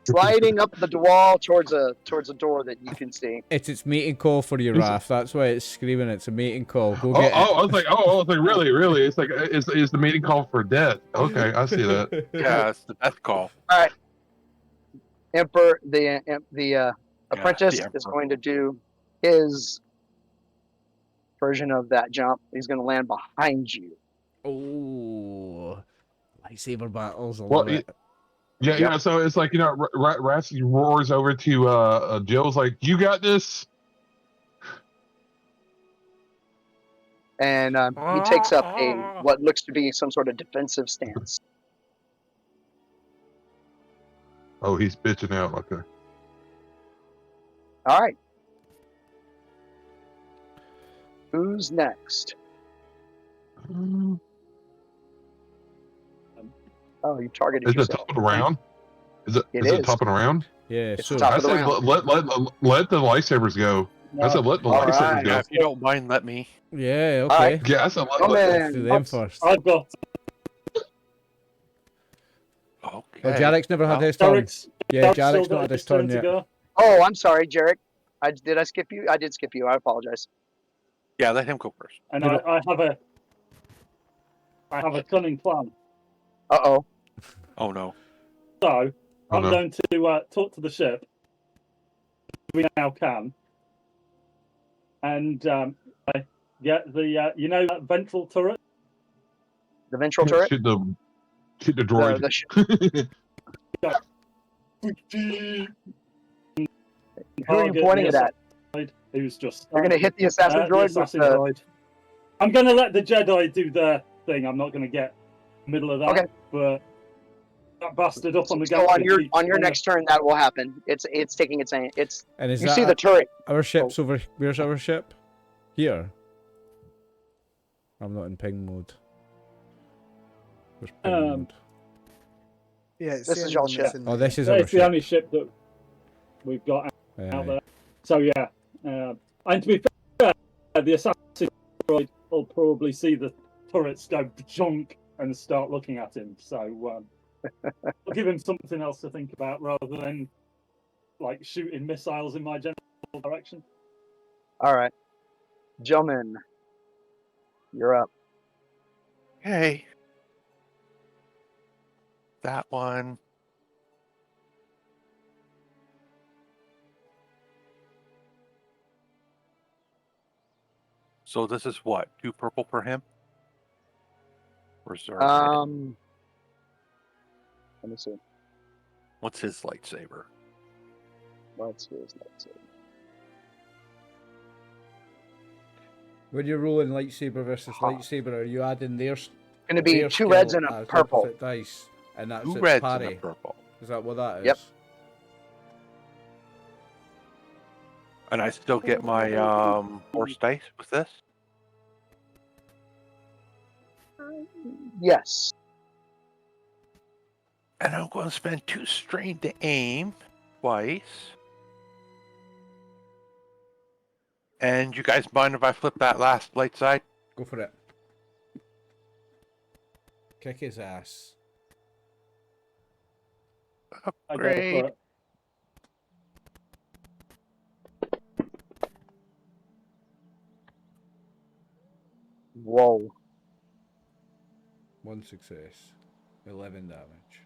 Sliding up the wall towards a door that you can see. It's its mating call for you, Is it- Raph. That's why it's screaming. It's a mating call. Go Oh, get I was like, really? It's like, it's the mating call for death. Okay, I see that. it. Yeah, it's the death call. All right. Emperor, the apprentice the is Emperor. going to do his version of that jump. He's going to land behind you. Oh, lightsaber battles. I Well, love it. Yeah, Yep. So it's like, Rats roars over to Jill's like, "You got this." And he takes up what looks to be some sort of defensive stance. Oh, he's bitching out. Okay. All right. Who's next? Oh, you targeted Is it yourself. top of the round? Is It it is. top of the round? Yeah. It's So top I of the said round. let the lightsabers go. I said let the All lightsabers right. go. Yeah, if you don't mind, let me. yeah. All Okay. right. Yeah, I said let. Come Let's do in. them first. I've got Okay. Oh, Jarek's never had Well, his turn. Derek's. Yeah, Derek's Jarek's still not had got his turn to yet. go. Oh, I'm sorry, Jarek. Did I skip you? I did skip you. I apologize. Yeah, let him go first. And You I have a cunning plan. Uh-oh. Oh no. So Oh, I'm no. going to talk to the ship. We now can, and I get the that ventral turret. The ventral turret? Shoot the droid. Who are you pointing it at? Who's just You're going to hit the assassin the droid with assassin the... droid. I'm going to let the Jedi do their thing. I'm not going to get middle of that. Okay. But that bastard up on the So Gambit. on your next turn, that will happen. It's taking its aim. And is You that see the turret. our ship's over? Where's our ship? Here. I'm not in ping mode. Where's ping mode? Yeah, it's This the is only y'all one ship. that's in Oh, there. this is our It's the ship. only ship that we've got out Aye. there. So yeah, and to be fair, the assassin droid will probably see the turrets go junk and start looking at him. So I'll give him something else to think about rather than like shooting missiles in my general direction. All right. Gentlemen, you're up. Okay. That one. So this is what? 2 purple per him? Or is there a red? Let me see. What's his lightsaber? Let's see. When you're rolling lightsaber versus lightsaber, are you adding theirs? Going to be their 2 reds skill and a as purple. opposite dice, and that's 2 its reds parry. and a purple. Is that what that is? Yep. And I still get my force dice with this? Yes. And I'm going to spend 2 strain to aim twice. And you guys mind if I flip that last light side? Go for it. Kick his ass. I go Upgrade. for it. Whoa. 1 success. 11 damage.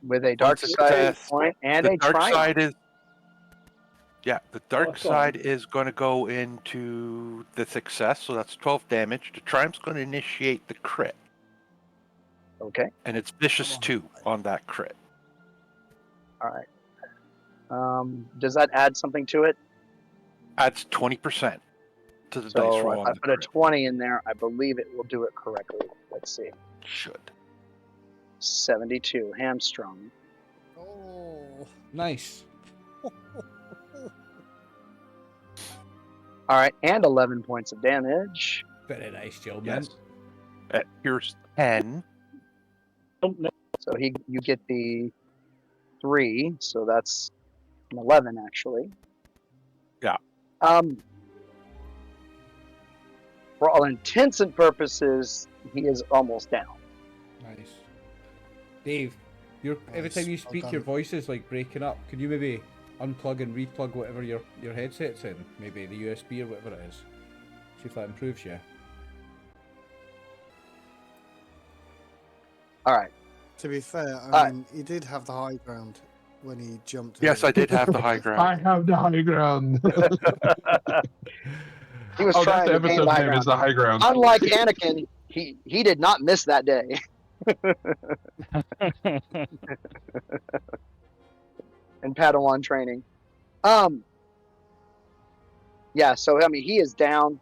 With a dark side success. point and The a dark triumph. side is... Yeah, the dark fine. side is going to go into the success, so that's 12 damage. The triumph's going to initiate the crit, Okay. and it's vicious 2 on that crit. All right. Does that add something to it? Adds 20%. to the dice So roll if on I the put a crit. 20 in there, I believe it will do it correctly. Let's see. Should. 72, hamstrung. Oh. Nice. All right, and 11 points of damage. Very nice, gentlemen. Yes. Here's 10. So you get the 3, so that's an 11 actually. Yeah. For all intents and purposes, he is almost down. Nice. Dave, every Nice. time you Well speak, done. your voice is like breaking up. Can you maybe unplug and replug whatever your headset's in? Maybe the USB or whatever it is. See if that improves you. All right. To be fair, I mean, he did have the high ground when he jumped. Yes, over. I did have the high ground. I have the high ground. He was Oh, that's trying the to gain episode the high name. ground. Is the high ground. Unlike Anakin, he did not miss that day. In Padawan training. Yeah, so I mean he is down.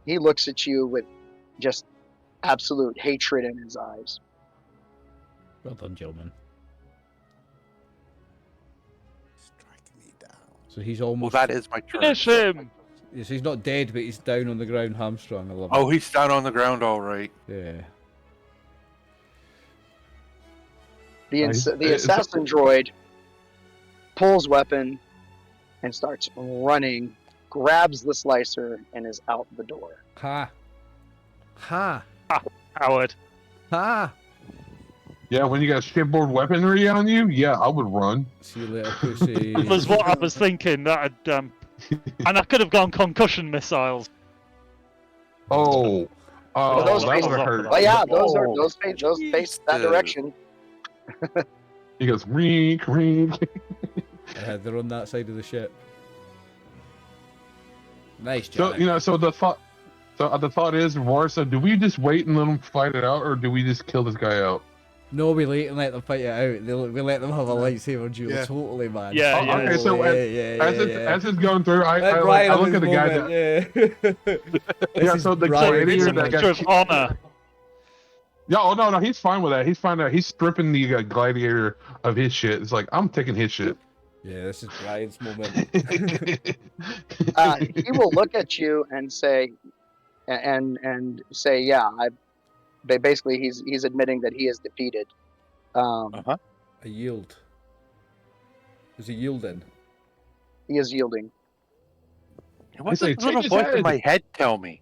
He looks at you with just absolute hatred in his eyes. Well done, gentlemen. Strike me down. So he's Well, almost. that is my turn. Finish him! Yes, he's not dead, but he's down on the ground, hamstrung. I love Oh, it. he's down on the ground, all right. Yeah. The Nice. the assassin droid pulls weapon and starts running, grabs the slicer, and is out the door. Ha. Ha. Howard. Ha. Yeah, when you got shipboard weaponry on you, yeah, I would run. See you later, pussy. That was what I was thinking. That and I could have gone concussion missiles. Oh, Well, those that face- would have hurt. But yeah, those Oh. face that direction. He goes, reek, reek. They're on that side of the ship. Nice So job. so the thought is, Warsa, do we just wait and let them fight it out, or do we just kill this guy out? No, we wait and let them fight it out. We let them have a lightsaber duel. Yeah. Totally, man. Yeah, Oh, yeah. okay, so as it's going through, I look at the guy that. Yeah, so the Brian It's gladiator a that picture of honor. Yeah, oh no, he's fine with that. He's fine. He's stripping the gladiator of his shit. It's like, I'm taking his shit. Yeah, this is Brian's moment. He will look at you and say, yeah, basically he's admitting that he is defeated. A yield. There's a yielding. He is yielding. What say, does the little "Take his voice in head." my head tell me?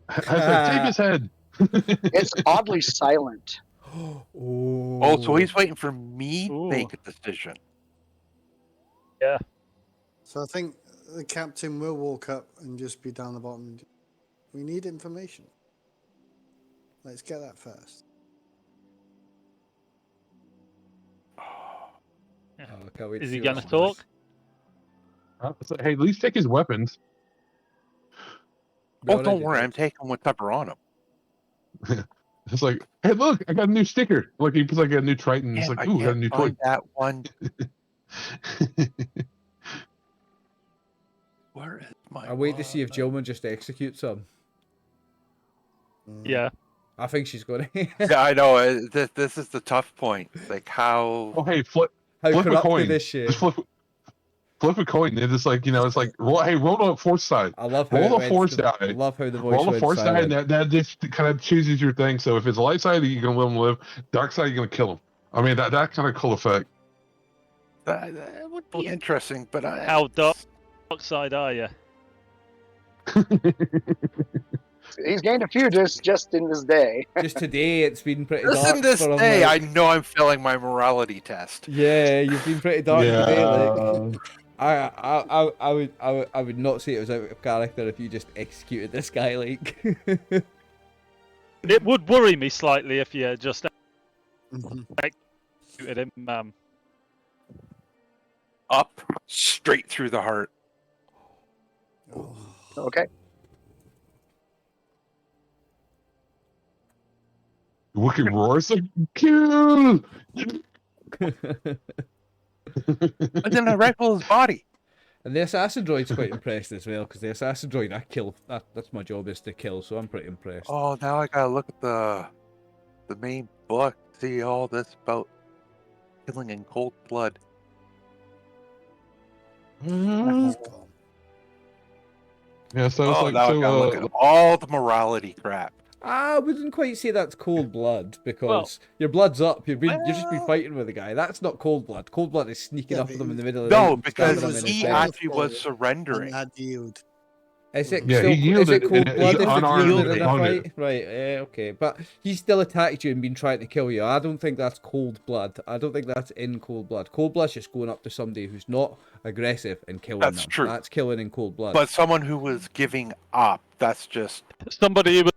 I said, take his head. It's oddly silent. Oh, So he's waiting for me to Ooh. make a decision. So I think the captain will walk up and just be down the bottom. We need information. Let's get that first. Oh, I can't wait to Is see he what going to happens. talk? It's like, hey, at least take his weapons. We Oh, already don't worry, did. I'm taking whatever on him. It's like, hey, look, I got a new sticker. Look, he puts like a new Triton. It's Damn, like, I ooh, we got a can't new toy. find that one. Where is my? I wait to see if Jilman just executes him. Yeah. I think she's going to. Yeah, I know. This is the tough point. Like how. Oh, hey, flip How Flip a corrupted coin. this shit. Just flip a coin. And it's like, it's like, roll a force side. I love how Roll it a went force to- die. I love how the voice Roll a went force die, silent. and that just kind of chooses your thing. So if it's a light side, you're going to let him live. Dark side, you're going to kill him. I mean, that kind of cool effect. That would be interesting, but How dark side are you? He's gained a few just in this day. Just today, it's been pretty dark. Listen this for him, day, I like- know I'm failing my morality test. Yeah, you've been pretty dark today. Like, I would not say it was out of character if you just executed this guy. Like, It would worry me slightly if you just Mhm. executed him. Up, straight through the heart. Oh. Okay. Wicked roars like, kill! And then I rifle his body. And the assassin droid's quite impressed as well, because the assassin droid I kill. That's my job, is to kill. So I'm pretty impressed. Oh, now I gotta look at the main book. See all this about killing in cold blood. He's gone. Yeah, so it's Oh, like now I gotta look at all the morality crap. I wouldn't quite say that's cold blood, because your blood's up. You've just been well- fighting with a guy. That's not cold blood. Cold blood is sneaking Yeah, up but with him in the middle of the night. No, and stabbing because him in his he bed. actually was And surrendering. that yield. Is it Yeah, still, he yielded, is it cold and blood he if it's unarmed yielded in a opponent. fight? Right, okay. But he still attacked you and been trying to kill you. I don't think that's cold blood. I don't think that's in cold blood. Cold blood's just going up to somebody who's not aggressive and killing That's them. true. That's killing in cold blood. But someone who was giving up, that's just Somebody who was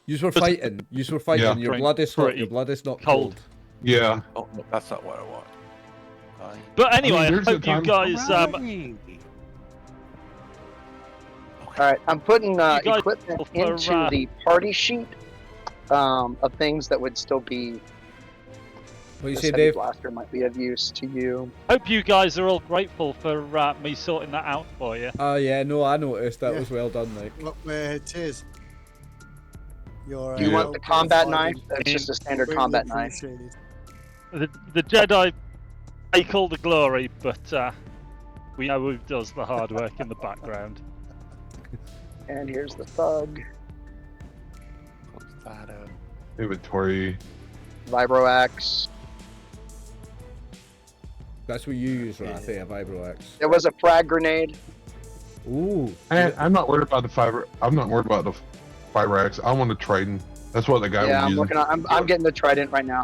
You were fighting. You were fighting. Yeah. Your blood is hot. Pretty Your blood is not cold. cold. Yeah. oh, no, that's not what I want. But anyway, I, there's a hope you time- guys. All right, I'm putting You guys equipment for, into the party sheet of things that would still be. What do you This say, heavy Dave? blaster might be of use to you. Hope you guys are all grateful for me sorting that out for you. Oh yeah, no, I noticed. That Yeah. was well done, Mike. Look where it is. Your, Do you want the combat knife? fighting. That's just a standard Greatly combat knife. appreciated. The Jedi take all the glory, but we know who does the hard work in the background. And here's the thug. What's that? Inventory. Vibro axe. That's what you use, right? A vibro axe. There was a frag grenade. Ooh. And I'm not worried about the fiber. I'm not worried about the fiber axe. I want the trident. That's what the guy Yeah, was I'm using. working on. I'm getting the trident right now.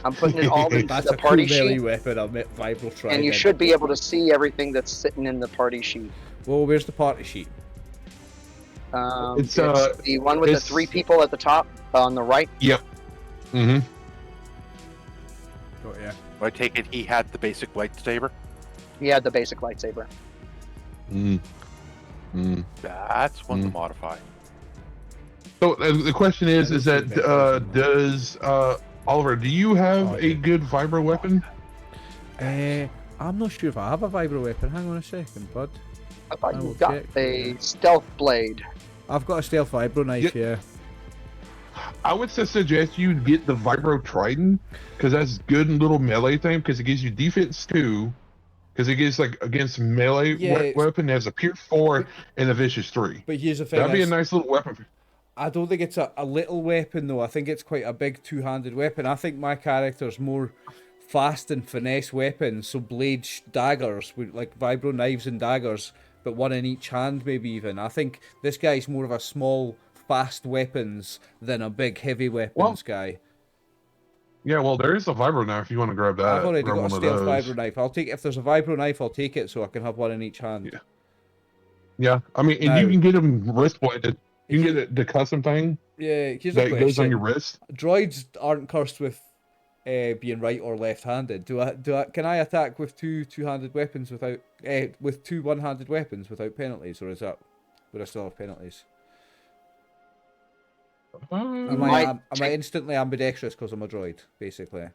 I'm putting it all into That's the a party cool melee sheet, weapon. I'll admit, vibro trident. and you should be able to see everything that's sitting in the party sheet. Well, where's the party sheet? It's, the one with the it's- 3 people at the top on the right. Mm-hmm. Oh yeah. I take it he had the basic lightsaber. He had the basic lightsaber. Mm. Mm. That's one to modify. So the question is that does Oliver, do you have a good vibro weapon? I'm not sure if I have a vibro weapon. Hang on a second, bud. I thought I you will got check. a stealth blade. I've got a stealth vibro knife, yeah. I would suggest you get the vibro trident because that's good in little melee thing because it gives you defense 2 because it gives like against melee Yeah, weapon. It has a pierce 4 and a vicious 3. But here's the thing. That'd be a nice little weapon. I don't think it's a little weapon though. I think it's quite a big two-handed weapon. I think my character's more fast and finesse weapons, so blades, daggers, with like vibro knives and daggers, but one in each hand maybe even. I think this guy's more of a small, fast weapons than a big heavy weapons guy. Yeah, well, there is a vibro knife if you want to grab that. I've already grab got a one of stealth those. vibro knife. I'll take if there's a vibro knife, I'll take it so I can have one in each hand. Yeah. Yeah, I mean, and Now- you can get them wrist weighted. You can get the custom thing Yeah, here's a that question. goes on your wrist. Droids aren't cursed with being right or left-handed. Can I attack with two-handed weapons without with two one-handed weapons without penalties, or would I still have penalties? Am I instantly ambidextrous because I'm a droid, basically?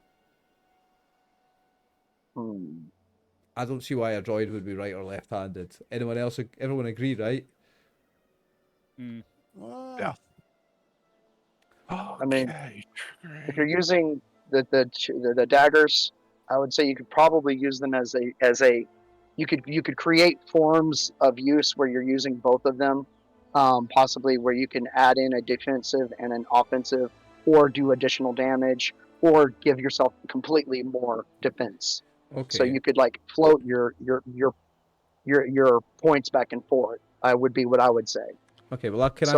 I don't see why a droid would be right or left-handed. Everyone agree, right? Yeah. I mean, if you're using the daggers, I would say you could probably use them as a you could create forms of use where you're using both of them, possibly where you can add in a defensive and an offensive, or do additional damage, or give yourself completely more defense. Okay. So you could like float your points back and forth. Would be what I would say. Okay. Well, can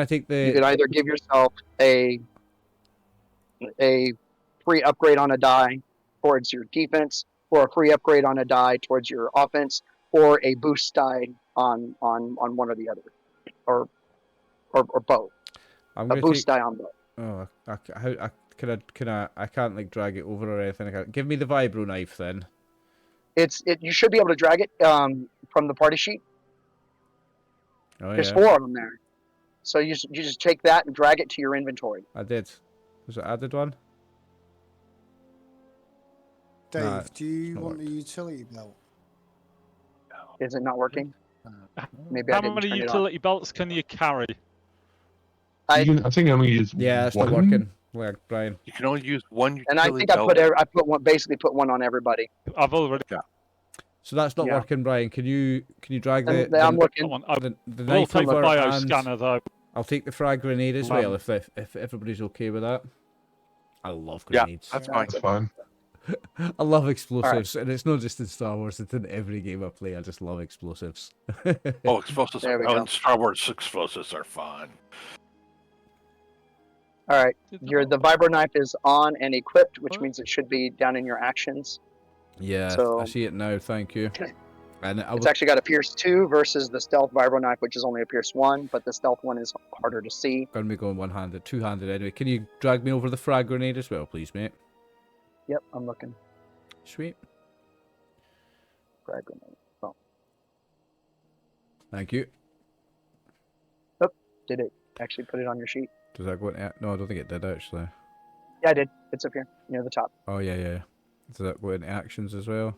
I take the? You could either give yourself a free upgrade on a die towards your defense, or a free upgrade on a die towards your offense, or a boost die on one or the other, or both. I'm A gonna boost take. die on both. Oh, I can't like drag it over or anything. Give me the vibro knife then. You should be able to drag it from the party sheet. Oh There's yeah, 4 of them there. So you just take that and drag it to your inventory. I did. Was it added one? Dave, Nah, do you not want the worked. utility belt? Is it not working? Maybe I How didn't many turn it on. utility belts can you carry? I- I think I only use Yeah, it's one. not working. Like Brian. You can only use one utility And I think belt. I put one, basically put one on everybody. I've already So that's not Yeah. working, Brian. Can you drag And the I'm got looking. one. I the will knife take the over bio and scanner though. I'll take the frag grenade as Um, well if everybody's okay with that. I love Yeah, grenades. that's fine. That's fine. I love explosives, and it's not just in Star Wars. It's in every game I play. I just love explosives. Oh, explosives. There we Oh, go. and Star Wars explosives are fun. All right. The vibro knife is on and equipped, which What? means it should be down in your actions. Yeah, So- I see it now. Thank you. And I It's was actually got a Pierce 2 versus the stealth vibro knife, which is only a Pierce 1, but the stealth one is harder to see. going to be going one-handed, two-handed anyway. Can you drag me over the frag grenade as well, please, mate? Yep, I'm looking. Sweet. Frag grenade. Oh, Thank you. did it actually put it on your sheet? Does that go into... No, I don't think it did, actually. Yeah, I did. It's up here near the top. Oh, yeah. Does that go into actions as well?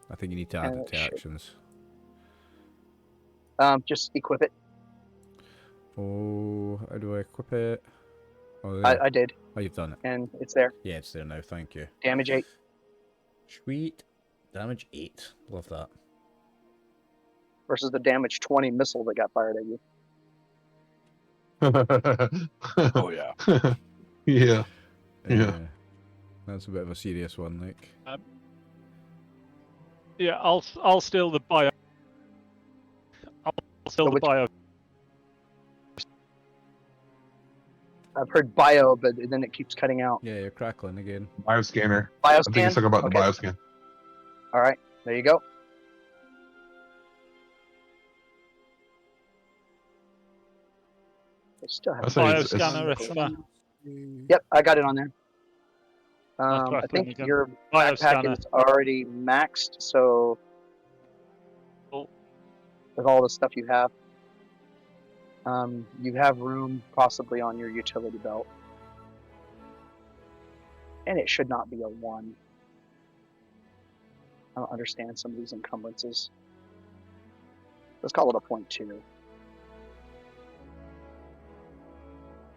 I think you need to add it it to should. actions. Just equip it. Oh, how do I equip it? Oh, I, there. I did, Oh, you've done it. and it's there. Yeah, it's there now. Thank you. Damage 8. Sweet. Damage 8. Love that. Versus the damage 20 missile that got fired at you. Oh yeah. Yeah. Yeah. That's a bit of a serious one, like. Yeah, I'll steal the bio. I'll steal So the which- bio. I've heard bio, but then it keeps cutting out. Yeah, you're crackling again. Bioscanner. I think Bioscan? it's talking about Okay. the bioscan. All right, there you go. I still have I say it's- Bioscanner, if Yep, I got it on there. I crackling think again. your backpack Bioscanner. is already maxed, so Cool. with all the stuff you have, you have room possibly on your utility belt, and it should not be a 1. I don't understand some of these encumbrances. Let's call it a 0.2.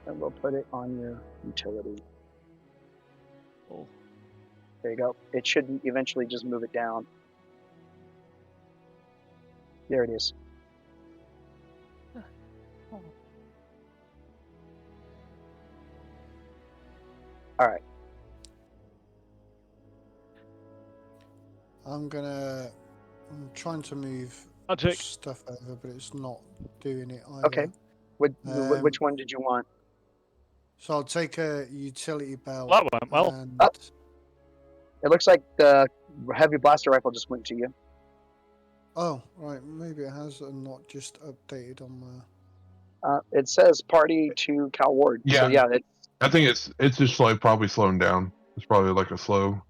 And we'll put it on your utility. Cool. There you go. It should eventually just move it down. There it is. All right. I'm trying to move Magic. stuff over, but it's not doing it either. Okay. Which one did you want? So I'll take a utility belt. That went well. And Oh. It looks like the heavy blaster rifle just went to you. oh, right, maybe it has and not just updated on my. It says party to Cal Ward. Yeah. So yeah, I think it's just like probably slowing down. It's probably like a slow.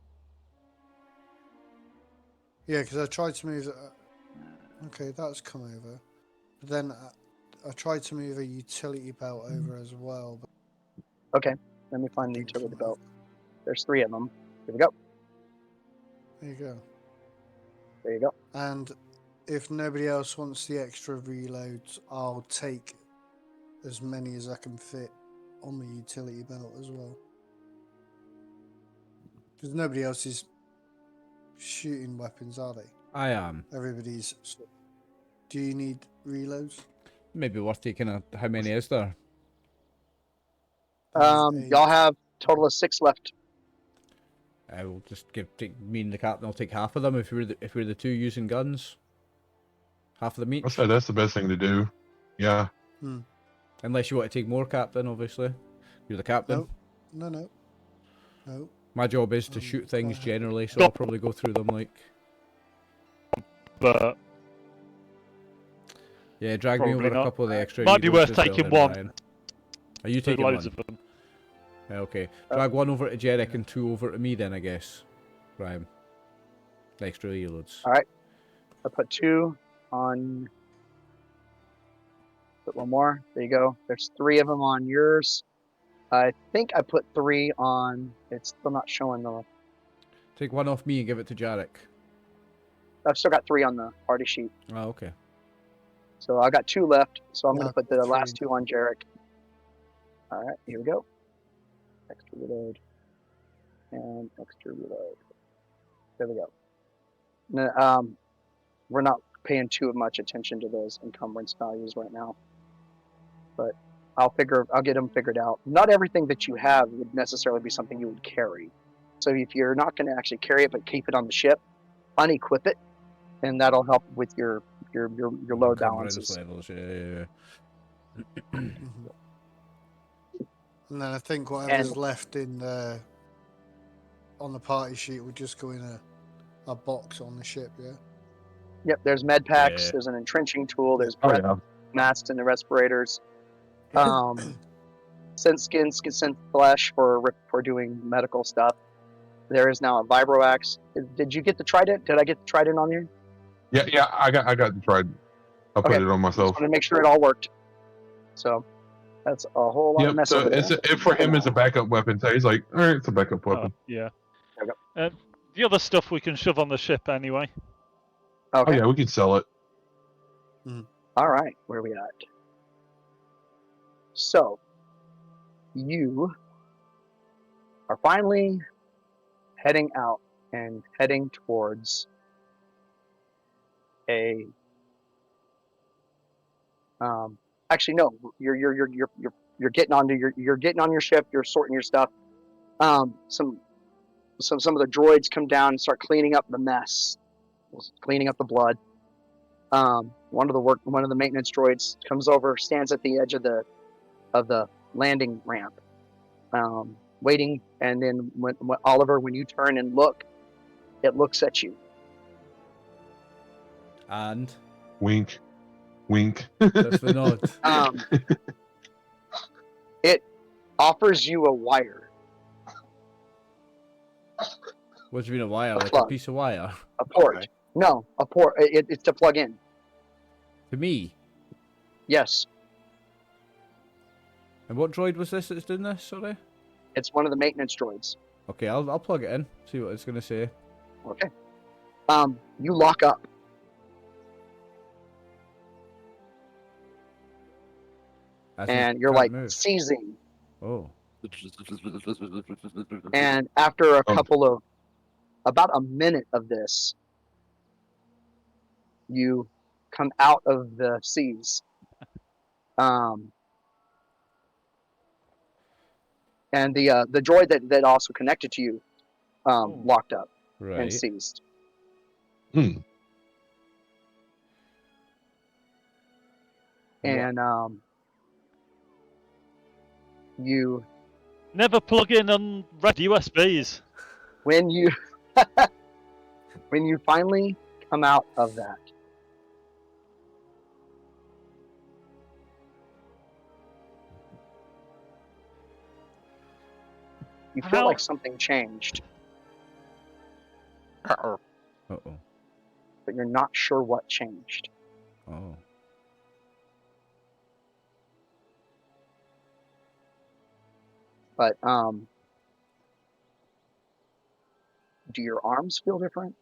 Yeah, because I tried to move. Okay, that's come over. But then I tried to move a utility belt over as well. But okay. Let me find the didn't utility come belt. over. There's 3 of them. Here we go. There you go. There you go. And if nobody else wants the extra reloads, I'll take as many as I can fit on the utility belt as well. Because nobody else is shooting weapons, are they? I am. Everybody's. Do you need reloads? Maybe worth taking a... How many is there? There's Y'all 8. have total of 6 left. I will just take me and the captain. I'll take half of them if we're the 2 using guns. Half of them each. I say that's the best thing to do. Yeah. Unless you want to take more, captain. Obviously, you're the captain. No. My job is to Um, shoot things fine. generally, so I'll probably go through them like. But Yeah, drag me Probably over not. a couple of the extra. Might be Eagles worth as well taking then, one. Brian. Are you there's taking loads one? of them. Yeah, okay. Drag 1 over to Jerick and 2 over to me then, I guess. Brian. The extra reloads. Alright. I put 2 on. Put 1 more. There you go. There's 3 of them on yours. I think I put 3 on. It's still not showing though. Take 1 off me and give it to Jarek. I've still got 3 on the party sheet. Oh, okay. So I got 2 left. So I'm Yeah, going to I've put the got last 3. 2 on Jarek. All right, here we go. Extra reload. And extra reload. There we go. Now, we're not paying too much attention to those encumbrance values right now, but I'll get them figured out. Not everything that you have would necessarily be something you would carry. So if you're not going to actually carry it, but keep it on the ship, unequip it, and that'll help with your load Encumbrance balances. levels, yeah. Mhm. And then I think whatever's left in the on the party sheet would just go in a box on the ship. Yeah. Yep, there's med packs, Yeah. there's an entrenching tool, there's Oh breath yeah. masks and the respirators. Synth skins, synth flesh for doing medical stuff. There is now a vibroax. Did you get the trident? Did I get the trident on you? Yeah. I got the trident. I put Okay. it on Just myself. want to make sure it all worked. So that's a whole lot of Yep. mess So over there. it for him as a backup weapon. So he's like, all right, it's a backup Oh, weapon. yeah. There The other stuff we can shove on the ship anyway. Okay. Oh yeah, we can sell it. All right. Where are we at? So you are finally heading out and heading towards a actually no, you're getting onto you're getting on your ship, you're sorting your stuff. Some of the droids come down and start cleaning up the mess, cleaning up the blood. One of the maintenance droids comes over, stands at the edge of the landing ramp, waiting, and then when Oliver, when you turn and look, it looks at you. And Wink, wink. that's the nod. It offers you a wire, What do you mean a wire? A Like a plug. piece of wire? a port. Okay. No, a port. It's to plug in. To me? Yes, And what droid was this that's doing this, sorry? it's one of the maintenance droids. Okay, I'll plug it in, see what it's going to say. Okay. You lock up. As in, And you're can't like move. seizing. Oh. And after a couple of, about a minute of this, you come out of the seas. And the droid that also connected to you locked up and Right. seized. And you Never plug in on red USBs. when you when you finally come out of that, you feel How- like something changed, Uh-oh. Uh-oh. but you're not sure what changed. Oh. But do your arms feel different?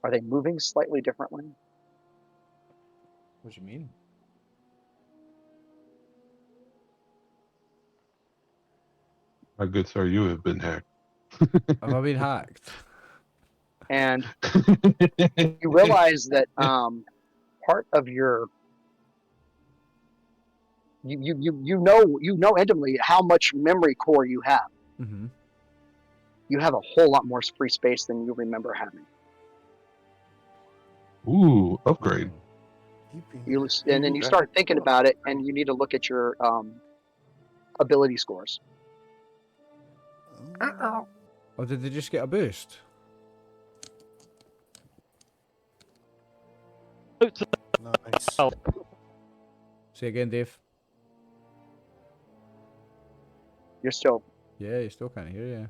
Are they moving slightly differently? What do you mean? My good sir, you have been hacked. Have I been hacked? And you realize that part of your you know intimately how much memory core you have. Mm-hmm. You have a whole lot more free space than you remember having. Ooh, upgrade. And then you start thinking about it, and you need to look at your ability scores. Uh-oh. Oh, did they just get a boost? Nice. Oh, Say again, Dave. You're still Yeah, you still can't hear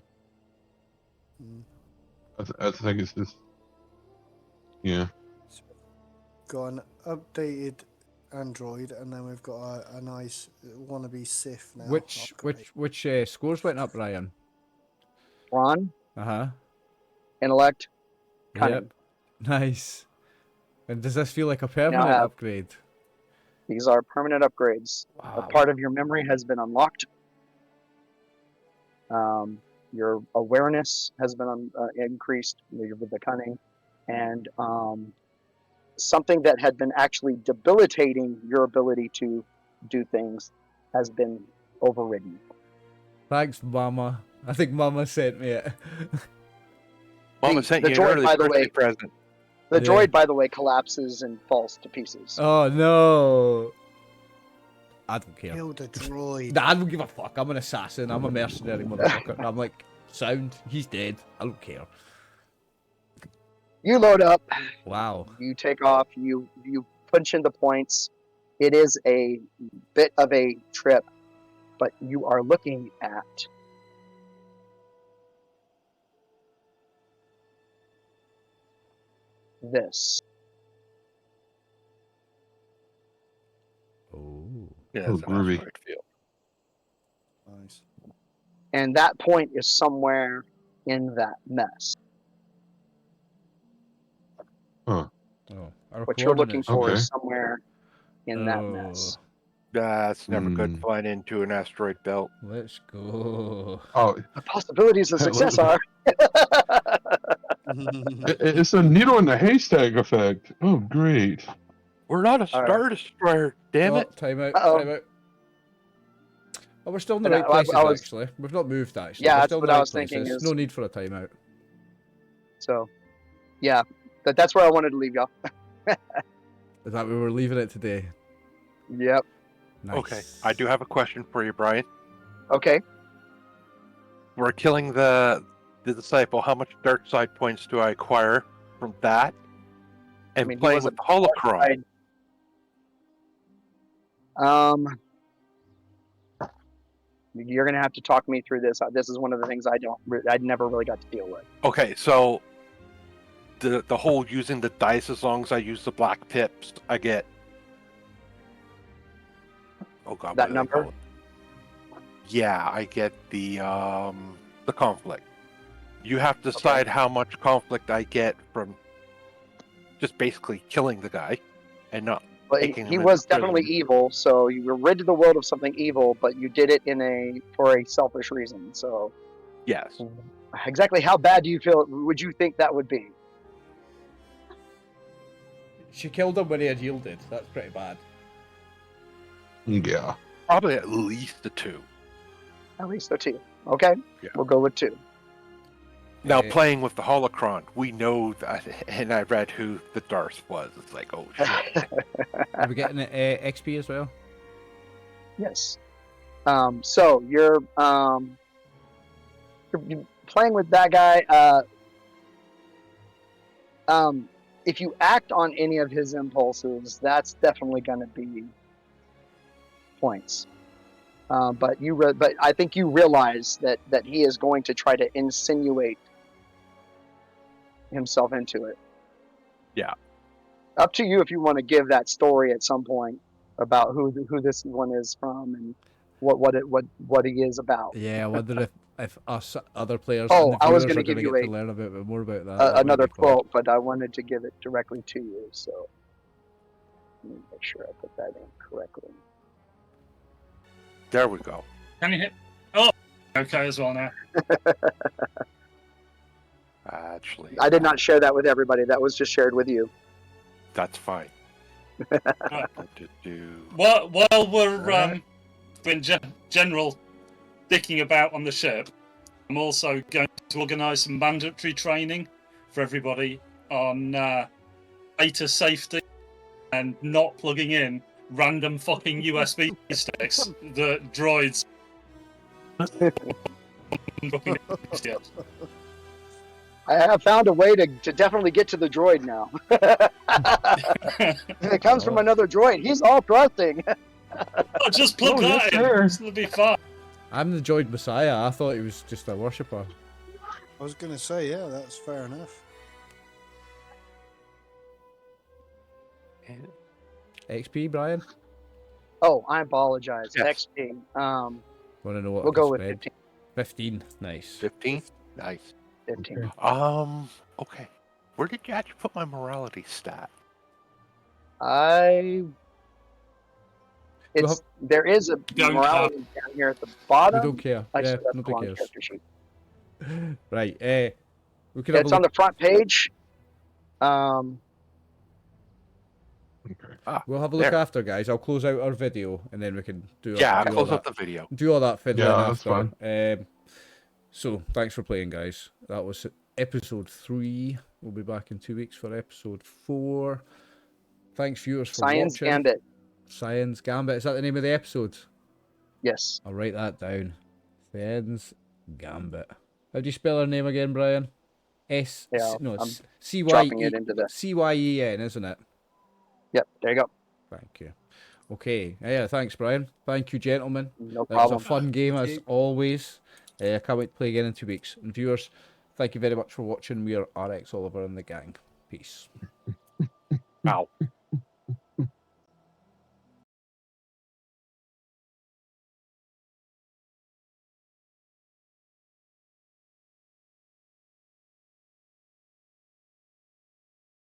you. I think it's just. Yeah. Got an updated Android, and then we've got a nice wannabe Sith now. Which scores went up, Ryan? Ron, Uh-huh. intellect, cunning. Yep. Nice. And does this feel like a permanent have- upgrade? These are permanent upgrades. A Wow. part of your memory has been unlocked. Your awareness has been increased with the cunning, and something that had been actually debilitating your ability to do things has been overridden. Thanks, Mama. I think Mama sent me it. Mama The sent you an droid, early by the birthday way- present. The Yeah. droid, by the way, collapses and falls to pieces. Oh no. I don't care. Kill the droid. Nah, I don't give a fuck. I'm an assassin. I'm a mercenary motherfucker. I'm like, sound. He's dead. I don't care. You load up. Wow. You take off. You punch in the points. It is a bit of a trip, but you are looking at this. Oh. Yeah, Oh, it's an groovy. asteroid field. Nice. And that point is somewhere in that mess. Oh. Our What you're looking coordinates. for Okay. is somewhere in that Oh, mess. That's never good Hmm. flying into an asteroid belt. Let's go. Oh, The possibilities of success are. it's a needle in the haystack effect. Oh, great. We're not a All right. Star Destroyer, damn Oh, it. time out. Uh-oh. Time out. Oh, we're still in the And right I places, was- actually. We've not moved, actually. Yeah, we're that's still in what the I right was thinking places. is- No need for a timeout. So, yeah, that's where I wanted to leave y'all. Is that where we're leaving it today? Yep. Nice. Okay, I do have a question for you, Brian. Okay. We're killing the disciple. How much dark side points do I acquire from that? And mean, he playing wasn't with the holocron. You're gonna have to talk me through this. This is one of the things I never really got to deal with. Okay, so the whole using the dice, as long as I use the black pips, I get. Oh god, That what do they number? call it? Yeah, I get the conflict. You have to decide how much conflict I get from just basically killing the guy, and not. But Taking he him was into prison. definitely evil, so you were rid of the world of something evil, but you did it for a selfish reason. So, Yes. exactly how bad do you feel? Would you think that would be? She killed him when he had yielded. That's pretty bad. Yeah. Probably at least a 2. At least a 2. Okay, Yeah. we'll go with 2. Now, Eh, playing with the holocron, we know that, and I read who the Darth was. It's like, oh shit. Are we getting XP as well? Yes. So you're playing with that guy. If you act on any of his impulses, that's definitely going to be points. But I think you realize that he is going to try to insinuate himself into it. Yeah. Up to you if you want to give that story at some point about who this one is from and what he is about. Yeah, I wonder if us other players Oh, and the I was viewers gonna are give going to you get to learn a bit more about that. That might Another be cool. quote, but I wanted to give it directly to you, so let me make sure I put that in correctly. There we go. Can you hit? Oh, okay as well now. Actually, I did not share that with everybody. That was just shared with you. that's fine. While we're doing general dicking about on the ship, I'm also going to organise some mandatory training for everybody on data safety and not plugging in random fucking USB sticks that droids. I have found a way to definitely get to the droid now. It comes from another droid. He's all trusting. Oh, just plug Oh, that yes, in. sir. It'll be fine. I'm the Droid Messiah. I thought he was just a worshipper. I was going to say, yeah, that's fair enough. XP, Brian? Oh, I apologize. Yes. XP. Want to know what We'll I go with spent? 15. 15. Nice. 15? Nice. 15. Okay. Where did you actually put my morality stat? There is a Don't morality down here at the We bottom. don't care. I Yeah, just got the nobody wrong cares. character sheet. Right. We could have It's a on look. the front page. Ah, We'll have a look there. after, guys. I'll close out our video and then we can do. Yeah, do all close that. up the video. Do all that fiddling Yeah, that's after. So thanks for playing, guys. That was episode 3. We'll be back in 2 weeks for episode 4. Thanks, viewers, for Cyen's watching. Gambit. Cyen's Gambit. Is that the name of the episode? Yes. I'll write that down. Cyen's Gambit. How do you spell her name again, Brian? Yeah, No, I'm it's dropping it into the. Cyen, isn't it? Yep. There you go. Thank you. Okay. Yeah, thanks, Brian. Thank you, gentlemen. No That was problem. a fun game as always. I can't wait to play again in 2 weeks. And viewers, thank you very much for watching. We are RxOliver and the gang. Peace. Wow.